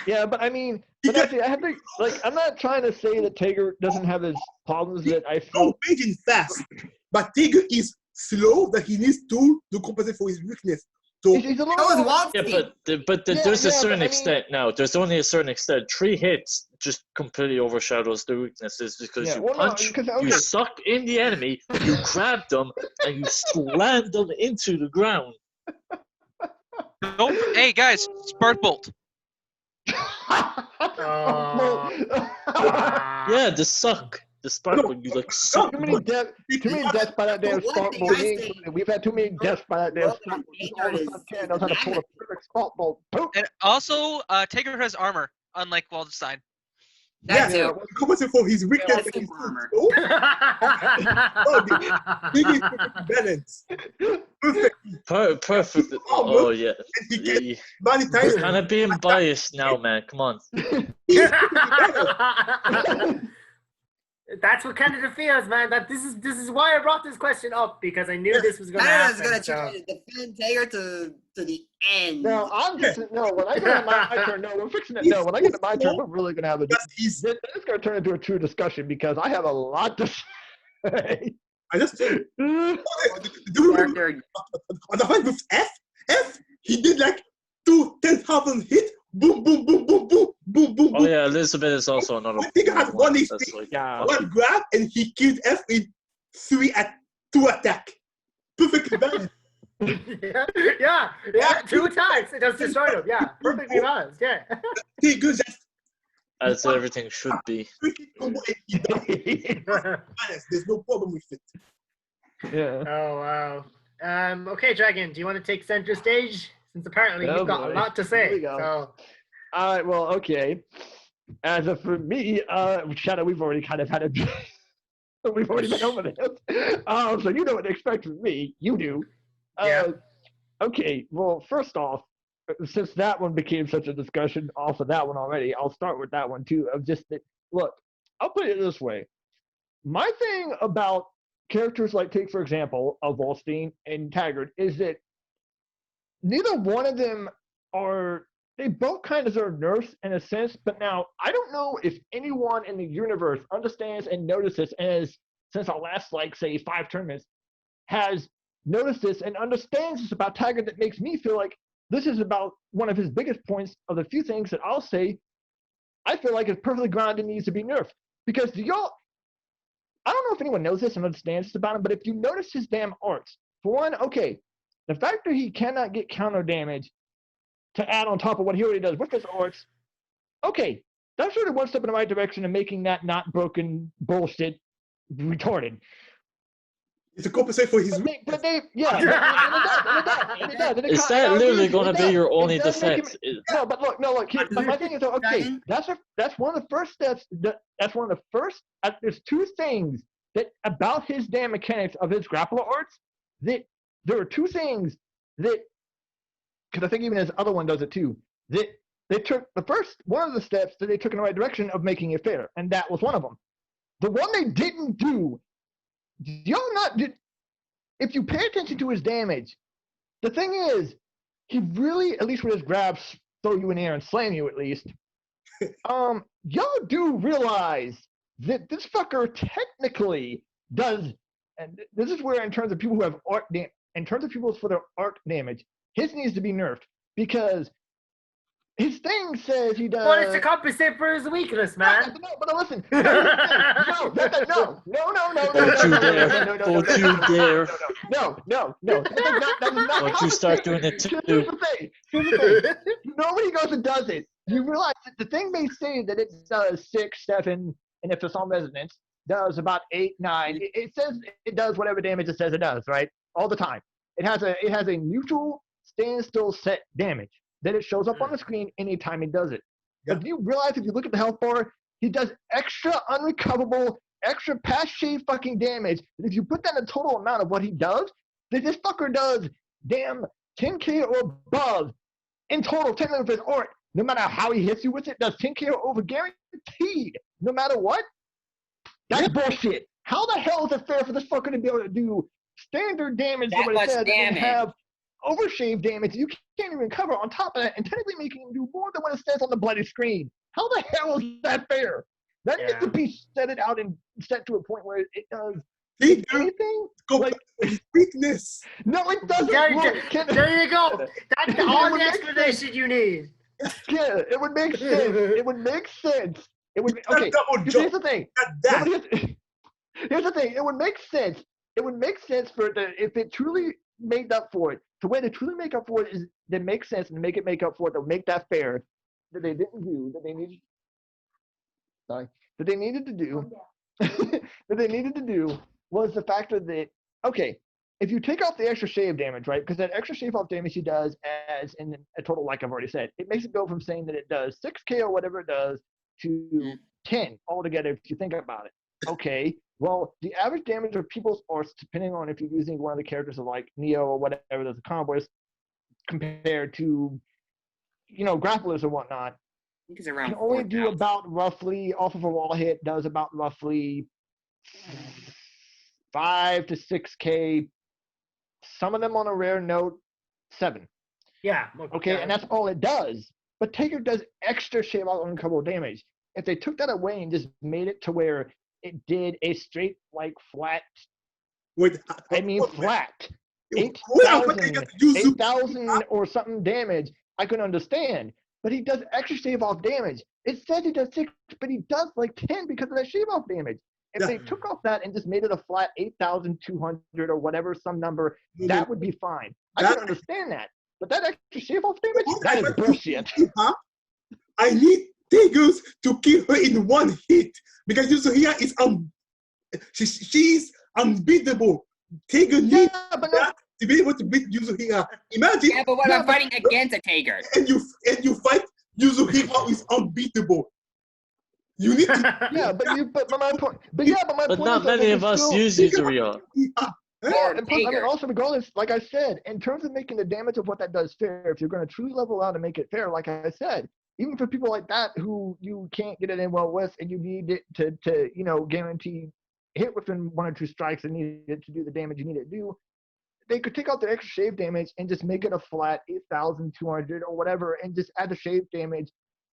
G: Yeah, but I mean, actually, I have to I'm not trying to say that Tager doesn't have his problems that I feel.
B: He's fast, but Tager is slow. That he needs to compensate for his weakness. So
G: he's a little
D: but there's a certain extent now. There's only a certain extent. 3 hits just completely overshadows the weaknesses because you punch, you suck in the enemy, you grab them, and you slam them into the ground.
F: Hey guys, Spark Bolt.
D: Yeah, the suck. The spark when you like suck.
G: Too many deaths by that damn Spark Bolt. We've had too many deaths by that damn Spark Bolt. Knows how to pull a perfect Spark Bolt.
F: And also, Tager has armor. unlike Waldstein.
E: That
B: Yeah,
E: too.
B: compensating for his weakness.
E: That's super armor.
B: Big balance. Perfect.
D: Perfect.
B: Armor,
D: Oh yeah.
B: and he can
D: You're
B: monetize
D: kind of being biased now, man. Come on.
A: That's what Canada feels, man. That this is why I brought this question up, because I knew this was going to
E: Canada's
A: happen.
E: gonna
A: So.
E: try to defend Tager to the end.
G: No, I'm just no. When I get my turn, no, we're fixing it. No, when I get to my turn, we're really gonna have a. This is gonna turn into a true discussion because I have a lot to say.
B: I just do you remember on the fight with F, he did like 10,000 hit. Boom, boom, boom, boom, boom, boom, boom.
D: Oh yeah, Elizabeth is also another.
B: I think I had one HP,
D: That's like,
B: one grab, and he killed F in 2 attack. Perfectly balanced.
A: yeah, 2 attacks. It just destroyed him. Yeah, perfectly balanced. Yeah.
B: Tager just
D: as everything should be.
B: There's no problem with it.
G: Yeah.
A: Oh wow. Okay, Dragon, do you want to take center stage? Since apparently you've got a lot to
G: Here we
A: say.
G: go.
A: So.
G: All right. Well, okay. As of for me, Shadow, we've already kind of had a. We've already been over this. So you know what to expect from me. You do.
A: Yeah.
G: Okay. Well, first off, since that one became such a discussion off of that one already, I'll start with that one too. Of just that, look, I'll put it this way. My thing about characters like, take for example, of Waldstein and Taggart is that neither one of them are. They both kind of deserve nerfs in a sense, but now I don't know if anyone in the universe understands and notices, as since our last, like, say, 5 tournaments, has noticed this and understands this about Taggart that makes me feel like this is about one of his biggest points of the few things that I'll say I feel like is perfectly grounded and needs to be nerfed. Because I don't know if anyone knows this and understands this about him, but if you notice his damn arts, for one, okay, the fact that he cannot get counter damage to add on top of what he already does with his arts, okay, that's sort of one step in the right direction of making that not broken bullshit retarded.
B: It's a compensate for his
G: But they yeah, it does.
D: Is that literally going to be your only defense?
G: No, but look. Here, but my thing is, okay, that's one of the first steps. That's one of the first. There's 2 things that about his damn mechanics of his grappler arts that there are 2 things that, because I think even his other one does it too, that they took the first one of the steps that they took in the right direction of making it fair, and that was one of them. The one they didn't do, if you pay attention to his damage, the thing is, he really, at least with his grabs, throw you in the air and slam you at least. Y'all do realize that this fucker technically does, and this is where in terms of people who have in terms of people for their arc damage, his needs to be nerfed, because his thing says he does.
A: Well, it's to compensate for his weakness, man.
G: No, but listen. No.
D: Don't you start doing it too.
G: Here's the thing. Nobody goes and does it. You realize that the thing may say that it does 6, 7, and if it's on resonance, does about 8, 9. It says it does whatever damage it says it does, right? All the time. It has a neutral standstill set damage that it shows up on the screen anytime he does it. Yeah. But do you realize if you look at the health bar, he does extra unrecoverable, extra past shave fucking damage. And if you put that in the total amount of what he does, that this fucker does damn 10k or above in total, 10 of his art. No matter how he hits you with it, does 10k or over guaranteed, no matter what. That's bullshit. How the hell is it fair for this fucker to be able to do standard damage
E: that much damage
G: and have overshave damage you can't even cover on top of that, and technically making him do more than what it says on the bloody screen? How the hell is that fair? That needs to be set it out and set to a point where it does anything like
B: weakness.
G: No, it doesn't.
A: There you go. That's all the explanation you need.
G: Yeah, it would make sense. It would make sense. It would. Okay. Here's the thing. Here's the thing. It would make sense. It would make sense for it if it truly made up for it. The way to truly make up for it is to make sense and make it make up for it, to make that fair, that they didn't do, that they needed. Sorry, that they needed to do. That they needed to do was the factor that, okay, if you take off the extra shave damage, right? Because that extra shave off damage he does as in a total, like I've already said, it makes it go from saying that it does 6k or whatever it does to 10 altogether if you think about it. Okay, well, the average damage of people's, or depending on if you're using one of the characters of like Neo or whatever, there's a combo is compared to, grapplers or whatnot,
E: I think it's around
G: can only do
E: 4,000.
G: about roughly, off of a wall hit, does about roughly 5 to 6k. Some of them on a rare note, 7.
A: Yeah.
G: Okay, and that's all it does. But Taker does extra shave out uncouple damage. If they took that away and just made it to where it did a straight, like, flat, flat, 8,000 or something damage, I could understand. But he does extra shave off damage. It says he does 6, but he does like 10 because of that shave off damage. If they took off that and just made it a flat 8,200 or whatever, some number, that would be fine. I can understand that. But that extra shave off damage, that is bullshit.
B: I need Tigers to kill her in one hit because Yasuhira is she's unbeatable. Tiger needs that to be able to beat Yasuhira. Imagine.
E: Yeah, but what about fighting against a Tiger?
B: And you fight Yasuhira who is unbeatable. You need to.
G: Yeah, but my point. But
D: not many of us use Yasuhira.
G: And plus, also regardless, like I said, in terms of making the damage of what that does fair, if you're going to truly level out and make it fair, like I said, even for people like that who you can't get it in well with, and you need it to guarantee hit within 1 or 2 strikes and need it to do the damage you need it to do, they could take out the extra shave damage and just make it a flat 8,200 or whatever, and just add the shave damage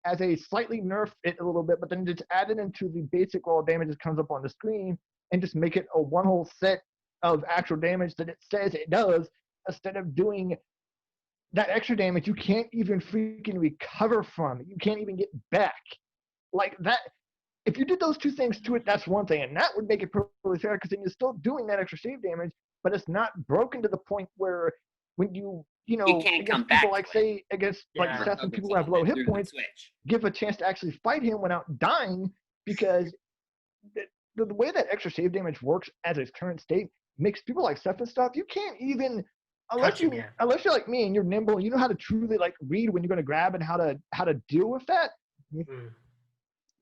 G: as a slightly nerf it a little bit, but then just add it into the basic raw damage that comes up on the screen, and just make it a one whole set of actual damage that it says it does, instead of doing that extra damage you can't even freaking recover from. You can't even get back. Like that, if you did those 2 things to it, that's one thing, and that would make it perfectly fair, because then you're still doing that extra save damage, but it's not broken to the point where when you
E: can't come back.
G: People like say against like Seth and people who have low hit points, give a chance to actually fight him without dying, because the way that extra save damage works as its current state makes people like Seth and stuff, you can't even, unless you're like me and you're nimble and you know how to truly like read when you're going to grab and how to deal with that.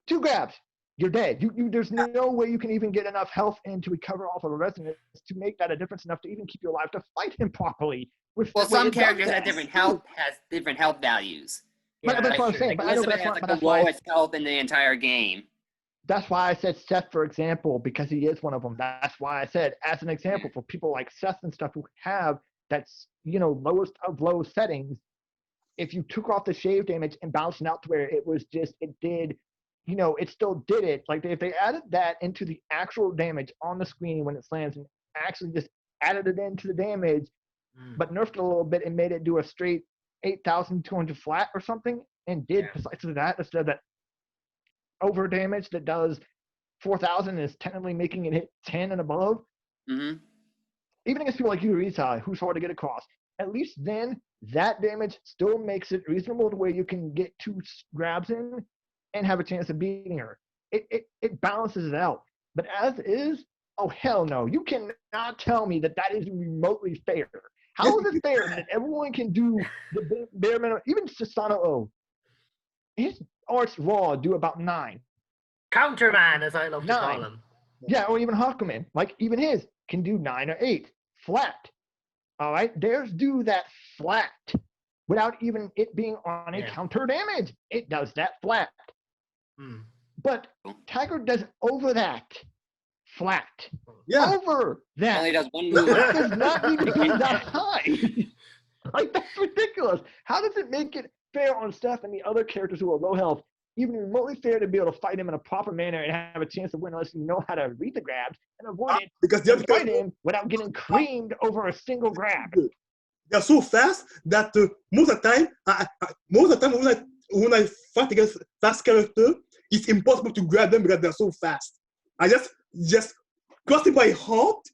G: 2 grabs, you're dead. There's no way you can even get enough health in to recover off of a resonance to make that a difference enough to even keep you alive to fight him properly.
E: Some characters have different health values.
G: But that's what I'm saying. But I know
E: Elizabeth has like the lowest health in the entire game.
G: That's why I said Seth, for example, because he is one of them. That's why I said, as an example, for people like Seth and stuff who have that's, lowest of low settings, if you took off the shave damage and balanced it out to where it was just, it did, it still did it. Like if they added that into the actual damage on the screen when it slams and actually just added it into the damage, but nerfed it a little bit and made it do a straight 8,200 flat or something, and did precisely that instead of that over damage that does 4,000 is technically making it hit 10 and above. Even against people like you, Rizai, who's hard to get across, at least then that damage still makes it reasonable to where you can get 2 grabs in and have a chance of beating her. It balances it out. But as is, oh hell no, you cannot tell me that is remotely fair. How is it fair that everyone can do the bare minimum? Even Sasano O, his arts raw do about 9.
A: Counterman, as I love to call him.
G: Yeah, or even Hakuman, like even his can do 9 or 8 flat. All right, theirs do that flat without even it being on a counter damage. It does that flat. But Tiger does over that flat. Over that.
E: It only does one move.
G: It does not even do that high. Like, that's ridiculous. How does it make it fair on Steph and the other characters who are low health, even remotely fair to be able to fight him in a proper manner and have a chance to win unless you know how to read the grabs and avoid it,
B: because they're
G: fight him without getting creamed over a single grab?
B: They're so fast that most of the time when I fight against fast character, it's impossible to grab them because they're so fast. I just crossing my heart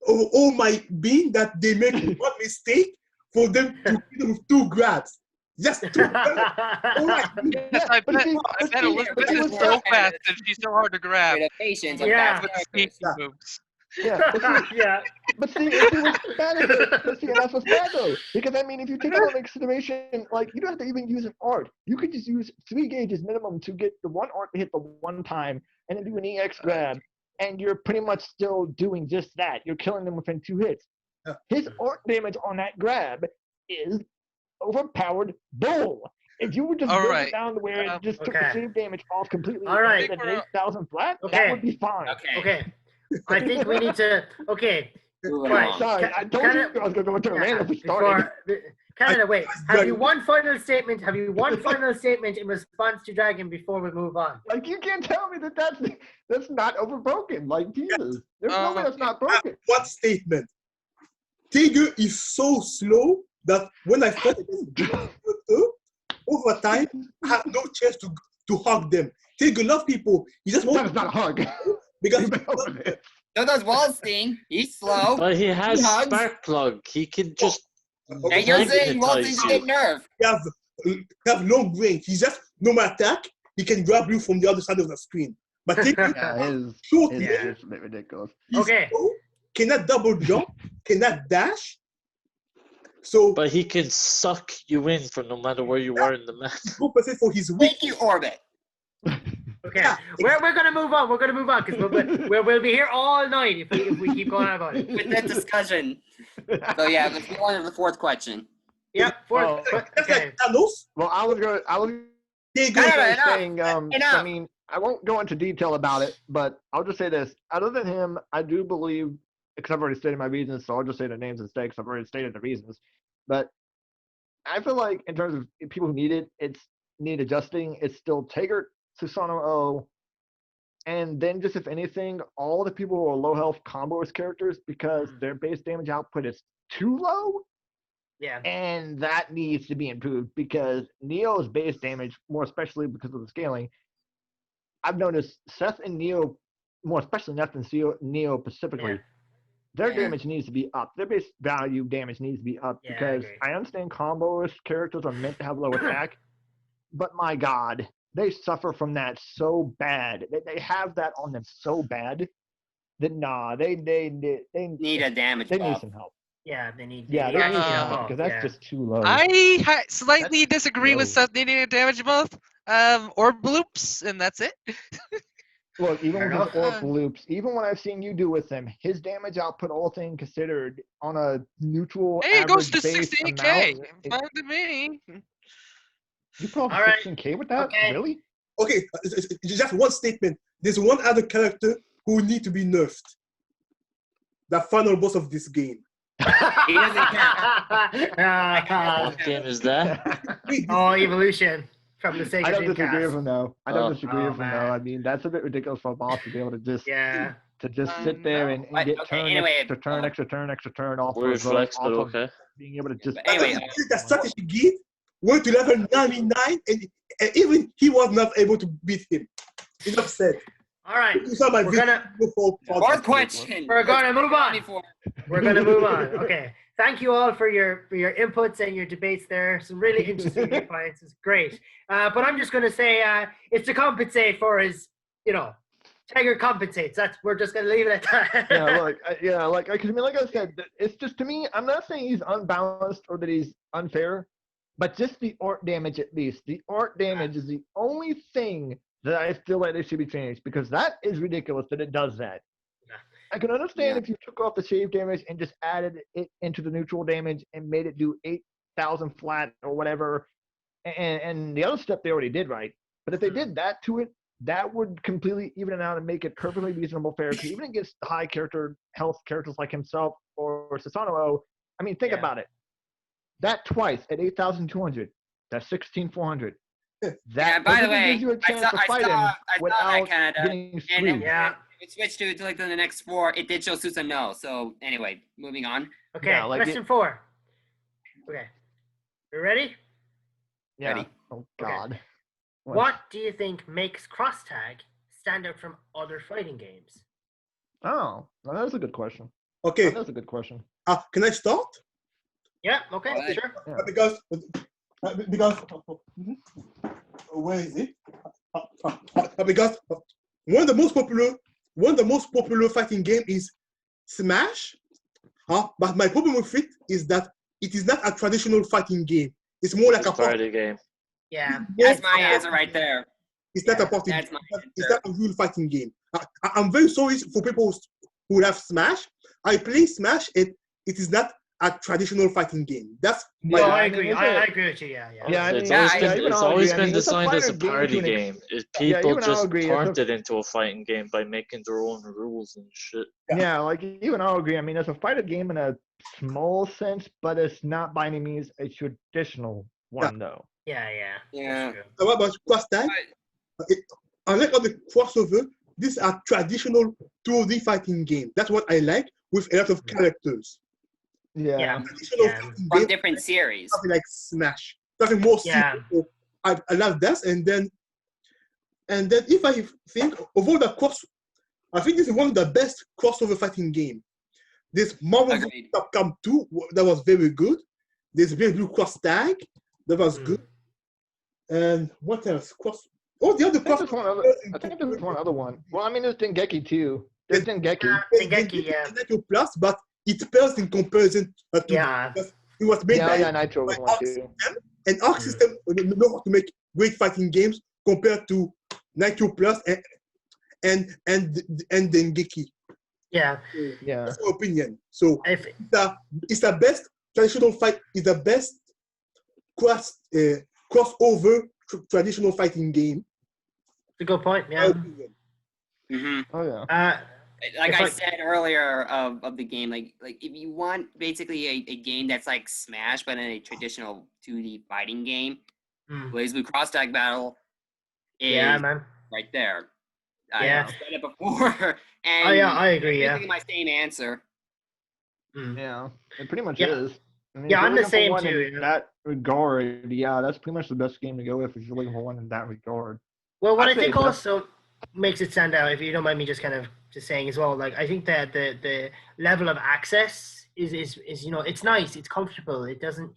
B: or all my being that they make one mistake for them to hit them with 2 grabs. Just 2 grabs.
F: I bet Elizabeth is so fast and she's so hard to grab.
E: Patience.
F: With the sneaky moves.
G: Yeah,
A: yeah.
G: but see, what's bad is but see, and that's what's bad though. Because I mean, if you take that into consideration, like you don't have to even use an art. You could just use 3 gauges minimum to get the one art to hit the one time, and then do an EX grab, and you're pretty much still doing just that. You're killing them within 2 hits. His art damage on that grab is overpowered bull. If you would just bring it down to where it just took the save damage off completely,
A: all right,
G: at 8,000 flat,
A: okay,
G: that would be fine.
A: Okay. I think we need to. Okay.
E: Right.
G: Sorry, I told you I was going to go into a random for starting.
A: Canada, wait. Have you one final statement? Have you one final statement in response to Dragon before we move on?
G: Like you can't tell me that's not overbroken. Like Jesus, there's no way that's not broken.
B: One statement. Tiger is so slow that when I fought against over time, I have no chance to hug them. Tiger love people. He just wants
G: not a hug.
B: Because
E: so does Wallstein. He's slow.
D: But he has Spark Plug. He can just.
E: And you're saying Wallstein's get nerfed.
B: He have no brain. He's just normal attack. He can grab you from the other side of the screen. But Tiger
G: is a bit ridiculous.
A: Okay.
B: Slow, cannot double jump, cannot dash. So,
D: but he can suck you in from no matter where you are in the map.
B: For his weak.
E: Thank you, Orbit.
A: Okay, we're gonna move on. We're gonna move on because we'll be here all night if we keep going on about it.
E: With that discussion. So yeah, let's move on to the 4th question.
A: Yep. Fourth. Okay.
G: Well, I was saying, I mean, I won't go into detail about it, but I'll just say this: other than him, I do believe, because I've already stated my reasons, so I'll just say the names instead, because I've already stated the reasons. But I feel like in terms of people who need it, it's need adjusting. It's still Taggart, Susanoo, and then just if anything, all the people who are low health comboist characters because their base damage output is too low.
A: Yeah.
G: And that needs to be improved because Neo's base damage, more especially because of the scaling, I've noticed Seth and Neo, more especially Seth and Neo specifically, their damage needs to be up. Their base value damage needs to be up because I understand comboist characters are meant to have low attack, but my God, they suffer from that so bad. They have that on them so bad that they
E: need a damage
G: They
E: buff.
G: need some help.
A: Yeah, they need.
G: Yeah, they need some help because that's just too low.
F: I slightly disagree with Seth needing a damage buff, or bloops, and that's it.
G: Look, even with his orb loops, even when I've seen you do with him, his damage output, all things considered, on a neutral
F: it goes to
G: base
F: 16k.
G: amount,
F: Fine to me.
G: You put
A: All right.
G: 16k with that?
A: Okay.
G: Really?
B: Okay, it's just one statement. There's one other character who need to be nerfed. The final boss of this game.
E: He doesn't count.
D: What game is that?
A: Oh, Evolution from the Sega
G: I don't
A: Dreamcast.
G: disagree with him though. I don't disagree with him though.
A: man.
G: I mean, that's a bit ridiculous for a boss to be able to just sit there and
E: But,
G: get
E: okay,
G: turn,
E: anyway,
G: extra turn off.
D: We're
G: of,
D: flex, but
G: off of
D: okay.
G: being able to just.
E: But anyway,
B: The strategy give went to level 99 and even he was not able to beat him. Enough said.
A: All right.
B: We're gonna
E: fourth question.
A: We're gonna move on.
E: 24.
A: We're gonna move on. Okay. Thank you all for your inputs and your debates there. Some really interesting points. It's great. But I'm just gonna say it's to compensate for his, Tiger compensates. We're just gonna leave it at that.
G: like I said, it's just to me. I'm not saying he's unbalanced or that he's unfair, but just the art damage at least. The art damage is the only thing that I feel like they should be changed because that is ridiculous that it does that.
A: Yeah.
G: I can understand if you took off the shave damage and just added it into the neutral damage and made it do 8,000 flat or whatever, and the other step they already did right. But if they did that to it, that would completely even it out and make it perfectly reasonable fair. Because even against high character health characters like himself or Susanoo, I mean, think about it. That twice at 8,200, that's 16,400. That
E: by the way,
G: gives you a chance
E: I
G: to fight him
E: saw
G: without
E: Canada,
G: getting
E: and
G: screwed.
E: it switched to like the next 4. It did show Susanoo. So anyway, moving on.
A: Okay, question 4. Okay. You ready?
G: Yeah.
E: Ready.
G: Oh, God.
A: Okay. What do you think makes Cross Tag stand out from other fighting games?
G: Oh, well, that's a good question.
B: Okay.
G: That's a good question.
B: Can I start?
A: Yeah, okay, sure.
G: Yeah.
B: Because where is it? Because one of the most popular fighting game is Smash. But my problem with it is that it is not a traditional fighting game. It's more like
D: It's
B: a
D: party game.
A: Yeah.
E: That's my answer right there.
B: It's not a party
E: That's
B: game.
E: my
B: It's not a real fighting game. I'm very sorry for people who have Smash. I play Smash. It is not a traditional fighting game. That's my.
A: No,
G: Yeah,
A: I
G: I mean,
A: agree.
G: it's
A: I agree with you. Yeah, yeah.
G: Yeah, I mean,
D: It's
E: yeah,
D: always
E: I-
D: been,
G: yeah, even
D: it's
G: I'll
D: always
G: agree. I
D: been
G: mean, it's a
D: designed as a
G: fighter game
D: party
G: to an
D: game.
G: yeah,
D: People
G: even I'll
D: just
G: agree.
D: turned it into a fighting game by making their own rules and shit.
G: Yeah, like even I'll agree. I mean, it's a fighter game in a small sense, but it's not by any means a traditional one, though.
A: Yeah, yeah.
E: Yeah.
A: That's true.
B: What about Cross Tag? Unlike all the crossover, these are traditional 2D fighting game. That's what I like with a lot of characters.
A: Yeah.
B: Traditional
A: Yeah.
B: fighting
E: From
B: game,
E: different series.
B: something like Smash, something more
A: Yeah.
B: simple. So I love that. And then if I think of all the I think this is one of the best crossover fighting game. There's Marvel vs.
E: Agreed.
B: Capcom 2 that was very good. There's Blazblue Cross Tag that was good. And what else? The other
G: I think there's one other one. Well, I mean, there's Dengeki too. There's Dengeki.
A: Dengeki, yeah.
B: Nitro Plus, but it pales in comparison to
A: Yeah.
B: because it was made by
G: Nitro was
B: by
G: one
B: Arc
G: too.
B: System, and Arc System know how to make great fighting games compared to Nitro Plus and Dengeki.
A: Yeah.
G: Yeah.
B: That's my opinion. So
A: If
B: it's the best traditional fight. It's the best crossover traditional fighting game.
A: it's a good point.
B: My
A: Yeah.
B: opinion.
E: Mm-hmm.
G: Oh yeah.
E: Like
A: If
E: I
A: I-
E: said earlier of the game, like if you want basically a game that's like Smash but in a traditional 2D fighting game,
A: Mm.
E: Blazblue Cross Tag Battle is
A: Yeah, man.
E: right there.
A: Yeah.
E: I've said it before, and
A: Oh, yeah, I agree, yeah.
E: basically my same answer.
A: Mm.
G: Yeah. It pretty much
A: Yeah.
G: is. I mean,
A: Yeah,
G: if you're
A: I'm the
G: looking for
A: same
G: one
A: too,
G: in
A: you know.
G: that regard, yeah, that's pretty much the best game to go with if you're looking for one in that regard.
A: Well, what
G: I'd
A: I
G: say
A: think
G: that's-
A: also makes it stand out, if you don't mind me just kind of just saying as well, like I think that the level of access is it's nice, it's comfortable. It doesn't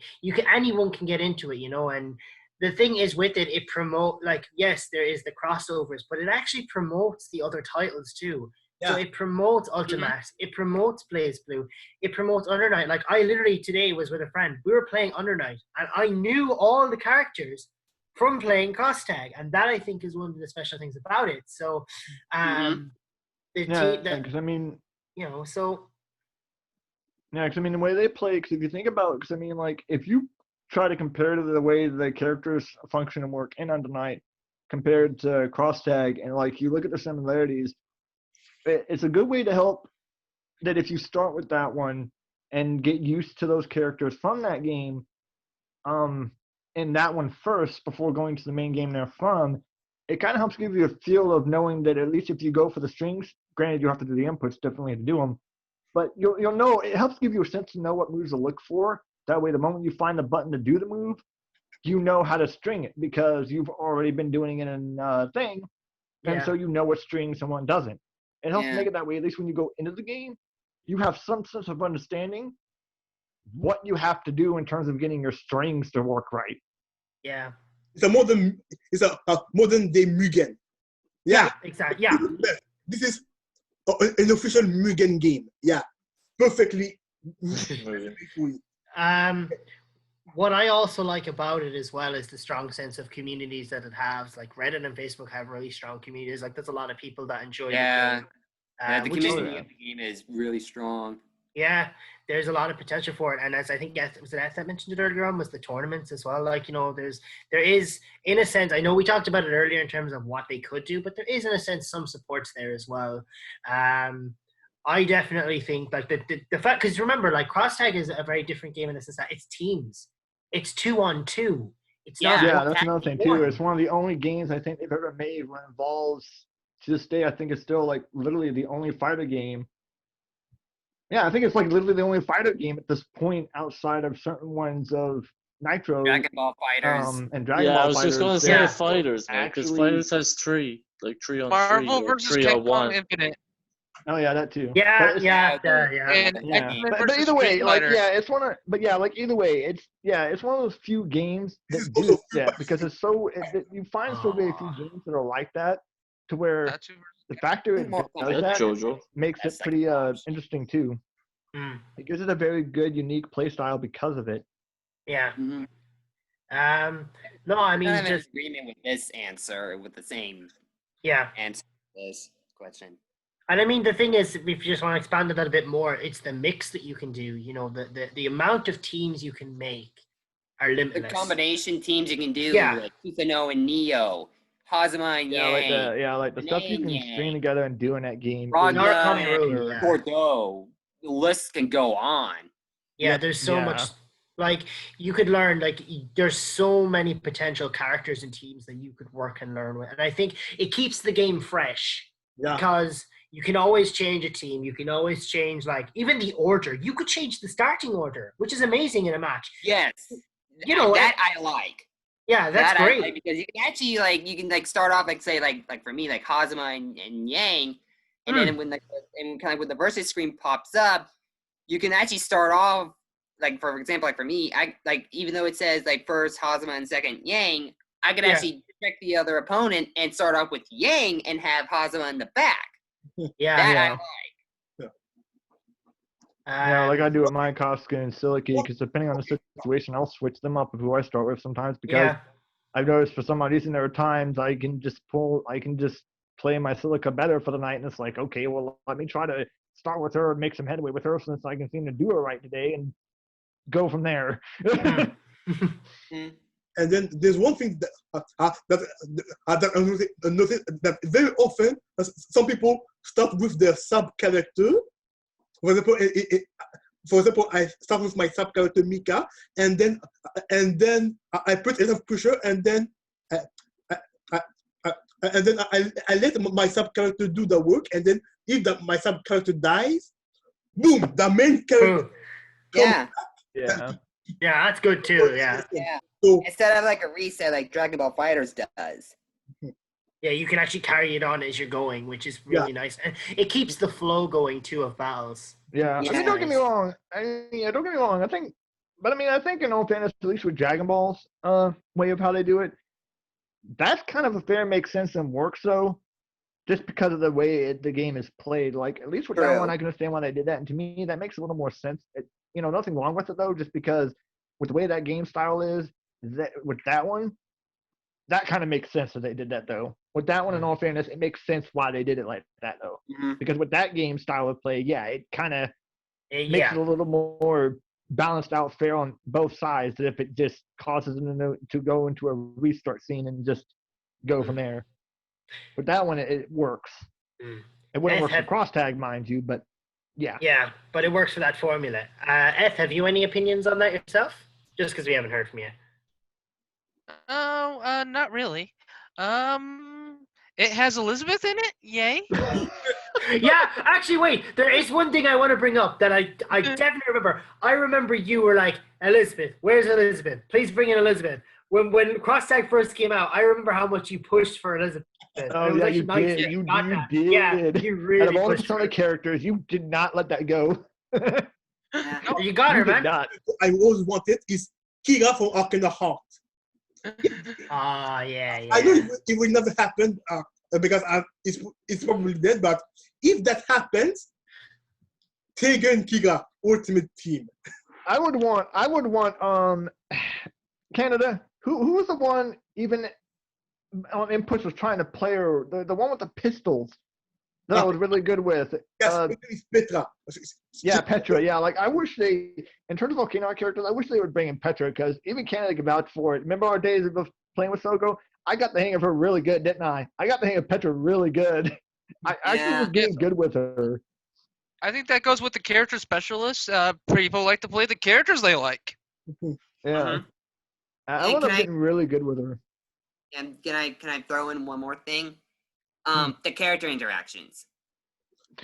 A: anyone can get into it, and the thing is with it, it promote yes, there is the crossovers, but it actually promotes the other titles too. So
B: Yeah.
A: it promotes Ultimax, it promotes Blazblue, it promotes Undernight. Like I literally today was with a friend, we were playing Undernight, and I knew all the characters from playing Cross Tag, and that I think is one of the special things about it. So,
G: Yeah, because I mean,
A: so
G: yeah, because I mean the way they play. Because if you think about, because I mean, like if you try to compare to the way the characters function and work in Under Night compared to Cross Tag, and like you look at the similarities, it's a good way to help. That if you start with that one and get used to those characters from that game, in that one first before going to the main game they're from, it kind of helps give you a feel of knowing that at least if you go for the strings, granted you have to do the inputs definitely to do them, but you'll know, it helps give you a sense to know what moves to look for. That way the moment you find the button to do the move, you know how to string it because you've already been doing it in a thing, and so you know what string someone doesn't. It helps make it that way, at least when you go into the game, you have some sense of understanding what you have to do in terms of getting your strings to work right.
A: yeah,
B: It's a modern day Mugen. Yeah.
A: exactly. Yeah,
B: This is an official Mugen game. Yeah. Perfectly.
A: What I also like about it as well is the strong sense of communities that it has. Like Reddit and Facebook have really strong communities. Like there's a lot of people that enjoy the game.
E: The community of the game is really strong.
A: Yeah, there's a lot of potential for it, and as I think was it that mentioned it earlier on, was the tournaments as well. Like there is in a sense, I know we talked about it earlier in terms of what they could do, but there is in a sense some supports there as well. I definitely think like the fact, because remember, like Cross Tag is a very different game in the sense that it's teams, it's 2-on-2. It's not
G: that's another thing too. It's one of the only games I think they've ever made where it involves, to this day, I think it's still like literally the only fighter game. Yeah, I think it's like literally the only fighter game at this point outside of certain ones of Nitro,
E: Dragon Ball Fighters,
G: and Dragon Ball
D: I was
G: Fighters.
D: just gonna say Fighters, man, because Fighters has 3 on
F: Marvel
D: 3 or
F: versus
D: 3 on 1.
F: Capcom Infinite.
G: Oh yeah, that too.
A: Yeah.
F: And X-Men
G: But
F: versus
G: either way,
F: Street
G: like
F: Fighter.
G: it's one of. But yeah, like either way, it's one of those few games
B: This is
G: that
B: also
G: do that because it's so. You find so very few games that are like that, to where
F: That's
G: the factor it
E: More
G: does
D: Yeah,
G: that
D: Jojo.
G: makes it
E: That's
G: pretty
E: like-
G: interesting too.
A: Mm,
G: It gives it a very good, unique play style because of it.
A: yeah.
E: Mhm.
A: No, I mean,
E: I'm in
A: just
E: agreement with this answer, with the same
A: yeah.
E: answer to this question.
A: And I mean, the thing is, if you just want to expand on that a bit more, it's the mix that you can do. You know, the amount of teams you can make are
E: The
A: limitless.
E: combination teams you can do,
A: Yeah.
E: like Susano and Neo, Hazama and
G: Yeah, like
E: Yang,
G: the stuff you can
E: Yang,
G: string together and do in that game.
E: Ragna
A: Narcomi
E: and
A: Ruler, yeah.
E: Bordeaux. The list can go on.
A: Yeah,
B: Yeah.
A: there's so
G: Yeah.
A: much. Like you could learn. Like there's so many potential characters and teams that you could work and learn with, and I think it keeps the game fresh
B: Yeah.
A: because you can always change a team. You can always change, like, even the order. You could change the starting order, which is amazing in a match.
E: Yes.
A: You know,
E: that I like.
A: Yeah, that's
E: that
A: great.
E: I like, because you can actually, like, you can, like, start off, like, say, like for me, like Hazama and Yang, and then when the and kind of when the versus screen pops up, you can actually start off, like, for example, like for me, I like, even though it says like first Hazama and second Yang, I could
A: Yeah.
E: actually check the other opponent and start off with Yang and have Hazama in the back.
A: Yeah.
E: That I
G: Yeah.
E: like.
G: Yeah, like I do with my Kafka and Silica,
B: What-
G: because depending on the situation, I'll switch them up of who I start with sometimes because
A: Yeah.
G: I've noticed for some odd reason there are times I can just play my Silica better for the night, and it's like, okay, well, let me try to start with her and make some headway with her since I can seem to do her right today and go from there.
B: And then there's one thing that very often some people start with their sub character. For example, I start with my sub character Mika, and then I put enough pressure, and then I let my sub character do the work, and then if my sub character dies, boom, the main character.
E: Yeah.
G: Yeah.
A: Yeah, that's good too. Yeah.
E: Yeah.
B: So
E: Instead of like a reset like Dragon Ball Fighters does.
A: Yeah, you can actually carry it on as you're going, which is really nice. And it keeps the flow going too of battles.
G: Yeah, I mean, don't get me
A: Nice.
G: wrong. Don't get me wrong. I think in all fairness, at least with Dragon Ball's way of how they do it, that's kind of a fair makes sense and works though, just because of the way the game is played. Like at least with that
E: True.
G: one, I can understand why they did that, and to me, that makes a little more sense. Nothing wrong with it though, just because with the way that game style is that with that one, that kind of makes sense that they did that though. With that one, in all fairness, it makes sense why they did it like that though.
E: Mhm.
G: Because with that game style of play, yeah, it kind of makes
A: Yeah.
G: it a little more balanced out, fair on both sides. That if it just causes them to go into a restart scene and just go from there. With that one, it works.
A: Mm.
G: It wouldn't
A: Eth,
G: work for cross tag, mind you, but yeah.
A: Yeah, but it works for that formula. Eth, have you any opinions on that yourself? Just because we haven't heard from you.
F: Oh, not really. It has Elizabeth in it. Yay.
A: Yeah, actually, wait. There is one thing I want to bring up that I definitely remember. I remember you were like, Elizabeth, where's Elizabeth? Please bring in Elizabeth. When Cross Tag first came out, I remember how much you pushed for Elizabeth.
G: Oh
A: It was
G: yeah,
A: actually
G: you
A: nice
G: did.
A: that
G: You
A: got that.
G: did.
A: Yeah, you
G: Out
A: really
G: of all the
A: pushed
G: Persona
A: for it.
G: characters, you did not let that go.
A: You got her,
G: You did
A: man.
G: not.
B: I always wanted is Kira from Arcana Heart.
A: Ah, yeah.
B: I know it will never happen because it's probably dead. But if that happens, Tegan and Kira ultimate team.
G: I would want Canada. Who was the one even on Inputs was trying to play her, the one with the pistols that I was really good with.
B: Yes, it's Petra.
G: Yeah, Petra. Yeah, like I wish they, in terms of volcano characters, I wish they would bring in Petra because even Canada can vouch for it. Remember our days of playing with Soko? I got the hang of her really good, didn't I? I got the hang of Petra really good. I actually was getting good with her.
F: I think that goes with the character specialists. People like to play the characters they like.
G: Yeah. I
E: And
G: wound up
E: can I-
G: getting really good with her.
E: And can I throw in one more thing? The character interactions.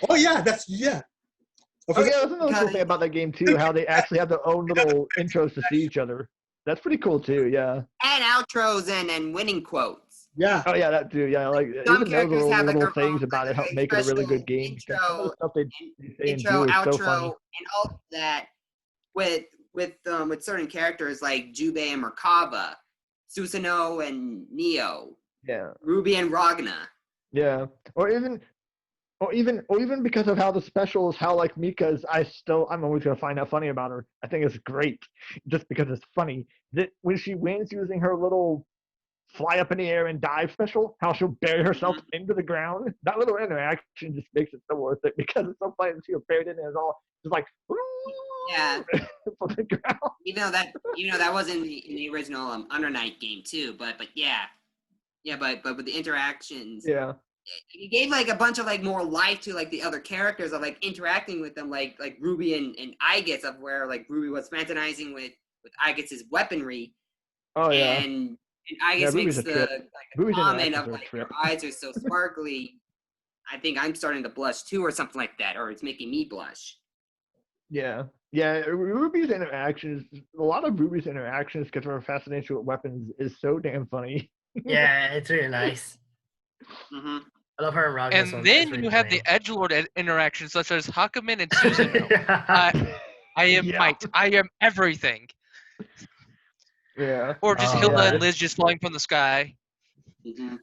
B: Oh yeah, that's yeah.
G: Oh yeah, that's another cool thing about that game too, how they actually have their own little intros to see each other. That's pretty cool too, yeah.
E: And outros and winning quotes.
B: Yeah.
G: Oh yeah, that too, yeah. Like
E: Some
G: even those
E: characters
G: little,
E: have, like,
G: little
E: their own,
G: things about
E: like,
G: it help
E: a
G: make it a really good
E: special
G: game. Because some of the stuff they say and
E: Intro,
G: do is
E: outro,
G: so funny.
E: and all of that with certain characters like Jubei and Merkaba, Susanoo and Neo,
G: Yeah.
E: Ruby and Ragna.
G: Yeah. Or even or even because of how the specials, how like Mika's, I'm always gonna find that funny about her. I think it's great, just because it's funny that when she wins using her little fly up in the air and dive special, how she'll bury herself into the ground. That little interaction just makes it so worth it because it's so funny to see her buried in it. It's all just like
E: Yeah.
G: from the ground.
E: Even though that was in the original Under Night game too, but but with the interactions,
G: Yeah.
E: it gave like a bunch of like more life to like the other characters of like interacting with them, like Ruby and Aigis, of where like Ruby was fantasizing with Aigis' weaponry.
G: Oh yeah.
E: And Aigis
G: Ruby's
E: makes
G: a
E: the
G: trip. Ruby's
E: comment of
G: interactions are a
E: like your
G: trip.
E: eyes are so sparkly. I think I'm starting to blush too, or something like that, or it's making me blush.
G: Yeah. Yeah, Ruby's interactions, a lot of Ruby's interactions, because of her fascination with weapons, is so damn funny.
A: Yeah, it's really nice.
E: Mm-hmm.
A: I love her and Ragna's
F: And
A: one.
F: then
A: It's really
F: you have
A: funny.
F: the edgelord interactions, such as Hakumen and Susanoo.
A: Yeah.
F: I am
G: Yeah.
F: might. I am everything.
G: Yeah.
F: Or just
A: Oh,
F: Hilda
A: yeah.
F: and Liz just falling from the sky.
E: Mm-hmm.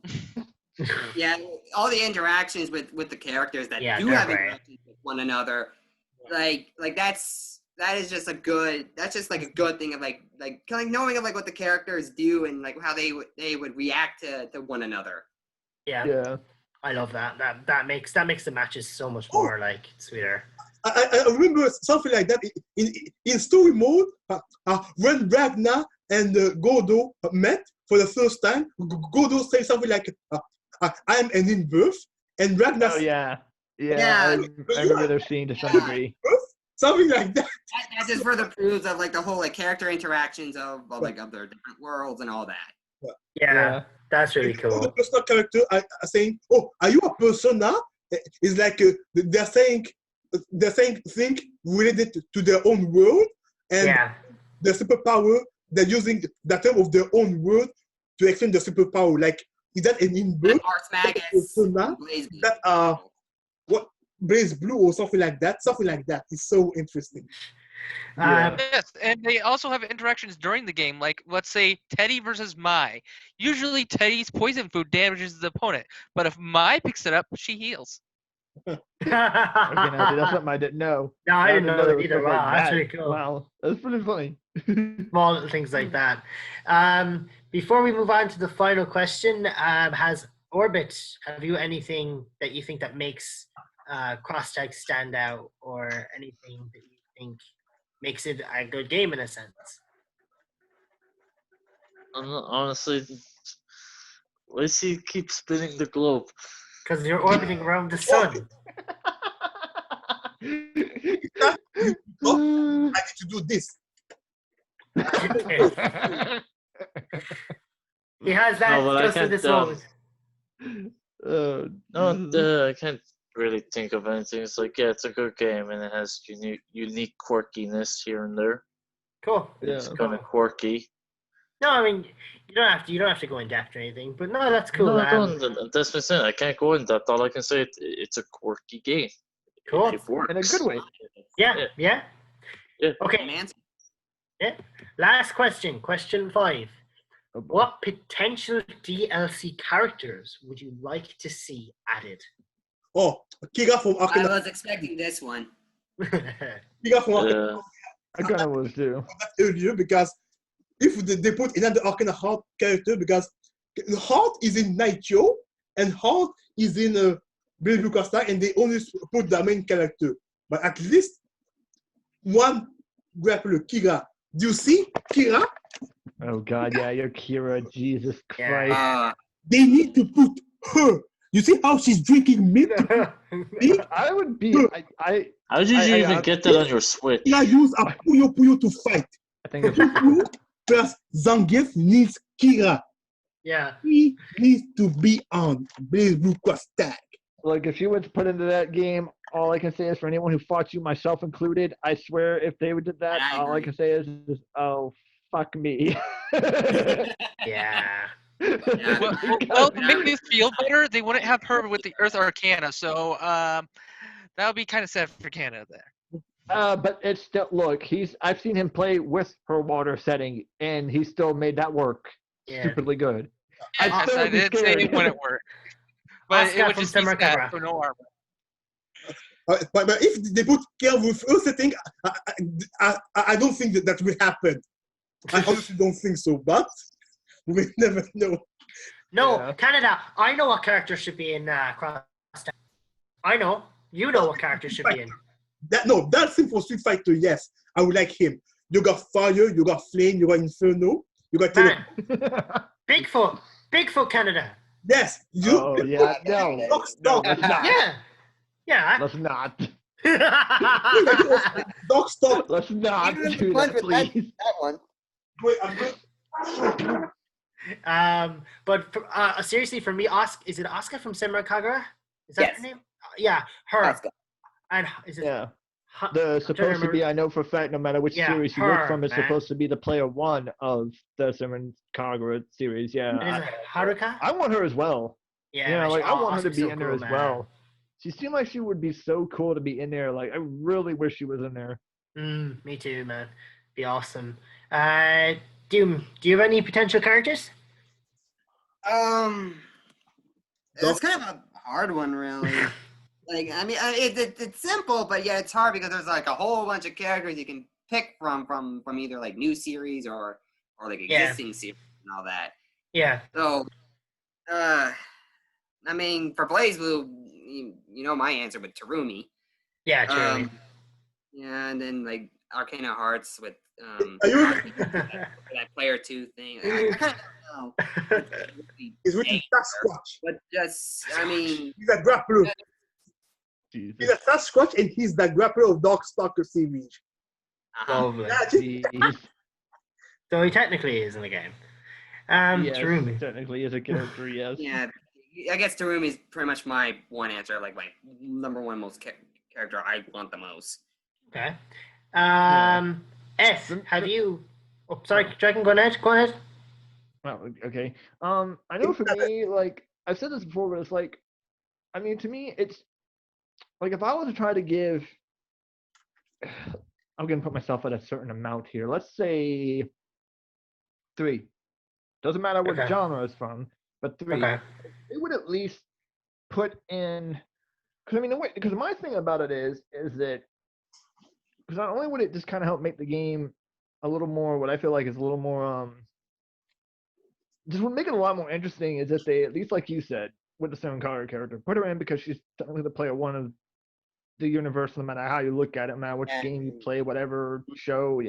E: Yeah, all the interactions with the characters that
A: Yeah,
E: do
A: they're
E: have
A: great.
E: interactions with one another, like that is just a good. That's just like a good thing of like knowing of like what the characters do and like how they would react to one another.
A: Yeah,
G: Yeah.
A: I love that. That makes the matches so much more like sweeter.
B: I remember something like that in story mode when Ragnar and Godo met for the first time. Godo said something like, "I am an in-birth," and Ragnar
G: Oh
B: said,
G: yeah.
E: Yeah.
G: Yeah. I remember their scene to some degree.
B: something like that.
E: That just further proves of like the whole like character interactions of like of their different worlds and all that.
A: Yeah, that's really
B: And all the
A: cool.
B: personal character are saying, "Oh, are you a person now?" It's like they're saying things related to their own world, and
A: Yeah,
B: the superpower, they're using the term of their own word to explain the superpower. Like, is that an in-birth?
E: Arts Magus,
B: Persona?
E: Blazblue.
B: That what Blazblue or something like that? Something like that. It's so interesting.
G: Yeah.
F: Yes, and they also have interactions during the game, like let's say Teddy versus Mai. Usually Teddy's poison food damages the opponent, but if Mai picks it up, she heals.
G: Okay, now, see, that's something I didn't know.
A: No, I didn't know
G: there
A: that
G: was
A: either.
G: stuff
A: Wow,
G: like
A: that's
G: that.
A: really cool.
G: Wow, that's pretty funny.
A: Small little things like that. Before we move on to the final question, have you anything that you think that makes Cross Tag stand out, or anything that you think makes it a good game in a sense?
D: Honestly, let's see, keep spinning the globe.
A: Because you're orbiting around the sun.
B: I need to do this.
A: He has that
D: No, but I
A: just for
D: can't,
A: this moment.
D: No, I can't really think of anything. It's like, yeah, it's a good game and it has unique quirkiness here and there.
A: Cool.
D: It's
G: Yeah.
D: kind of quirky.
A: No, I mean you don't have to go in depth or anything, but no, that's cool.
D: No, I don't. That's what I'm saying. I can't go in depth. All I can say, it's a quirky game.
A: Cool.
D: It works.
G: In a good way.
A: Yeah.
D: Yeah.
A: Okay.
E: Man,
A: Last question. Question 5.
G: Oh, boy.
A: What potential DLC characters would you like to see added?
B: Oh, Kira from
E: I
B: Arcana.
E: was expecting this one.
B: Kira from Arcana
G: I kind of was too.
B: that earlier, because if they put another Arcana Heart character, because Heart is in Nitro and Heart is in Blazblue Cross Tag, and they only put the main character. But at least one grappler, Kira. Do you see Kira?
G: Oh God, yeah, you're Kira. Jesus
A: Yeah.
G: Christ.
B: They need to put her. You see how she's drinking milk?
G: I would be.
D: How did you even get that on your Switch?
B: Kira use a Puyo Puyo to fight.
G: I think it's
B: Puyo plus Zangief needs Kira.
A: Yeah.
B: He needs to be on Blazblue Cross Tag.
G: like if you were to put into that game, all I can say is for anyone who fought you, myself included, I swear if they would did that,
E: I
G: all I
E: agree.
G: can say is oh fuck me.
A: Yeah.
F: Well, to make this feel better, they wouldn't have her with the Earth Arcana, so that would be kind of sad for Canada there.
G: But it's still look. I've seen him play with her water setting, and he still made that work
A: Yeah.
G: stupidly good.
F: Yes,
G: still
F: I
G: would be
F: did say
G: scared.
F: it wouldn't work, but
A: Oscar
F: it would
A: from
F: just be
A: Summer
F: sad
A: Cover.
F: for no armor.
B: But if they put Kel with Earth setting, I don't think that will happen. I honestly don't think so, but we never know.
A: No,
G: Yeah.
A: Canada, I know what character should be in Cross Tag. I know. You know what character should be in.
B: That thing for Street Fighter, yes. I would like him. You got Fire, you got Flame, you got Inferno, you got
A: Man, Bigfoot Canada.
B: Yes.
G: Oh yeah, no, let's not.
A: Yeah.
G: Let's not.
B: Dog stop.
G: Let's not
C: Even
G: do
C: punch
G: that,
C: with that,
G: please.
C: that one.
B: Wait, I'm good.
A: But seriously, for me, is it Asuka from Samurai Kagura? Is that
E: Yes.
A: her name? Yeah, her.
E: Asuka.
A: And is it?
G: Yeah.
A: I'm
G: The
A: trying
G: supposed to be,
A: remember.
G: I know for a fact, no matter which
A: Yeah,
G: series you look
A: her,
G: from, is
A: man.
G: supposed to be the player one of the Simon Kagura series.
A: Is
G: Yeah,
A: it Haruka?
G: I want her as well.
A: Yeah,
G: Like I want her to
A: Asuka's
G: be
A: so
G: in there
A: cool,
G: as
A: man.
G: well. She seemed like she would be so cool to be in there. Like I really wish she was in there.
A: Me too, man. Be awesome. Do you have any potential characters?
E: It's kind of a hard one, really. Like, I mean, it's simple, but yeah, it's hard because there's like a whole bunch of characters you can pick from either like new series or like existing series and all that.
A: Yeah.
E: So, I mean, for BlazBlue, you know my answer with Terumi.
A: Yeah, truly.
E: Yeah, and then like Arcana Hearts with
B: Are you?
E: that player 2 thing. I kind of don't know.
B: He's written Sasquatch.
E: But just, I mean,
B: He's a grappler.
G: Jesus.
B: He's a Sasquatch, and he's the grappler of Darkstalker series.
A: Lovely.
G: Jeez.
A: So he technically is in the game.
G: Yes,
A: Terumi.
G: technically is a character, yes.
E: yeah, I guess Terumi is pretty much my one answer, like my number one most character I want the most.
A: Okay. S, have you? Oh, sorry, Dragon. Go ahead.
G: Oh, okay. I know for me, like I've said this before, but it's like, I mean, to me, it's like if I was to try to give, I'm gonna put myself at a certain amount here. Let's say 3. Doesn't matter what
A: Okay.
G: genre it's from, but 3.
A: Okay.
G: It would at least put in, because I mean, because my thing about it is that because not only would it just kind of help make the game a little more, what I feel like is a little more, just would make it a lot more interesting is if they, at least like you said, with the Simon Kagura character, put her in because she's technically the player one of the universe, no matter how you look at it, no matter which game you play, whatever show.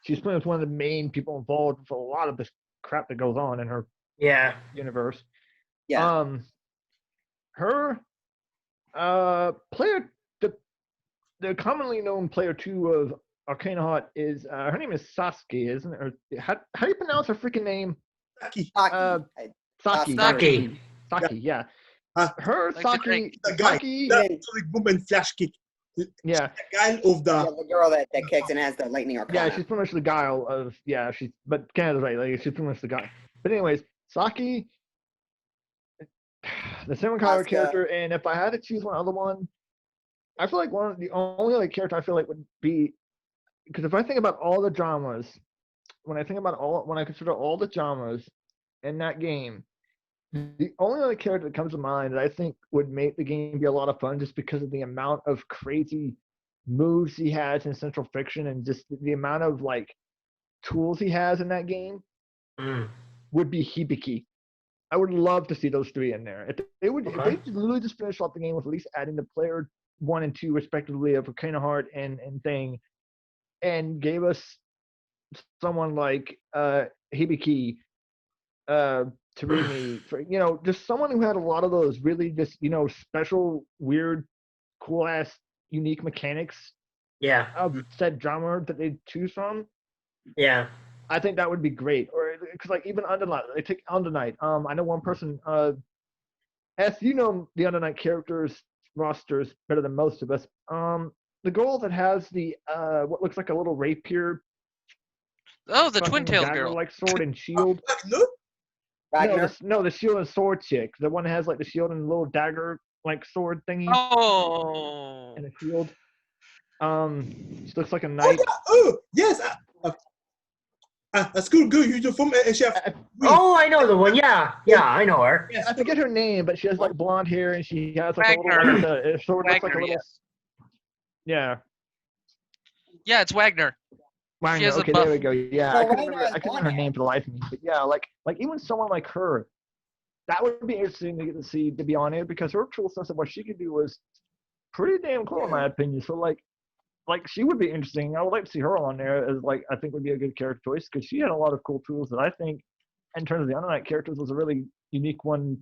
G: She's playing with one of the main people involved for a lot of this crap that goes on in her universe.
E: Yeah.
G: Her player, the commonly known player 2 of Arcana Heart is her name is Sasuke, isn't it? Or how do you pronounce her freaking name?
B: Saki.
G: Saki. Saki, yeah. Her
F: Like
G: Saki.
B: The guy.
G: Saki.
B: That Sonic Boom and Flash Kick.
G: Yeah.
B: The guy of
E: the girl that kicks and has the lightning arcana.
G: Yeah, she's pretty much the guile of but Canada's right, like she's pretty much the guy. But anyways, Saki, the Simon Kagura character, and if I had to choose one other one, I feel like the only other character I feel like would be, because if I think about all the dramas, when I consider all the dramas in that game, the only other character that comes to mind that I think would make the game be a lot of fun just because of the amount of crazy moves he has in Central Fiction and just the amount of like tools he has in that game would be Hibiki. I would love to see those 3 in there. If they literally just finish off the game with at least adding the player 1 and 2 respectively of Arcana Heart and thing, and gave us someone like Hibiki, Terumi, just someone who had a lot of those really just special, weird, cool ass, unique mechanics.
A: Yeah.
G: Of said drama that they choose from.
A: Yeah.
G: I think that would be great. Or because like even Undernight, they take Undernight. I know one person. S, you know the Undernight characters rosters better than most of us. The girl that has the what looks like a little rapier.
F: Oh, the twin tailed girl.
G: Like sword and shield. No, the shield and sword chick. The one that has like the shield and a little dagger like sword thingy.
F: Oh.
G: And a shield. She looks like a knight.
B: Oh yes. a schoolgirl uniform, and she has.
A: Oh, I know the one. Yeah, I know her.
B: Yes,
G: I forget her name, but she has like blonde hair and she has like a little,
F: Wagner.
G: it sort of looks like a
F: Wagner,
G: little.
F: yes.
G: Yeah.
F: Yeah, it's Wagner.
G: Wagner,
F: has a
G: okay,
F: buff.
G: there we go. Yeah,
E: So
G: I couldn't
E: Wagner
G: remember.
E: has
G: I couldn't
E: blonde
G: remember her
E: hair.
G: name for the life of me. But yeah, like even someone like her, that would be interesting to get to see, to be honest, because her tool sense of what she could do was pretty damn cool in my opinion. So like she would be interesting. I would like to see her on there as like I think would be a good character choice because she had a lot of cool tools that I think, in terms of the Untitled characters, was a really unique one.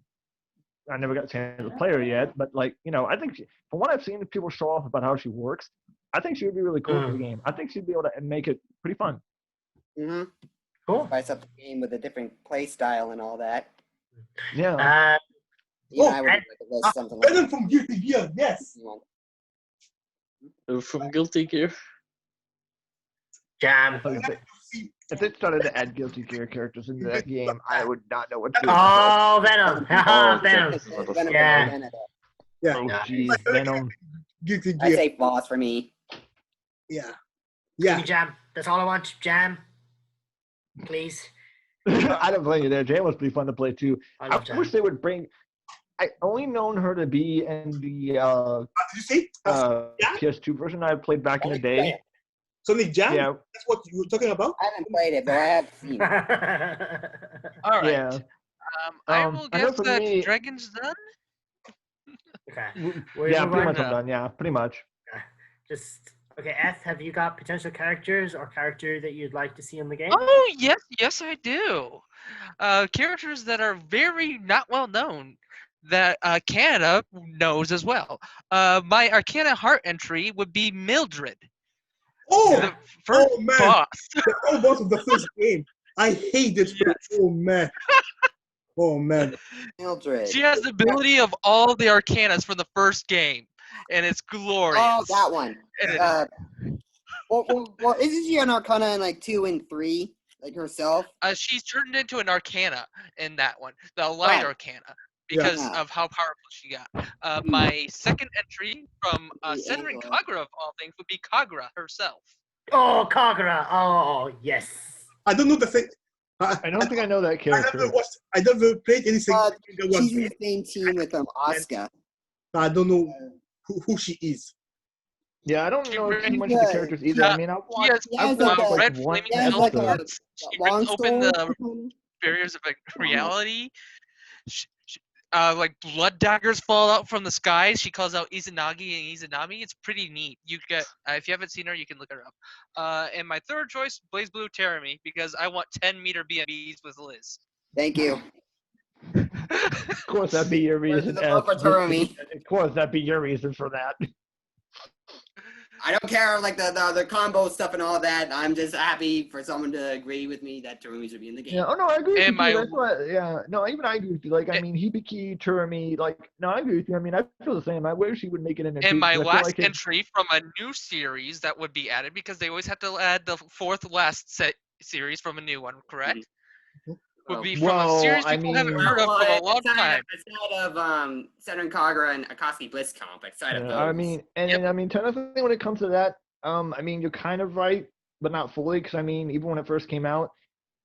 G: I never got a chance to play her yet, but like I think from what I've seen people show off about how she works, I think she would be really cool for the game. I think she'd be able to make it pretty fun.
E: Mm-hmm.
A: Cool.
E: Spice up the game with a different play style and all that.
G: Yeah.
E: You and I would like to list something like
B: Venom
E: that.
B: from Guilty Gear, yes.
D: From Guilty Gear.
A: Jam.
G: If they started to add Guilty Gear characters into that game, I would not know what to do.
A: Oh, Venom.
D: Oh,
A: Venom.
E: Venom.
A: Yeah.
B: Yeah.
G: Oh, jeez, Venom.
B: Guilty
E: I
B: Gear.
E: say boss for me.
B: Yeah.
A: Give
B: Yeah.
A: me Jam. That's all I want. Jam. Please.
G: I don't blame you there. Jam was pretty fun to play too.
A: I
G: I
A: love Jam.
G: wish they would bring. I only known her to be in the
B: Did you see? Yeah.
G: PS2 version I played back in the day.
B: Sonic Jam?
G: Yeah,
B: That's what you were talking about?
E: I haven't played it, but I have seen it.
F: All right.
G: yeah.
F: I will
G: I know
F: guess
G: for
F: that
G: me-
F: Dragon's done.
A: Okay.
G: Yeah,
A: move
G: pretty
A: on
G: much
F: now.
G: I'm done. Yeah, pretty much.
A: Okay, Eth, have you got potential characters or character that you'd like to see in the game?
F: Oh yes, I do. Characters that are very not well known that Canada knows as well. My Arcana Heart entry would be Mildred,
B: Oh!
F: the first
B: Oh, man.
F: boss.
B: The old boss of the first game. I hate this. Oh, man. Oh, man.
E: Mildred.
F: She has the ability of all the Arcanas from the first game, and it's glorious.
E: Oh, that one.
F: And it-
E: Well, isn't she an Arcana in like 2 and 3, like herself?
F: she's turned into an Arcana in that one, the Light
E: Right.
F: Arcana, because
E: Yeah.
F: of how powerful she got. My second entry from
E: The
F: Senran
E: Angler.
F: Kagura of all things would be Kagura herself.
A: Oh, Kagura. Oh, yes.
B: I don't know the thing.
G: I don't think I know that
B: I
G: character.
B: never watched. I never played anything. that was
E: She's in the same team with Asuka.
B: I don't know who she is.
G: Yeah, I don't
F: She
G: know too
F: really
G: much of the
E: does.
G: characters either. I mean, I've
F: He has,
E: He has
G: watched
E: like a-
F: red
G: one
F: flaming
E: he has like a-
F: swords. She
E: long
F: rips open
E: sword.
F: the barriers of reality. Like blood daggers fall out from the skies. She calls out Izanagi and Izanami. It's pretty neat. You get if you haven't seen her, you can look her up. And my third choice, Blazblue Terami, because I want 10-meter BMBs with Liz.
E: Thank you.
G: Of course, that'd be your reason.
E: the vote for Terumi.
G: Of course, that'd be your reason for that.
E: I don't care like the combo stuff and all that. I'm just happy for someone to agree with me that Terumi should be in the game.
G: Yeah. Oh no, I agree with
F: And
G: you.
F: my-
G: That's why. Yeah. No, even I agree with you. Like, I mean, Hibiki, Turami. Like, no, I agree with you. I mean, I feel the same. I wish he would make it in there too,
F: And my
G: 'cause I feel
F: last
G: like it-
F: entry from a new series that would be added, because they always have to add the fourth last series from a new one, correct? Would be from
G: Well,
F: a series
G: I
F: people haven't
G: mean-
F: heard of for a long
E: aside
F: time.
E: of Senran Kagura and Akatsuki Blitzcomp, aside of those.
G: I mean, and I mean, technically, when it comes to that, I mean, you're kind of right, but not fully, because I mean, even when it first came out,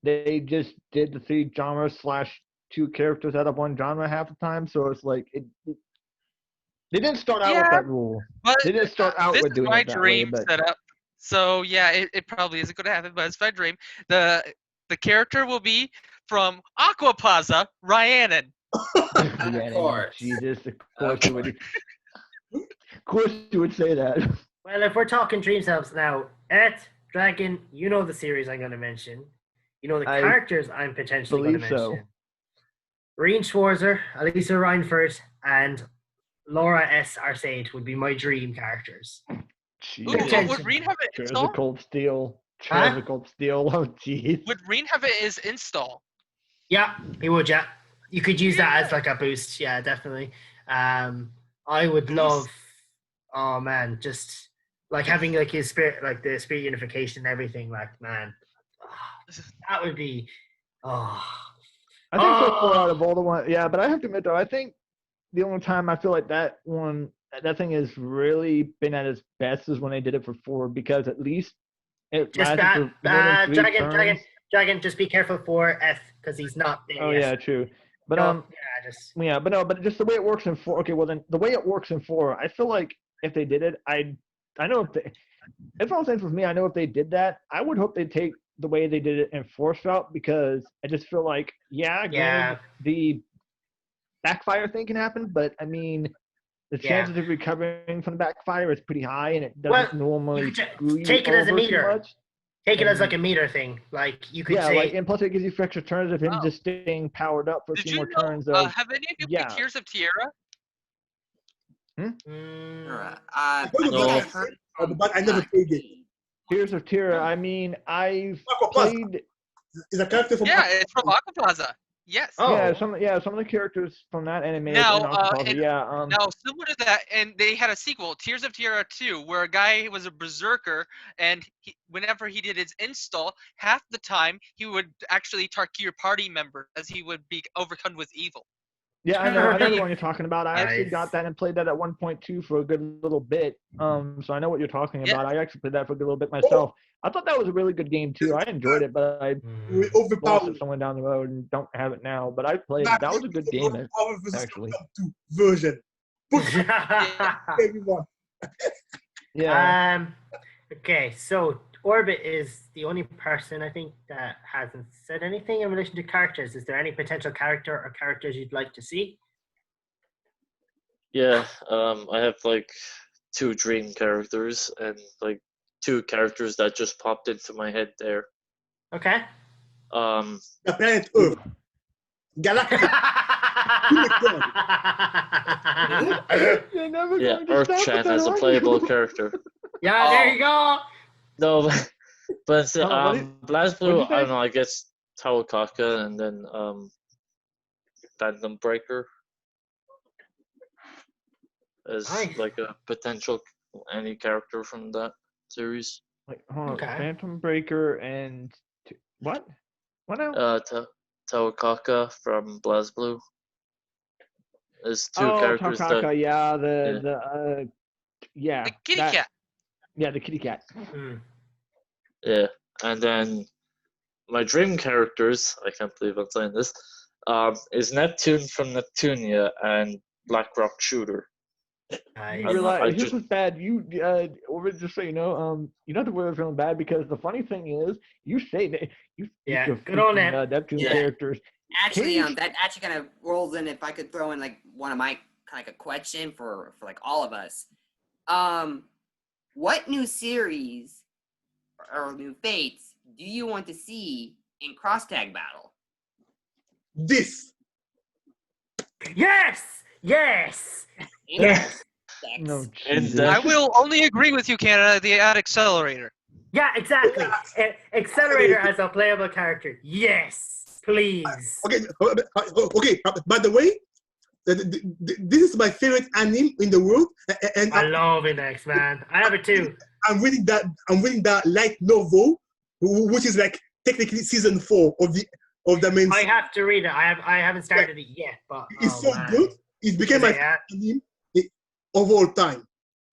G: they just did the 3 genres / 2 characters out of 1 genre half the time, so it's like they didn't start out with
F: Yeah,
G: that rule.
F: But
G: They didn't start out
F: this
G: with
F: is
G: doing
F: my
G: it that way,
F: dream
G: but
F: setup. So yeah, it probably isn't going to happen, but it's my dream. The character will be from Aquaplaza, Rhiannon.
G: Of
E: course.
G: Jesus, of course you would. Of course you would say that.
A: Well, if we're talking dream setups now, Eth, Dragon, you know the series I'm going to mention. You know the
G: I
A: characters I'm potentially going to
G: believe so.
A: mention. Reen Schwarzer, Elisa Reinfurt, and Laura S. Arcade would be my dream characters.
F: Ooh,
A: Potential.
F: would Reen have it
G: There's a
F: install?
G: cold steel.
A: Huh?
G: There's a cold steel. Oh, jeez.
F: Would Reen have it as install?
A: Yeah, he would, yeah. You could use that as like a boost, yeah, definitely. I would love, oh man, just like having like his spirit, like the spirit unification and everything, like, man. That would be,
G: I think so far out of all the ones, yeah, but I have to admit though, I think the only time I feel like that thing has really been at its best is when they did it for 4, because at least it
A: just
G: lasted
A: that,
G: for more than 3
A: Dragon,
G: turns.
A: Dragon, just be careful for F because he's not there.
G: Oh
A: yet.
G: yeah, true. But but just the way it works in 4. Okay, well then the way it works in 4, I feel like if they did it, I know if all sense with me, I know if they did that, I would hope they'd take the way they did it in Force Route, because I just feel like granted, the backfire thing can happen, but I mean the chances of recovering from the backfire is pretty high, and it doesn't normally screw you
A: take it as a
G: over
A: meter.
G: too much.
A: Take it as like a meter thing. Like you could say,
G: and plus it gives you extra turns of him just staying powered up for a few more turns.
F: Have any of you played Tears of Tierra?
E: I heard,
B: but I never played it.
G: Tears of Tierra. I mean, I've played.
B: Is a character from?
F: It's from Aquaplaza. Yes.
G: Yeah, some of the characters from that anime.
F: Now, now similar to that, and they had a sequel, Tears of Tierra 2, where a guy was a berserker, and whenever he did his install, half the time he would actually Tarkir party members as he would be overcome with evil.
G: Yeah, I know the one you're talking about. I actually got that and played that at 1.2 for a good little bit. So I know what you're talking about. I actually played that for a good little bit myself. I thought that was a really good game too. I enjoyed it, but I lost it somewhere down the road and don't have it now. But I played it. That was a good game, actually.
B: Version.
A: Everyone. Okay, so Orbit is the only person I think that hasn't said anything in relation to characters. Is there any potential character or characters you'd like to see?
D: Yeah, I have like 2 dream characters and like 2 characters that just popped into my head there.
A: Okay.
B: The planet Earth. Galactic.
D: Earth-chan as a playable character.
A: Yeah, there you go.
D: No, but Blazblue, I don't know, I guess Tawakaka and then Phantom Breaker as like a potential any character from that series.
G: Like, Phantom Breaker and what? What now?
D: Tawakaka from Blazblue. There's 2 characters.
G: Tawakaka,
F: the kitty cat.
G: Yeah, the kitty cat.
D: Yeah, and then my dream characters, I can't believe I'm saying this, is Neptune from Neptunia and Blackrock Shooter.
G: This was bad. Or just so you know have to worry feeling bad, because the funny thing is, you say that
A: good on
G: Neptune characters.
E: Actually, that actually kind of rolls in. If I could throw in like one of my kind of like a question for like all of us, what new series or new fates do you want to see in Cross Tag Battle?
B: This.
A: Yes.
G: No,
F: I will only agree with you, Canada. The Accelerator.
A: Yeah, exactly. Accelerator as a playable character. Yes, please.
B: Okay. By the way, this is my favorite anime in the world, and
A: I love Index, man. I have it too.
B: I'm reading that light novel, which is like technically season 4 of the main.
A: I have to read it. I haven't started it yet, but
B: it's so good. It became my favorite anime of all time.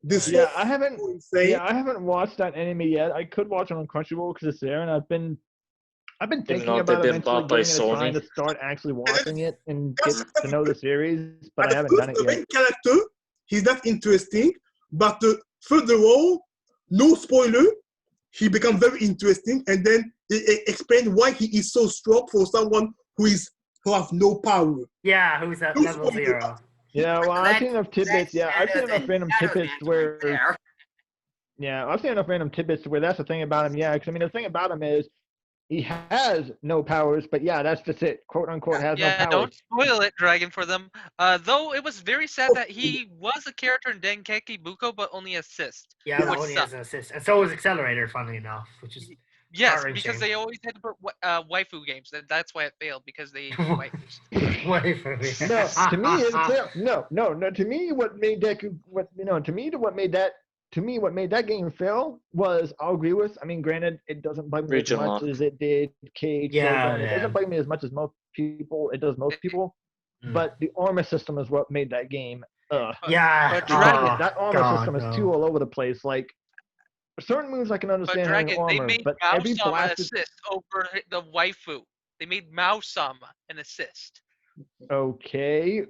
G: I haven't watched that anime yet. I could watch it on Crunchyroll because it's there, and I've been thinking about eventually trying to start actually watching it and get to know the series, but I haven't done it yet.
B: The main character, he's not interesting, but furthermore, no spoiler, he becomes very interesting, and then they explain why he is so strong for someone who has no power.
A: Yeah, who's at level 0.
G: Yeah, well, I've seen enough tidbits. Yeah, I've seen enough random tidbits where. Yeah, I've seen enough random tidbits where that's the thing about him. Yeah, because I mean, the thing about him is he has no powers, but yeah, that's just it. "Quote unquote" has no powers.
F: Yeah, don't spoil it, Dragon, for them. Though it was very sad that he was a character in Denkeki Buko, but only assist.
A: Yeah, only as an assist, and so was Accelerator, funnily enough, which is.
F: Yes, because they always had to put waifu games. That's why it failed, because they waifus.
A: Waifu.
G: No, to me, it's no. To me, what made that game fail was, I'll agree with. I mean, granted, it doesn't bug me as much as it did Cage. It doesn't bug me as much as most people. It does most people, but the armor system is what made that game.
A: Yeah,
G: that armor system is too all over the place. Like, certain moves I can
F: But
G: understand having
F: Dragon, they
G: armor,
F: made
G: but every
F: Mao-sama
G: blasted.
F: assist over the waifu. They made Mao-sama an assist.
G: Okay,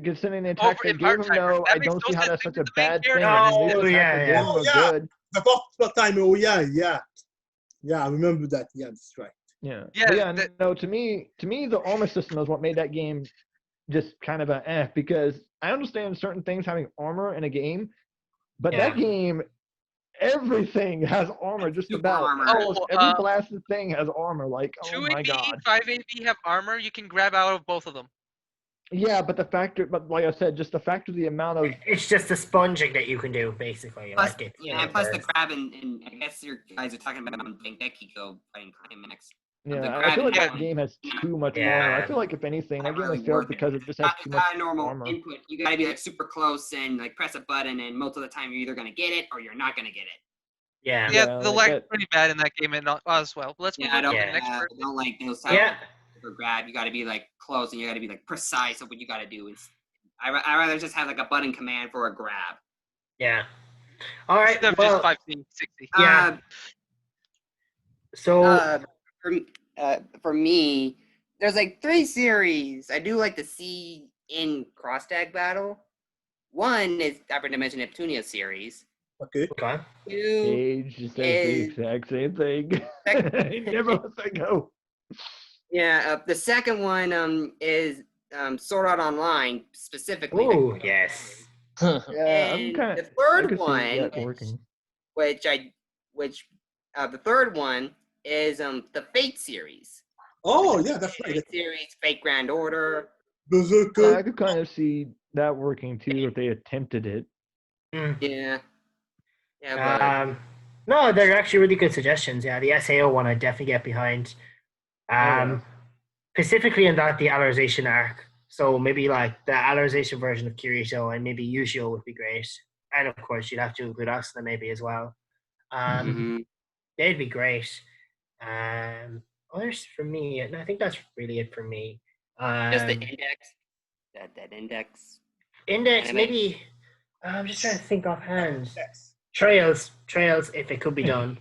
G: considering the attacks
F: Over
G: they
F: in
G: gave him,
F: part-timers.
G: no,
F: That
G: I
F: makes
G: don't see
F: no
G: how
F: sense.
G: that's
F: They
G: such
F: were
G: a
F: the main
G: bad thing.
F: character.
G: I mean, at least
A: Oh,
G: the attacks
A: yeah,
G: they
A: yeah.
G: gave him were
B: yeah.
G: good.
B: The first time, yeah, I remember that. Yeah, that's right.
G: Yeah,
F: Yeah,
G: but yeah,
F: that-
G: no. To me, the armor system is what made that game just kind of a because I understand certain things having armor in a game, but that
A: Yeah.
G: game, everything has armor. Just
E: Super
G: about
E: armor.
G: almost
F: Oh,
G: every blasted thing has armor. Like, oh
F: 2
G: my
F: AB,
G: god.
F: 5 AB have armor. You can grab out of both of them.
G: Yeah, but but like I said, just the fact of the amount of
A: It's just the sponging that you can do, basically.
E: Plus,
A: Like it's,
E: yeah, and plus the grab and I guess you guys are talking about Dengeki fighting Climax. The
G: yeah, I
E: grab
G: feel like
E: and
G: that game has too much
A: Yeah.
G: armor. I feel like if anything, that
E: not
G: game
E: really
G: has failed
E: worth
G: because it just has
E: It's
G: too
E: not
G: much
E: a normal
G: armor.
E: input. You gotta be like super close and like press a button, and most of the time you're either gonna get it or you're not gonna get it.
A: Yeah.
F: Yeah,
G: Yeah,
F: the
G: like
F: lag's
G: that-
F: pretty bad in that game as well. Let's move
E: Yeah, I
F: on to
E: don't,
F: the next person.
E: don't like those type
A: Yeah.
E: of grab. You gotta be like close and you gotta be like precise of what you gotta do. I rather just have like a button command for a grab.
A: Yeah. All right.
F: Instead of
A: Well,
F: just 5C, 60.
A: Yeah. So
E: For me, there's like 3 series I do like to see in Cross Tag Battle. One is Hyper Dimension Neptunia series.
B: Okay.
A: okay.
E: 2
G: Age says the
E: is
G: exact same thing. He never lets that go.
E: the second one is Sword Art Online specifically.
A: Oh yes.
G: Yeah, I'm
E: And
G: kind
E: the
G: of.
E: third one,
G: working.
E: the third one is the Fate series.
B: Oh, yeah, that's right.
E: Fate series, Fate Grand Order.
B: Berserker.
G: Yeah, I could kind of see that working too if they attempted it.
A: Mm.
E: Yeah. Yeah,
A: No, they're actually really good suggestions. Yeah, the SAO one I definitely get behind.
G: yeah.
A: Specifically in that the Alarization arc. So maybe like the Alarization version of Kirito and maybe Usual would be great. And of course you'd have to include Asuna maybe as well. They'd be great. Others for me, and I think that's really it for me.
E: just the index. That index.
A: Index,
E: anime.
A: maybe. I'm just trying to think offhand.
B: Yes.
A: Trails, if it could be done,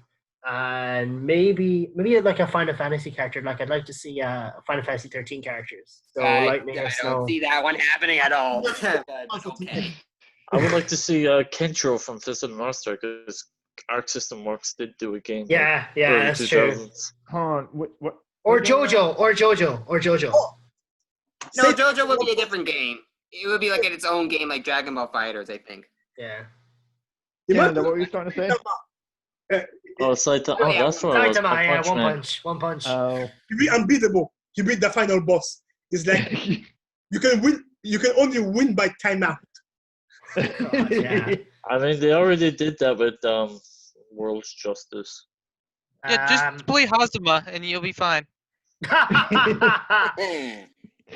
A: and maybe like a Final Fantasy character. Like I'd like to see Final Fantasy 13 characters. So lightning
E: I
A: or
E: don't
A: snow.
E: see that one happening at all. But it's okay.
D: I would like to see Kentro from Fist of the North Star because Arc System Works did do a game.
A: Yeah,
D: like, early
A: that's true.
D: 2000s.
G: Hold on, what?
A: Or JoJo.
E: No, JoJo would be a different game. It would be like its own game, like Dragon Ball Fighters, I think.
A: Yeah.
G: Yeah, what were you starting to say?
D: Oh, Saitama. Oh,
E: yeah,
D: that's what it was.
A: Saitama, yeah,
D: Punch Man.
A: one punch.
G: Oh.
B: You be unbeatable. You beat the final boss. It's like you can win. You can only win by timeout.
A: God, yeah.
D: I mean, they already did that with World's Justice.
F: Yeah, just play Hazuma and you'll be fine.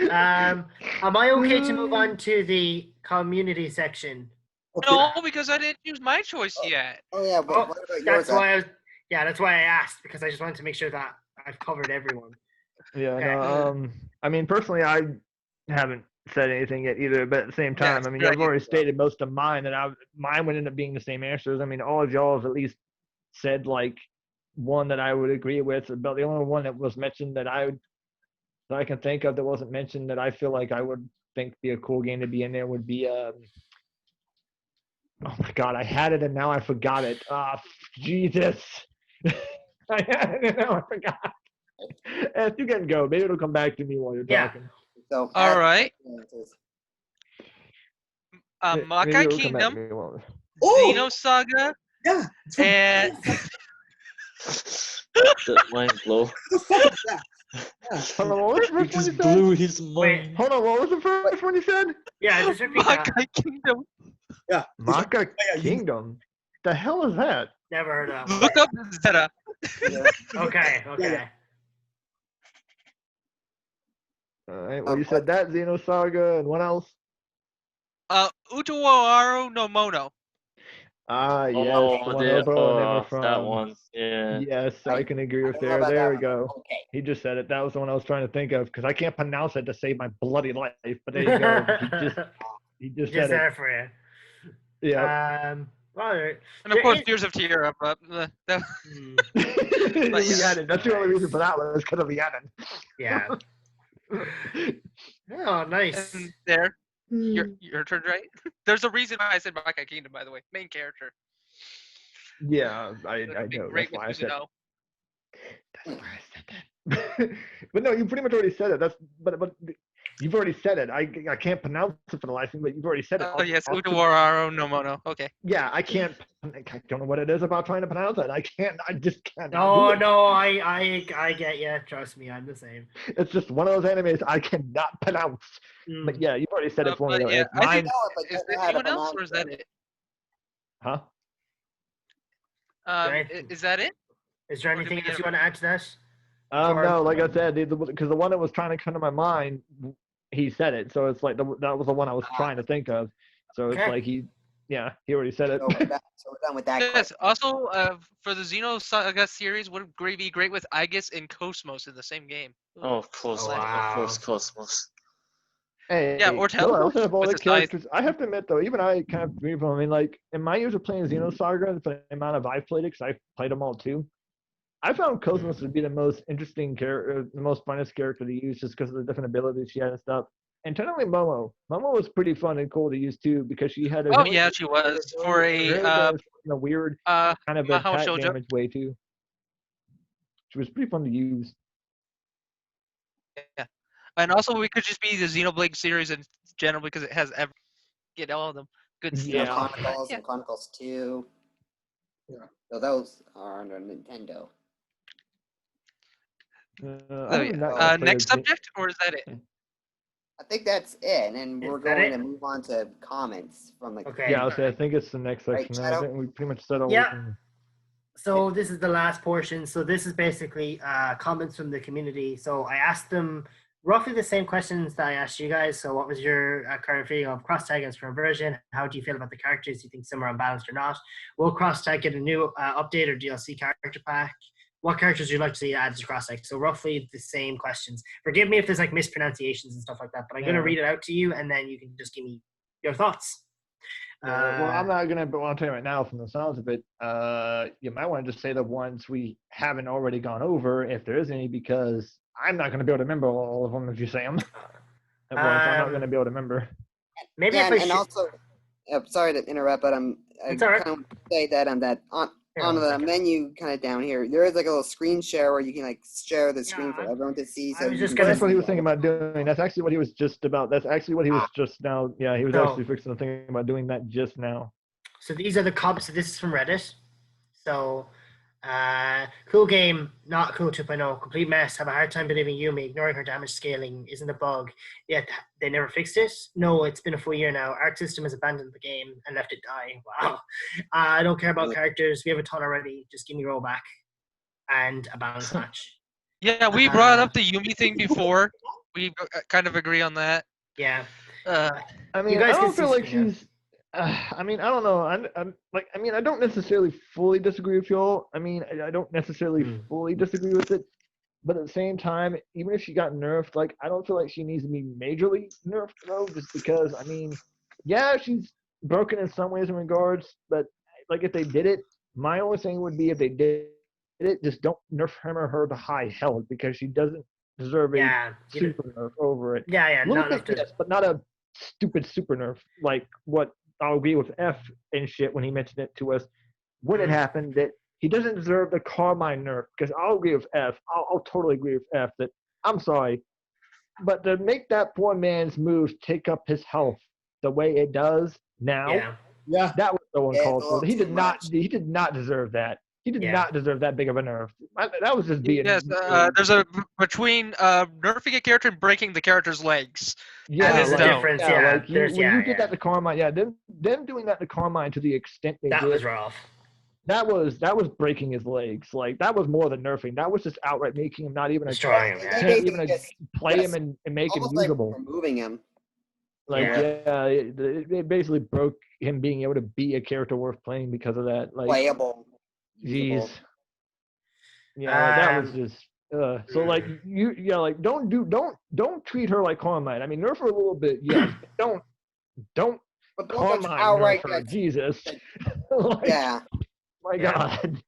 A: Am I okay to move on to the community section?
B: Okay.
F: No, because I didn't choose my choice yet.
E: Oh yeah, but
A: Oh, that's why that's why I asked, because I just wanted to make sure that I've covered everyone.
G: Yeah,
A: Okay.
G: no, I mean, personally, I haven't said anything yet either, but at the same
F: Yeah,
G: time,
F: it's
G: I mean,
F: a good
G: I've already
F: idea.
G: stated most of mine, and mine would end up being the same answers. I mean, all of y'all have at least said, like, one that I would agree with, but the only one that was mentioned that I can think of that wasn't mentioned that I feel like I would think be a cool game to be in there would be, oh my God, I had it and now I forgot it. Jesus. I had it and now I forgot. You can go. Maybe it'll come back to me while you're
A: Yeah.
G: talking.
E: So,
F: All right.
G: Maybe
F: Makai
G: it'll come back to
F: Kingdom,
G: me while-
B: Oh,
F: Xenosaga,
B: yeah. It's from-
F: and
D: That mind blow.
B: What the fuck is that?
G: Hold on, what was the
D: He
G: first one
D: just
G: you said?
D: blew his
A: Wait.
D: mind.
G: Hold on, what was the first one you said?
A: Yeah, just repeat that.
F: Makai Kingdom.
B: Yeah.
G: Maka
B: Yeah,
G: Kingdom? The hell is that?
A: Never heard of.
F: Look up Zeta.
A: Okay.
B: Yeah.
G: Alright, well, you said that, Xenosaga, and what else?
F: Utawaru no Mono.
G: Ah, yes,
D: Oh,
G: the one
D: the,
G: Obo and then we're from.
D: that one. Yeah.
G: Yes, I can agree with
E: I don't know
G: there.
E: about
G: There
E: that
G: we
E: one.
G: go.
E: Okay.
G: He just said it. That was the one I was trying to think of because I can't pronounce it to save my bloody life. But there you go. He just
A: Just
G: said it.
A: there for you.
G: Yeah.
A: Well,
F: And of course, Tears of Tierra, but that,
A: But
F: yeah.
G: Rhiannon. That's the only reason for that one. Is because of Rhiannon.
A: yeah. Oh, nice.
F: and there, your turn, right? There's a reason why I said Makai Kingdom, by the way. Main character.
G: Yeah, I
F: It'd be
G: know.
F: great
G: That's why I
F: with
G: said.
F: Mizuno.
G: That's why I said that. But no, you pretty much already said it. But you've already said it. I can't pronounce it for the life of me, but you've already said it.
F: Oh yes, Utawararo no Mono. Okay.
G: Yeah, I don't know what it is about trying to pronounce it. I just can't.
A: No, I get you. Trust me, I'm the same.
G: It's just one of those animes I cannot pronounce. But yeah, you've already said it for me.
F: But
G: Though.
F: yeah,
G: It's
F: I think,
G: mine.
F: is there anyone else, or is that it?
G: Huh?
F: Is that it?
A: Is there
F: Or did
A: anything
F: we
A: else
F: get
A: you want to add to that?
G: No, like I said, because the one that was trying to come to my mind, he said it. So it's like that was the one I was trying to think of. So it's
A: Okay.
G: like he already said it.
E: So we're done with that.
F: Yes.
E: question.
F: Also, for the Xenosaga series, would be great with Aegis and Cosmos in the same game.
D: Oh, Cosmos.
A: wow.
D: Of course, Cosmos.
G: Hey,
F: Yeah, or
G: Telos
F: Telos
G: have all
F: with
G: the
F: his size.
G: characters. I have to admit though, even I kind of agree with him. I mean, like in my years of playing Xenosaga, for the amount of I've played it, because I've played them all too. I found Cosmos to be the most interesting character, the most funnest character to use, just because of the different abilities she had and stuff. And technically, Momo was pretty fun and cool to use too, because she had.
F: Oh yeah, she was for
G: in a weird kind of
F: Mahou
G: attack
F: Shoujo.
G: damage way too. She was pretty fun to use.
F: Yeah, and also we could just be the Xenoblade series in general because it has get all of them good stuff.
G: Yeah.
E: Chronicles
F: Yeah.
E: and Chronicles 2.
B: Yeah.
E: So those are under Nintendo.
F: Next subject, or is that it?
E: I think that's it, and then we're
A: Is that
E: going
A: it?
E: to move on to comments from the.
A: Okay.
G: Yeah, I'll say I think it's the next
E: Right,
G: section. I
E: Shadow?
G: think we pretty much said all.
A: Yeah.
G: we can-
A: So this is the last portion. So this is basically comments from the community. So I asked them roughly the same questions that I asked you guys. So what was your current feeling of cross tag and conversion? How do you feel about the characters? Do you think some are unbalanced or not? Will cross tag get a new update or DLC character pack? What characters would you like to see added to cross tag? So roughly the same questions. Forgive me if there's like mispronunciations and stuff like that, but I'm going to read it out to you and then you can just give me your thoughts.
G: well, I'm not gonna, but I'll tell you right now, from the sounds of it, you might want to just say the ones we haven't already gone over, if there is any, because I'm not gonna be able to remember all of them if you say them. I'm not gonna be able to remember.
A: Maybe
E: Yeah,
A: if I
E: and also, sorry to interrupt, but I
A: It's all right.
E: kind of want to say that on the menu kind of down here, there is like a little screen share where you can like share the screen for everyone to see.
A: I
E: So
A: was
E: you
A: just
E: can
A: gonna
G: That's what he was
E: see
G: thinking about doing. That's actually what he was just about. That's actually what he was just now. Yeah, he was
A: No.
G: actually fixing the thing about doing that just now.
A: So these are the comments. So this is from Reddit. So, cool game, not cool 2.0, complete mess. Have a hard time believing Yumi. Ignoring her damage scaling isn't a bug. Yet they never fixed it. No, it's been a full year now. Arc System has abandoned the game and left it die. Wow. I don't care about characters. We have a ton already. Just give me rollback and a balance match.
F: Yeah, we brought up the Yumi thing before. We kind of agree on that.
A: Yeah.
G: I mean,
A: You guys
G: I
A: can
G: don't feel
A: see
G: like
A: screen,
G: she's. I mean, I don't know. I don't necessarily fully disagree with y'all. I mean, I don't necessarily fully disagree with it. But at the same time, even if she got nerfed, like, I don't feel like she needs to be majorly nerfed, though, just because, I mean, yeah, she's broken in some ways and regards, but, like, if they did it, my only thing would be if they did it, just don't nerf him or her to high health, because she doesn't deserve a super nerf over it.
A: Yeah, not enough to...
G: Yes, but not a stupid super nerf, like what I'll agree with F and shit when he mentioned it to us when it happened, that he doesn't deserve the Carmine nerf, because I'll agree with F. I'll totally agree with F that I'm sorry, but to make that poor man's moves take up his health the way it does now, that was so uncalled for. He did not deserve that. He did not deserve that big of a nerf. That was just being.
F: Yes, there's a between nerfing a character and breaking the character's legs.
G: Yeah,
F: that is
A: the difference. Yeah,
G: like when you did that to Carmine, them doing that to Carmine to the extent they did.
A: That was rough.
G: That was breaking his legs. Like, that was more than nerfing. That was just outright making him not even
A: destroying him.
G: Can't even play him and make him usable.
E: Like removing him.
G: Like, it basically broke him being able to be a character worth playing because of that. Like,
E: playable.
G: Jeez. Yeah, that was just. So like don't treat her like Carmine. I mean, nerf her a little bit, yes. But don't
C: But those are
G: Carmine
C: outright
G: nerf her,
C: good.
G: Jesus. Like,
C: Yeah.
G: My God.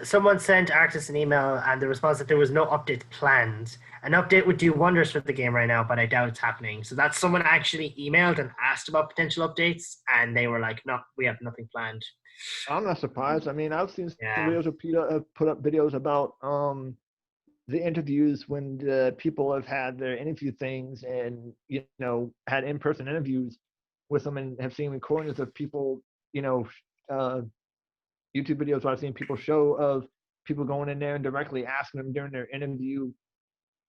A: Someone sent Arctis an email, and the response that there was no update planned. An update would do wonders for the game right now, but I doubt it's happening. So that's someone actually emailed and asked about potential updates, and they were like, "No, we have nothing planned."
G: I'm not surprised. I mean, I've seen some
A: Yeah.
G: videos of Peter put up videos about the interviews when the people have had their interview things and, you know, had in-person interviews with them and have seen recordings of people, you know, YouTube videos where I've seen people show of people going in there and directly asking them during their interview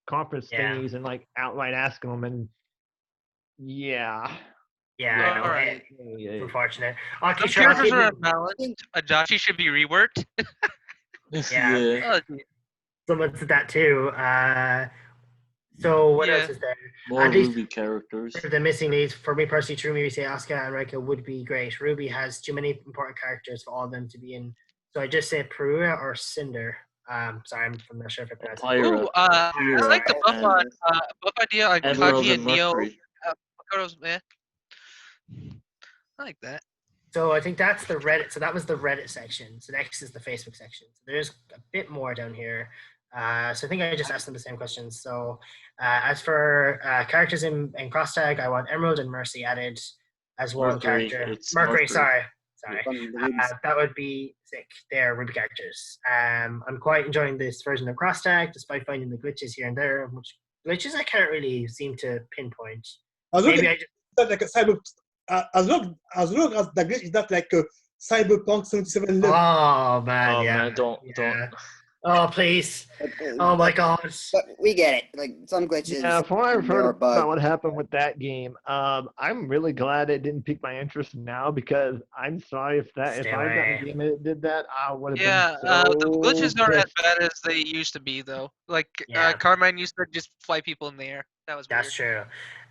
G: conference
A: Yeah.
G: thingies and like outright asking them, and yeah.
A: Yeah, I know.
F: Alright.
A: It's unfortunate. I'll
F: Some
A: keep sure. I'll
F: characters
A: keep
F: are
A: you-
F: unbalanced. Adachi should be reworked.
A: Yeah.
F: Oh, dear.
A: Someone said that too. So what
F: Yeah.
A: else is there?
D: More
A: At least
D: Ruby characters.
A: for the missing leads, for me personally, Trumi, we say Asuka and Reika would be great. Ruby has too many important characters for all of them to be in. So I just say Perua or Cinder. Sorry, I'm not sure if I pronounced it.
D: Pyra.
F: Ooh, I like the buff on buff idea on
D: Emerald
F: Kaji
D: and
F: and Neo.
D: Mercury.
F: Makoto's, I like that.
A: So I think that's the Reddit. So that was the Reddit section. So next is the Facebook section. So there's a bit more down here. So I think I just asked them the same questions. So as for characters in Cross Tag, I want Emerald and Mercy added as one
D: Mercury,
A: character.
D: it's
A: Mercury,
D: Mercury.
A: sorry.
E: It's
A: That would be sick. They're Ruby characters. I'm quite enjoying this version of Cross Tag, despite finding the glitches here and there, which glitches I can't really seem to pinpoint. Maybe I just
B: like a cyber. As long as the glitch is not like a Cyberpunk 77 level.
A: Oh man,
D: Oh
A: yeah.
D: man, don't.
A: Oh please. Oh my god.
E: But we get it. Like some glitches.
G: Yeah, from what I've
E: there
G: heard
E: are bugs.
G: about what happened with that game, I'm really glad it didn't pique my interest now, because I'm sorry if I
A: Stay
G: got
A: away.
G: a game that did that, I would have
F: Yeah,
G: been so
F: the glitches aren't as
G: pissed.
F: bad as they used to be, though. Like,
A: Yeah.
F: Carmine used to just fly people in the air. That was weird.
A: That's true.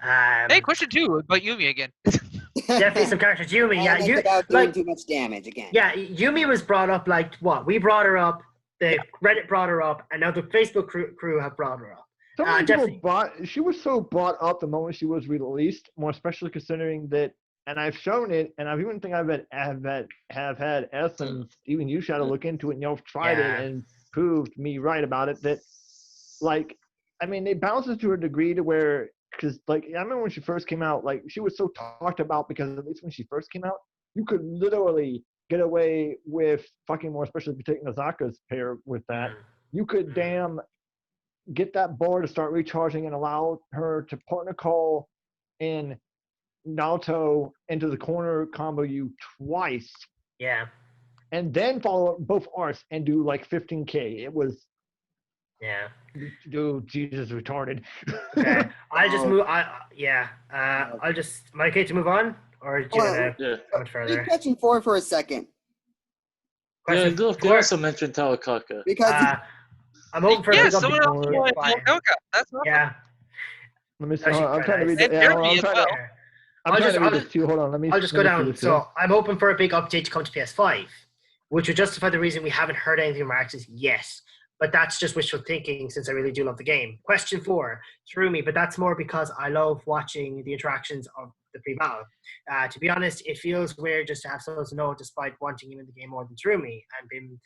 F: Hey, question 2 about Yumi again.
A: Definitely some characters. Yumi,
E: And
A: yeah,
E: it's
A: you
E: about doing
A: like
E: too much damage again.
A: yeah, Yumi was brought up like what? We brought her up, the Reddit brought her up, and now the Facebook crew have brought her up.
G: So many
A: definitely.
G: people she was so brought up the moment she was released, more especially considering that, and I've shown it, and I've even think have had S and even you, Shadow, look into it, and you've tried
A: Yeah.
G: it and proved me right about it, that, like, I mean, it bounces to a degree to where, because, like, I remember when she first came out, like, she was so talked about, because at least when she first came out, you could literally get away with fucking more, especially if you take Nozaka's pair with that. You could damn get that bar to start recharging and allow her to partner call in Naoto into the corner combo you twice,
A: Yeah.
G: and then follow up both arcs and do like 15k. It was,
A: Yeah.
G: dude, Jesus, retarded.
A: Okay. I'll just move. I'll just. Am I okay to move on, or do you want to
D: Yeah.
A: go much further?
E: Keep catching 4 for a second.
D: Yeah,
A: Question
D: look, they
A: four.
D: also mentioned Tawakaka.
E: Because
A: I'm hoping for a
F: Yeah,
A: big
F: someone else
A: update.
F: wanted
A: Fine.
F: Mokoka. That's awesome.
A: Yeah.
G: Let me see.
A: That should
G: I'm
A: be
G: trying to
A: nice.
G: read it.
F: And
G: Yeah,
F: Jeremy as well.
G: I'm
A: I'll
G: trying
A: just-
G: to read
A: I'll
G: this too. Hold on. Let me.
A: I'll just
G: let
A: go
G: me see
A: down.
G: this
A: So
G: here.
A: I'm hoping for a big update to come to PS5, which would justify the reason we haven't heard anything from Axis yet. But that's just wishful thinking, since I really do love the game. Question 4 threw me, but that's more because I love watching the interactions of the pre-battle. To be honest, it feels weird just to have someone to know, despite wanting him in the game more than threw me, and been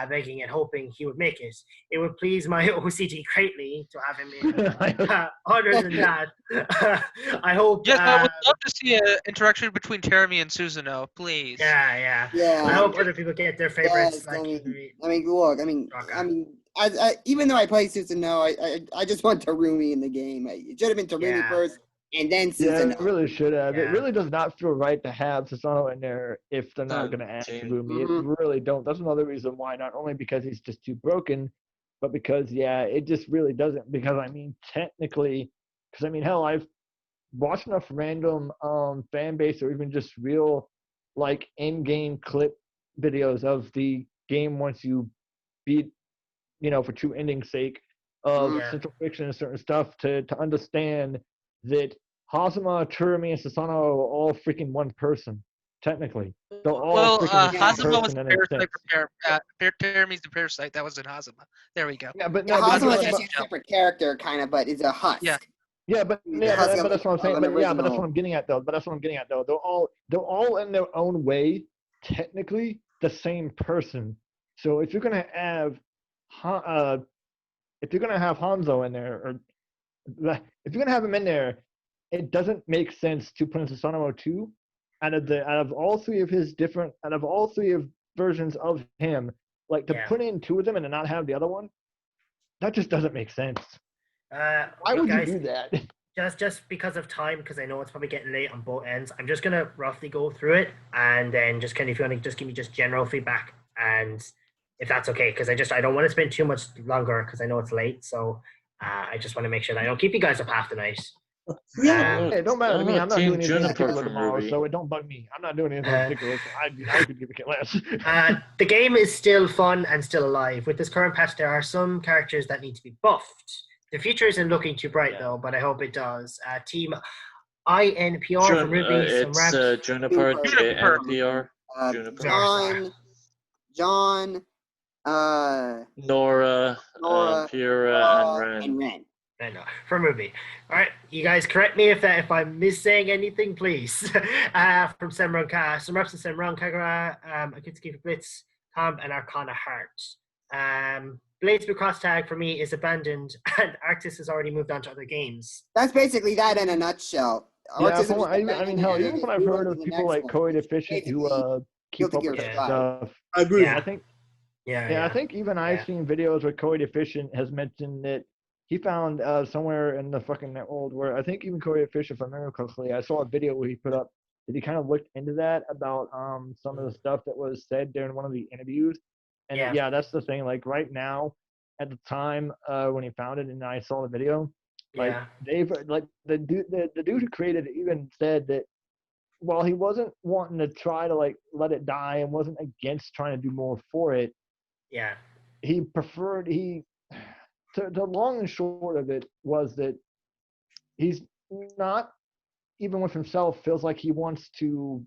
A: begging and hoping he would make it. It would please my OCD greatly to have him in. Other than that, I hope.
F: Yes, I would love to see an interaction between Terumi and Susanoo, please.
A: Yeah.
E: yeah.
A: I hope other people get their favorites.
E: Yes,
A: like,
E: look, even though I play Susanoo, I just want Terumi in the game. It should have been Terumi
A: Yeah.
E: first, and then
G: Yeah,
E: Susanoo.
G: it really should have. It
A: Yeah.
G: really does not feel right to have Susano in there if they're not going to add
D: Team.
G: Rumi. It
E: Mhm.
G: really don't. That's another reason why. Not only because he's just too broken, but because it just really doesn't. Because I mean, technically, hell, I've watched enough random fan base or even just real like in-game clip videos of the game once you beat, for true ending's sake, of
A: Yeah.
G: central fiction and certain stuff to understand that Hazama, Terumi, and Susano are all freaking one person, technically. They're all
F: Well,
G: freaking one
F: Hazama was
G: person
F: the
G: in a
F: parasite
G: sense.
F: for Terumi's the parasite. That was in Hazama. There we go.
G: Yeah, but
E: Yeah,
G: no, but
E: Hazama is
G: but-
E: actually a separate character, kind of, but is a husk.
F: Yeah.
G: Yeah, but that's what I'm saying.
E: an
G: But that's what
E: original.
G: I'm getting at though. They're all in their own way, technically the same person. So if you're gonna have, Hanzo in there, or if you're gonna have him in there, it doesn't make sense to put in Susanoo 2 out of all three of versions of him, like to put in two of them and to not have the other one. That just doesn't make sense. Why would you do that?
A: Just because of time, because I know it's probably getting late on both ends, I'm just gonna roughly go through it, and then just kind of, if you want to just give me just general feedback, and if that's okay, because I don't want to spend too much longer because I know it's late, so I just want to make sure that I don't keep you guys up half the night.
G: It don't matter to me. I'm not doing anything
D: Juniper
G: particular
D: from
G: tomorrow,
D: Ruby.
G: so it don't bug me. I'm not doing anything particular, so I could give a shit less.
A: The game is still fun and still alive. With this current patch, there are some characters that need to be buffed. The future isn't looking too bright though, but I hope it does. Team INPR from Ruby.
D: It's Juniper, JNPR, Juniper.
E: John,
D: Nora, Pura, and Ren.
A: I know, from Ruby. All right, you guys correct me if I'm missing anything, please. From Semron Kagura, Akitsuki for Blitz, Comp, and Arcana Heart. Blazblue Cross Tag for me is abandoned, and Arctis has already moved on to other games.
E: That's basically that in a nutshell.
G: Yeah, I mean, hell, even when I've heard of people like Corey Deficient who keep up with that stuff.
B: I agree.
G: Yeah, I think even I've seen videos where Corey Deficient has mentioned that he found somewhere in the fucking net world where I think even Corey Deficient, if I remember correctly, I saw a video where he put up that he kind of looked into that about some of the stuff that was said during one of the interviews. And yeah, that's the thing. Like right now, at the time when he found it, and I saw the video, like they've like the dude who created it even said that while he wasn't wanting to try to like let it die and wasn't against trying to do more for it, he preferred the long and short of it was that he's not even with himself feels like he wants to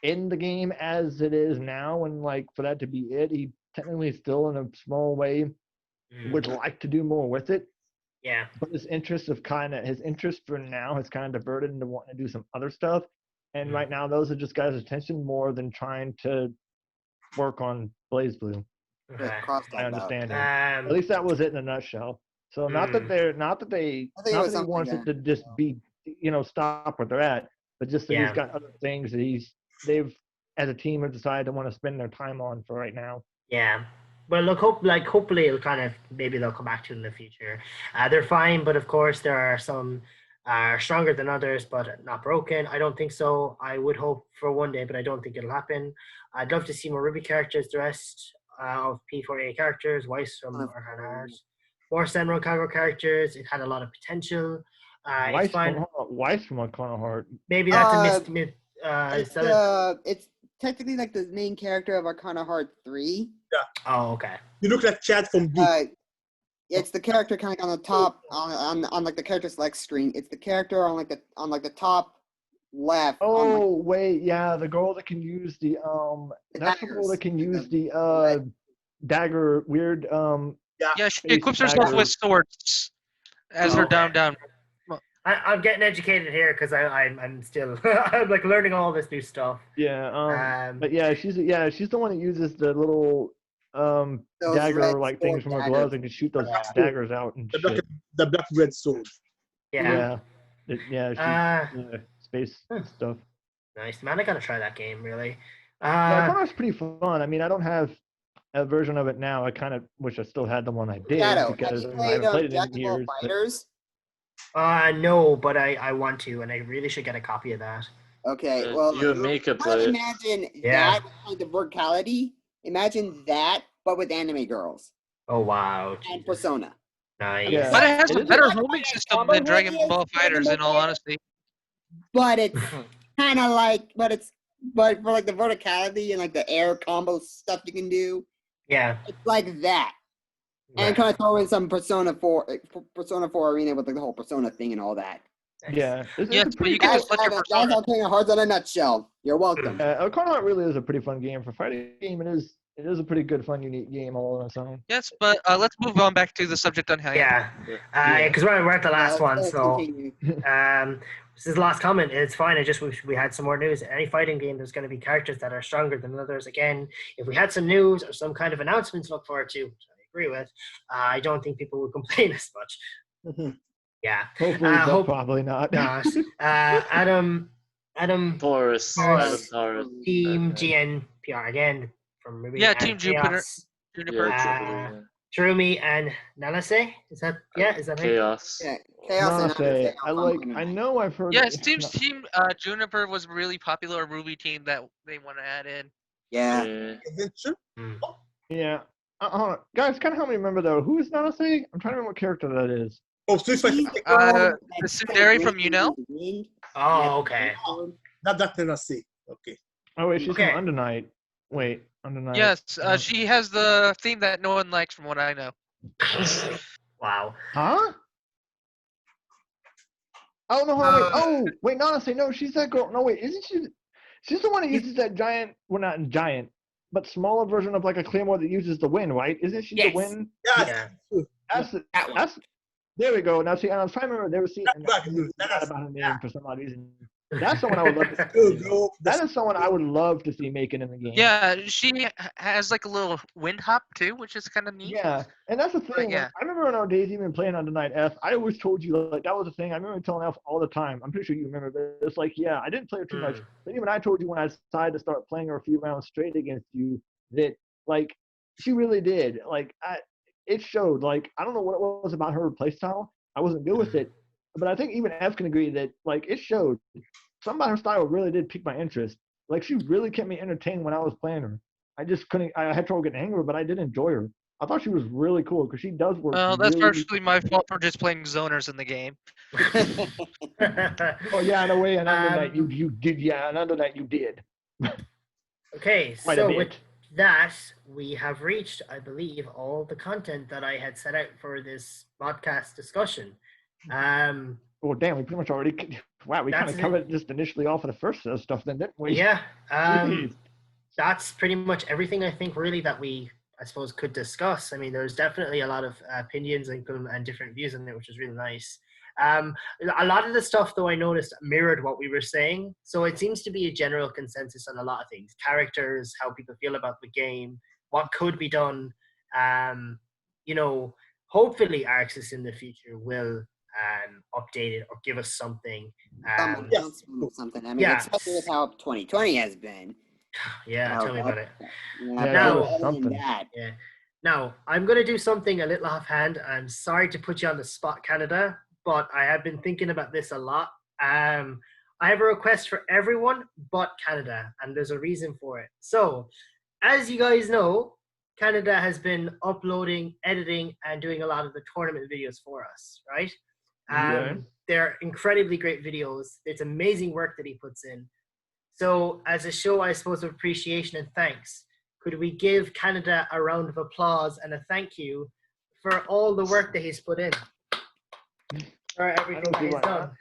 G: end the game as it is now, and like for that to be it, he technically still in a small way would like to do more with it. But his interest for now has kind of diverted into wanting to do some other stuff, and right now those are just got his attention more than trying to work on BlazBlue. I understand it. At least that was it in a nutshell. So not that he wants it to just be stop where they're at, but just that he's got other things that they've as a team have decided to want to spend their time on for right now. Well,
A: look, hopefully it'll kind of, maybe they'll come back to it in the future. They're fine, but of course there are some stronger than others, but not broken. I don't think so. I would hope for one day, but I don't think it'll happen. I'd love to see more Ruby characters, the rest of P4A characters, Weiss from Arcana Heart, more Senro Kago characters. It had a lot of potential.
G: Weiss from Arcana Heart.
A: Maybe that's a myth.
E: It's technically like the main character of Arcana Heart 3.
A: Oh, okay.
B: You look like Chad from Blue.
E: It's the character kind of on the top on like the character select screen. It's the character on the top left.
G: Oh wait, yeah, the girl that can use the that's the girl that can use the dagger weird
F: Yeah, she equips herself with swords as her down.
A: I'm getting educated here because I'm still I'm like learning all this new stuff.
G: But yeah, she's the one that uses the little dagger like things from her gloves and can shoot those daggers out and shit.
B: The black red sword.
G: Space stuff.
A: Nice, man. I gotta try that game really.
G: It's pretty fun. I mean, I don't have a version of it now. I kind of wish I still had the one I did because I haven't played it in years.
E: Fighters?
A: No, but I want to, and I really should get a copy of that.
E: Okay, well,
D: you make a play.
E: Imagine that kind of verticality. Imagine that, but with anime girls.
A: Oh wow!
E: And Persona.
A: Nice.
F: Yeah. But it has a better homing system than Dragon Ball FighterZ, in all honesty.
E: But it's kind of like, but for like the verticality and like the air combo stuff you can do.
A: Yeah.
E: It's like that. And kind of throw in some Persona 4 Arena with like the whole Persona thing and all that.
G: Yeah.
F: Yes, but you can just let your Persona.
E: That's Arcana Hearts in a nutshell. You're welcome.
G: Arcana Heart really is a pretty fun game. For fighting game, it is It is a pretty good, fun, unique game all on its own.
F: Yes, but let's move on back to the subject on hand.
A: Yeah, because we're at the last one,
E: let's
A: so
E: continue.
A: this is the last comment. It's fine. I just wish we had some more news. Any fighting game, there's going to be characters that are stronger than others. Again, if we had some news or some kind of announcements to look forward to, which I agree with, I don't think people would complain as much. Yeah.
G: Hopefully, but probably not.
A: Adam
D: Taurus.
A: Taurus.
D: Taurus.
A: Team GNPR again from Ruby.
F: Yeah,
A: and
F: Team Juniper.
A: Terumi and Nanase. Is that right?
D: Chaos.
E: Yeah, Chaos and
G: Nanase,
E: Nanase.
G: I know I've heard.
F: Yes, Team Juniper was a really popular Ruby team that they want to add in.
E: Yeah.
B: Adventure?
G: Yeah. Guys, kind of help me remember though. Who is Nanase? I'm trying to remember what character that is.
B: Oh, Street Fighter.
F: The Tsundere from Unel.
A: Oh, okay.
B: Not that Tennessee. Okay.
G: Oh wait, she's
A: Okay.
G: from Undernight. Wait, Undernight.
F: Yes, she has the theme that no one likes, from what I know.
A: Wow.
G: Huh? I don't know how. Wait, Nanase. No, she's that girl. No, wait, isn't she? She's the one that uses that giant. Well, not giant, but smaller version of like a claymore that uses the wind, right? Isn't she the wind?
B: Yeah.
G: That's there we go. Now see, I was trying to remember. They were seeing
B: That's
G: about her name for some odd reason. That's someone I would love to see. That is someone I would love to see making in the game.
F: Yeah, she has like a little wind hop too, which is kind of neat.
G: Yeah, and that's the thing.
F: Yeah.
G: I remember in our days even playing on Night F, I always told you like that was the thing. I remember telling F all the time. I'm pretty sure you remember this. It's like, yeah, I didn't play her too much, but even I told you when I decided to start playing her a few rounds straight against you that like she really did. Like it showed. Like I don't know what it was about her playstyle. I wasn't good with it, but I think even F can agree that like it showed. Something about her style really did pique my interest. Like she really kept me entertained when I was playing her. I just couldn't. I had trouble getting angry, but I did enjoy her. I thought she was really cool because she does work.
F: Well, that's partially my fault for just playing zoners in the game.
G: Oh yeah, in a way, and under that you did. Yeah, and under that you did.
A: Okay,
G: Quite a
A: so
G: bit.
A: with that, we have reached, I believe, all the content that I had set out for this podcast discussion.
G: Well, damn, we pretty much already. Wow, we kind of covered just initially off of the first stuff, then didn't we?
A: Yeah.
G: Jeez.
A: That's pretty much everything I think really that we, I suppose, could discuss. I mean, there's definitely a lot of opinions and different views on it, which is really nice. A lot of the stuff, though, I noticed mirrored what we were saying. So it seems to be a general consensus on a lot of things. Characters, how people feel about the game, what could be done. You know, hopefully Arxis in the future will update it or give us something.
E: Something. I mean, especially with how 2020 has been.
A: Yeah, tell me about it.
E: Yeah.
A: Now, I'm going to do something a little offhand. I'm sorry to put you on the spot, Canada, but I have been thinking about this a lot. I have a request for everyone but Canada, and there's a reason for it. So, as you guys know, Canada has been uploading, editing, and doing a lot of the tournament videos for us, right? They're incredibly great videos. It's amazing work that he puts in. So as a show, I suppose, of appreciation and thanks, could we give Canada a round of applause and a thank you for all the work that he's put in? For everything that he's done.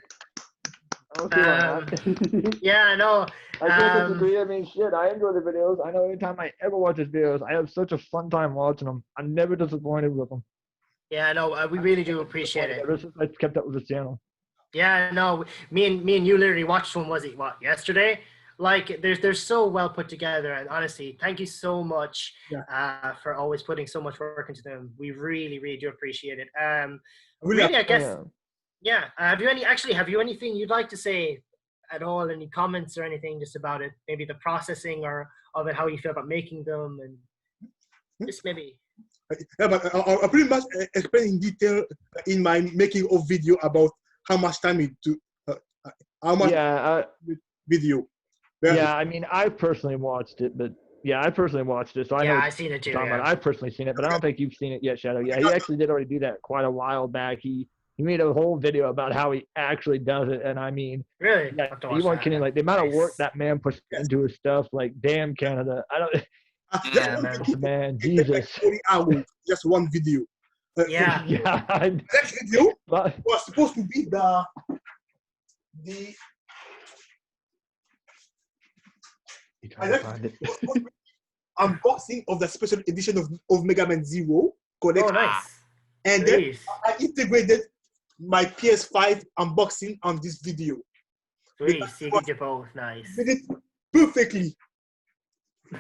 A: Yeah, I know.
G: I can't disagree. I mean, shit, I enjoy the videos. I know anytime I ever watch his videos, I have such a fun time watching them. I'm never disappointed with them.
A: Yeah, no, we really do appreciate it.
G: Ever since I kept up with this channel.
A: Yeah, no, me and you literally watched one. Was it yesterday? Like, they're so well put together, and honestly, thank you so much for always putting so much work into them. We really, really do appreciate it. Really, I guess. Yeah. Have you anything you'd like to say at all? Any comments or anything just about it? Maybe the processing or of it, how you feel about making them, and just maybe.
B: Yeah, but I pretty much explain in detail in my making of video about how much time it took, how much video.
G: Yeah, I mean, I personally watched it, but so I know.
A: I've seen it too. Yeah.
G: I've personally seen it, but I don't think you've seen it yet, Shadow. Yeah, he actually did already do that quite a while back. He made a whole video about how he actually does it, and I mean,
A: really,
G: yeah, you weren't kidding. Like the amount of work that man puts into his stuff, like damn Canada. I don't.
A: Yeah,
G: man, Jesus.
B: Like 40 hours, just one video.
A: Yeah.
B: The next video was supposed to be the unboxing of the special edition of Mega Man Zero collection.
A: Oh, nice.
B: And then I integrated my PS5 unboxing on this video.
A: Sweet, so you did both. Nice.
B: Did it perfectly.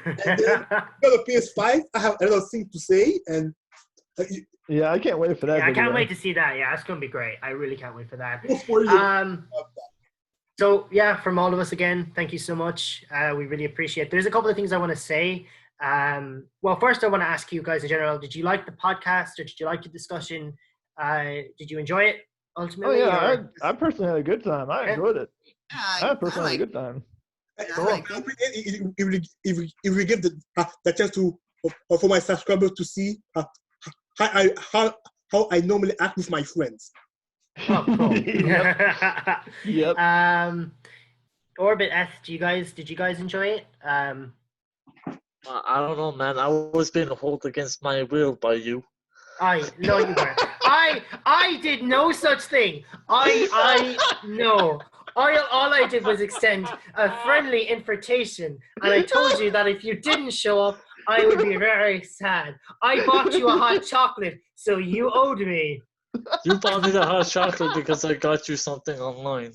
B: And then got a PS5. I have another thing to say, and
G: yeah, I can't wait for that.
A: Yeah, I
G: video.
A: can't wait to see that. Yeah, it's gonna be great. I really can't wait for that.
B: that.
A: So yeah, from all of us again, thank you so much. We really appreciate it. There's a couple of things I want to say. Well, first I want to ask you guys in general, did you like the podcast or did you like the discussion? Did you enjoy it ultimately?
G: Oh yeah, I personally had a good time. I enjoyed it.
E: Yeah,
G: I personally had a good time.
B: Cool. If we give the chance to for my subscribers to see how I normally act with my friends.
A: Oh, cool.
G: Yep.
A: Orbit S, did you guys enjoy it?
D: I don't know, man. I was being held against my will by you.
A: No, you weren't. I did no such thing. No. All I did was extend a friendly invitation, and I told you that if you didn't show up, I would be very sad. I bought you a hot chocolate, so you owed me.
D: You bought me the hot chocolate because I got you something online.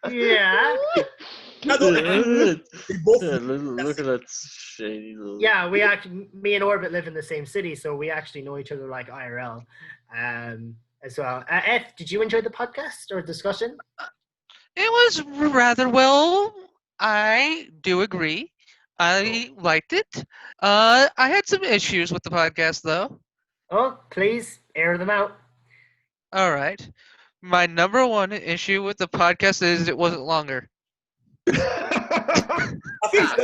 A: Yeah.
D: Look at that shady little...
A: Yeah, me and Orbit live in the same city, so we actually know each other like IRL. As well. F, did you enjoy the podcast or discussion?
F: It was rather well. I do agree. I liked it. I had some issues with the podcast, though.
A: Oh, please air them out.
F: All right. My number one issue with the podcast is it wasn't longer.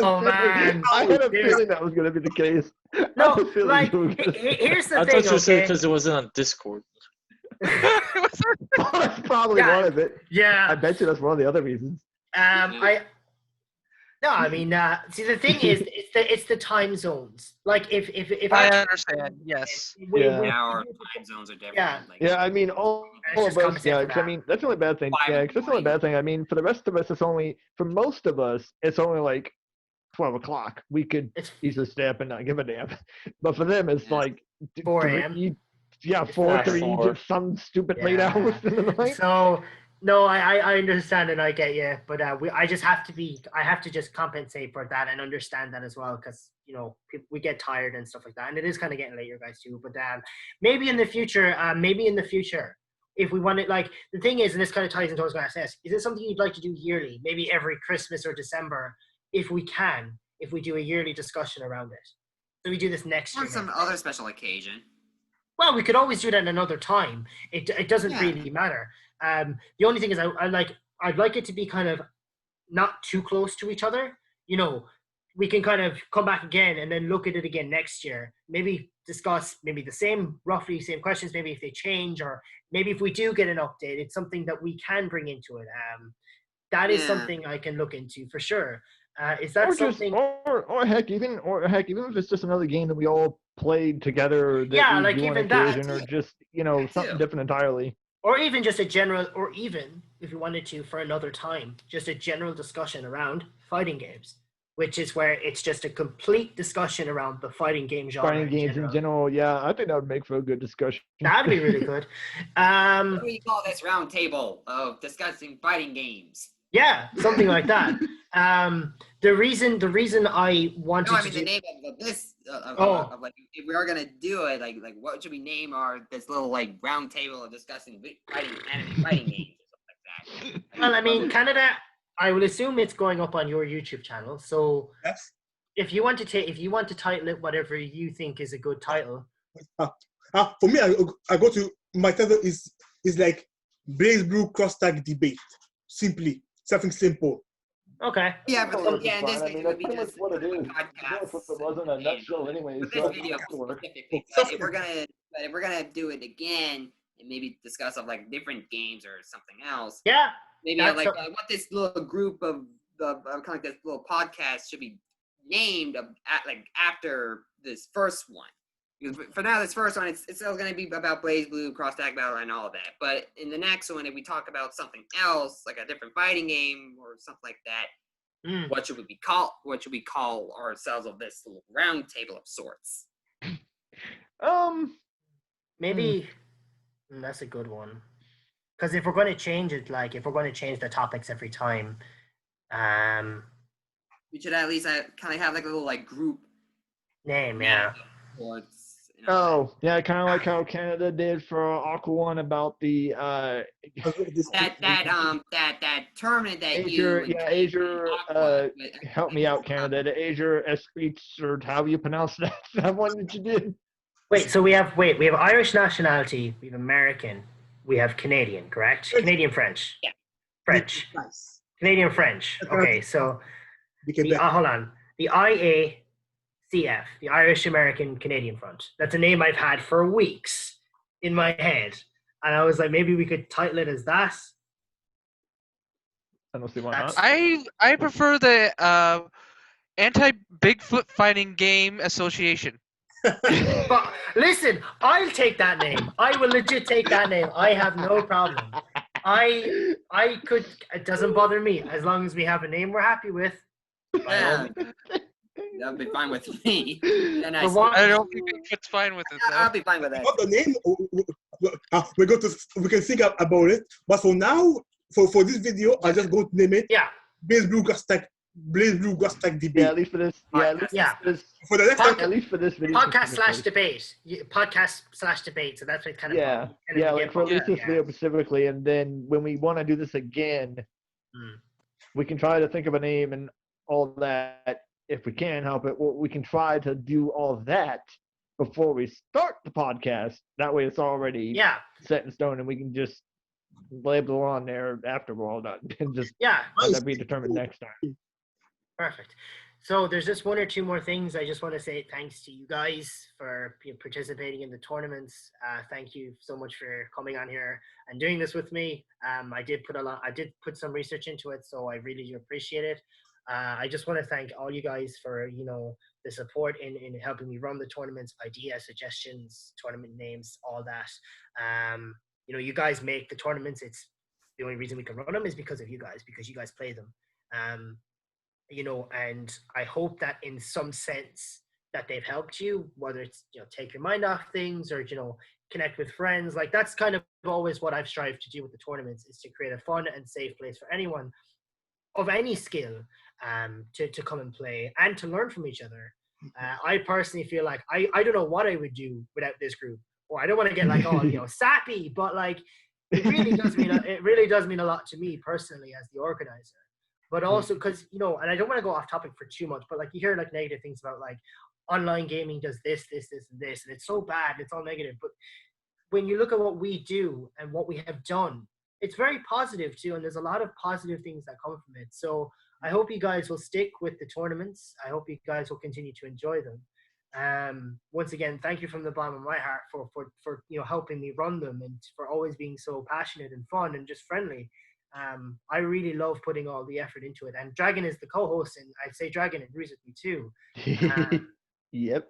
A: Oh man!
G: I had a feeling that was going to be the case.
A: No, like here's the thing.
D: I thought you said
A: okay?
D: because it wasn't on Discord.
G: That's probably one of it.
A: Yeah.
G: I bet you that's one of the other reasons.
A: I mean, see, the thing is, it's the time zones. Like, if
F: I understand, yes.
E: Our time zones are different.
A: Yeah.
G: Yeah, I mean, all of us, yeah, 'cause I mean, that's the only bad thing. Yeah, 'cause that's the only bad thing. I mean, for the rest of us, for most of us, it's only like 12 o'clock. We could easily stay up and not give a damn. But for them, it's like
A: 4 a.m.
G: Yeah, 4, 3, just some stupid late hours in the night.
A: So, no, I understand and I get you, but I have to just compensate for that and understand that as well, because we get tired and stuff like that, and it is kind of getting late, you guys too. But maybe in the future, if we want it, like the thing is, and this kind of ties into what I was going to ask, is it something you'd like to do yearly, maybe every Christmas or December, if we do a yearly discussion around it? So we do this next year.
E: Or some other special occasion.
A: Well, we could always do that another time. It doesn't really matter. The only thing is I'd like it to be kind of not too close to each other. We can kind of come back again and then look at it again next year. Maybe discuss maybe roughly same questions, maybe if they change, or maybe if we do get an update, it's something that we can bring into it. That is something I can look into for sure. Is that something?
G: Or heck, even if it's just another game that we all played together. That
A: like even that,
G: or just something different entirely.
A: Or even just a general, or even if you wanted to for another time, just a general discussion around fighting games, which is where it's just a complete discussion around the fighting game genre.
G: Fighting games in general, yeah, I think that would make for a good discussion.
A: That'd be really good.
E: What do you call this round table of discussing fighting games?
A: Yeah, something like that. The reason I wanted to
E: the name of this, like, if we are gonna do it, like what should we name this little like round table of discussing anime fighting games or something like that?
A: Well, I mean, Canada, I will assume it's going up on your YouTube channel. So if you want to title it whatever you think is a good title.
B: For me, I go to my title is like Blazblue Cross Tag Debate. Simply. Something simple.
A: Okay.
E: Yeah, but in this
G: I mean, that's pretty much what it is.
E: Podcast.
G: If it wasn't a nutshell, anyways.
E: With this video specifically, but if we're gonna do it again and maybe discuss of like different games or something else.
A: Yeah.
E: Maybe I want this little group of kind of like this little podcast should be named after this first one. Because for now, this first one, it's still going to be about Blazblue Cross Tag Battle and all of that. But in the next one, if we talk about something else, like a different fighting game or something like that, What should we call ourselves of this little round table of sorts?
A: Maybe that's a good one. Because if we're going to change it, like if we're going to change the topics every time,
E: we should at least kind of have like a little like group
A: name, yeah.
E: Towards,
G: Oh, yeah, kind of like how Canada did for Aqua One about the
E: that tournament that
G: Asia, help me out, Canada, the Asia Espreits, or how you pronounce that one that you did.
A: Wait, so we have Irish nationality, we have American, we have Canadian, correct? Canadian French.
E: Yeah.
A: French.
B: Nice.
A: Canadian French. Okay, so hold on. The IACF, the Irish American Canadian Front. That's a name I've had for weeks in my head. And I was like, maybe we could title it as that.
G: I don't see why not.
F: I prefer the Anti-Bigfoot Fighting Game Association.
A: But listen, I'll take that name. I will legit take that name. I have no problem. I could. It doesn't bother me as long as we have a name we're happy with.
E: Yeah, that'll be fine with me. And I
F: don't think Bigfoot's fine with it. Though.
E: I'll be fine with that.
B: About the name, we can think about it. But for now, for this video, I just going to name it.
A: Yeah.
B: Blazblue Cross Tag DB.
G: Yeah, at least for this.
B: For the next time,
G: at least for this video.
A: Podcast/debate. Podcast/debate. So that's what kind of.
G: Yeah, like for at least this video specifically, and then when we want to do this again, we can try to think of a name and all that. If we can help it, we can try to do all that before we start the podcast. That way, it's already set in stone, and we can just label on there after we're all done, and just let that be determined next time.
A: Perfect. So there's just one or two more things. I just want to say thanks to you guys for participating in the tournaments. Thank you so much for coming on here and doing this with me. I did put some research into it, so I really do appreciate it. I just want to thank all you guys for the support in helping me run the tournaments, ideas, suggestions, tournament names, all that. You guys make the tournaments. It's the only reason we can run them is because of you guys, because you guys play them. And I hope that in some sense that they've helped you, whether it's, take your mind off things or, connect with friends. Like that's kind of always what I've strived to do with the tournaments, is to create a fun and safe place for anyone of any skill to come and play and to learn from each other. I personally feel like I don't know what I would do without this group. Or I don't want to get like all sappy, but like it really does mean a lot to me personally as the organizer. But also because and I don't want to go off topic for too much, but like you hear like negative things about like online gaming does this, and this, and it's so bad, and it's all negative. But when you look at what we do and what we have done, it's very positive too, and there's a lot of positive things that come from it. So I hope you guys will stick with the tournaments. I hope you guys will continue to enjoy them. Once again, thank you from the bottom of my heart for helping me run them and for always being so passionate and fun and just friendly. I really love putting all the effort into it. And Dragon is the co-host, and I'd say Dragon agrees with me too.
G: Yep.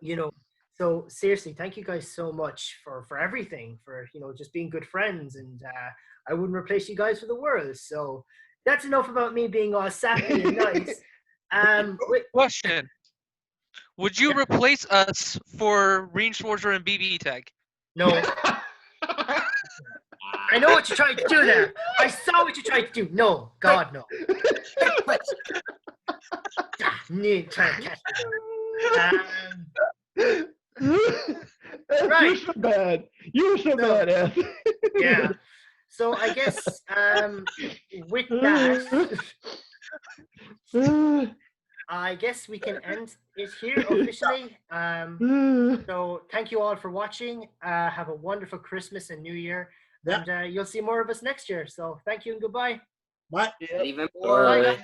A: So seriously, thank you guys so much for everything, for just being good friends, and I wouldn't replace you guys for the world. So that's enough about me being all sappy and nice.
F: Question: would you replace us for Reinforcer and BB Tag?
A: No. I know what you're trying to do there. I saw what you tried to do. No, God, no. Need trying to catch me. Right.
G: You're so bad. You're so bad, Ed.
A: Yeah. So I guess with that, I guess we can end it here officially. So thank you all for watching. Have a wonderful Christmas and New Year. And you'll see more of us next year. So thank you and goodbye.
B: Bye.
E: Even more.
A: Bye.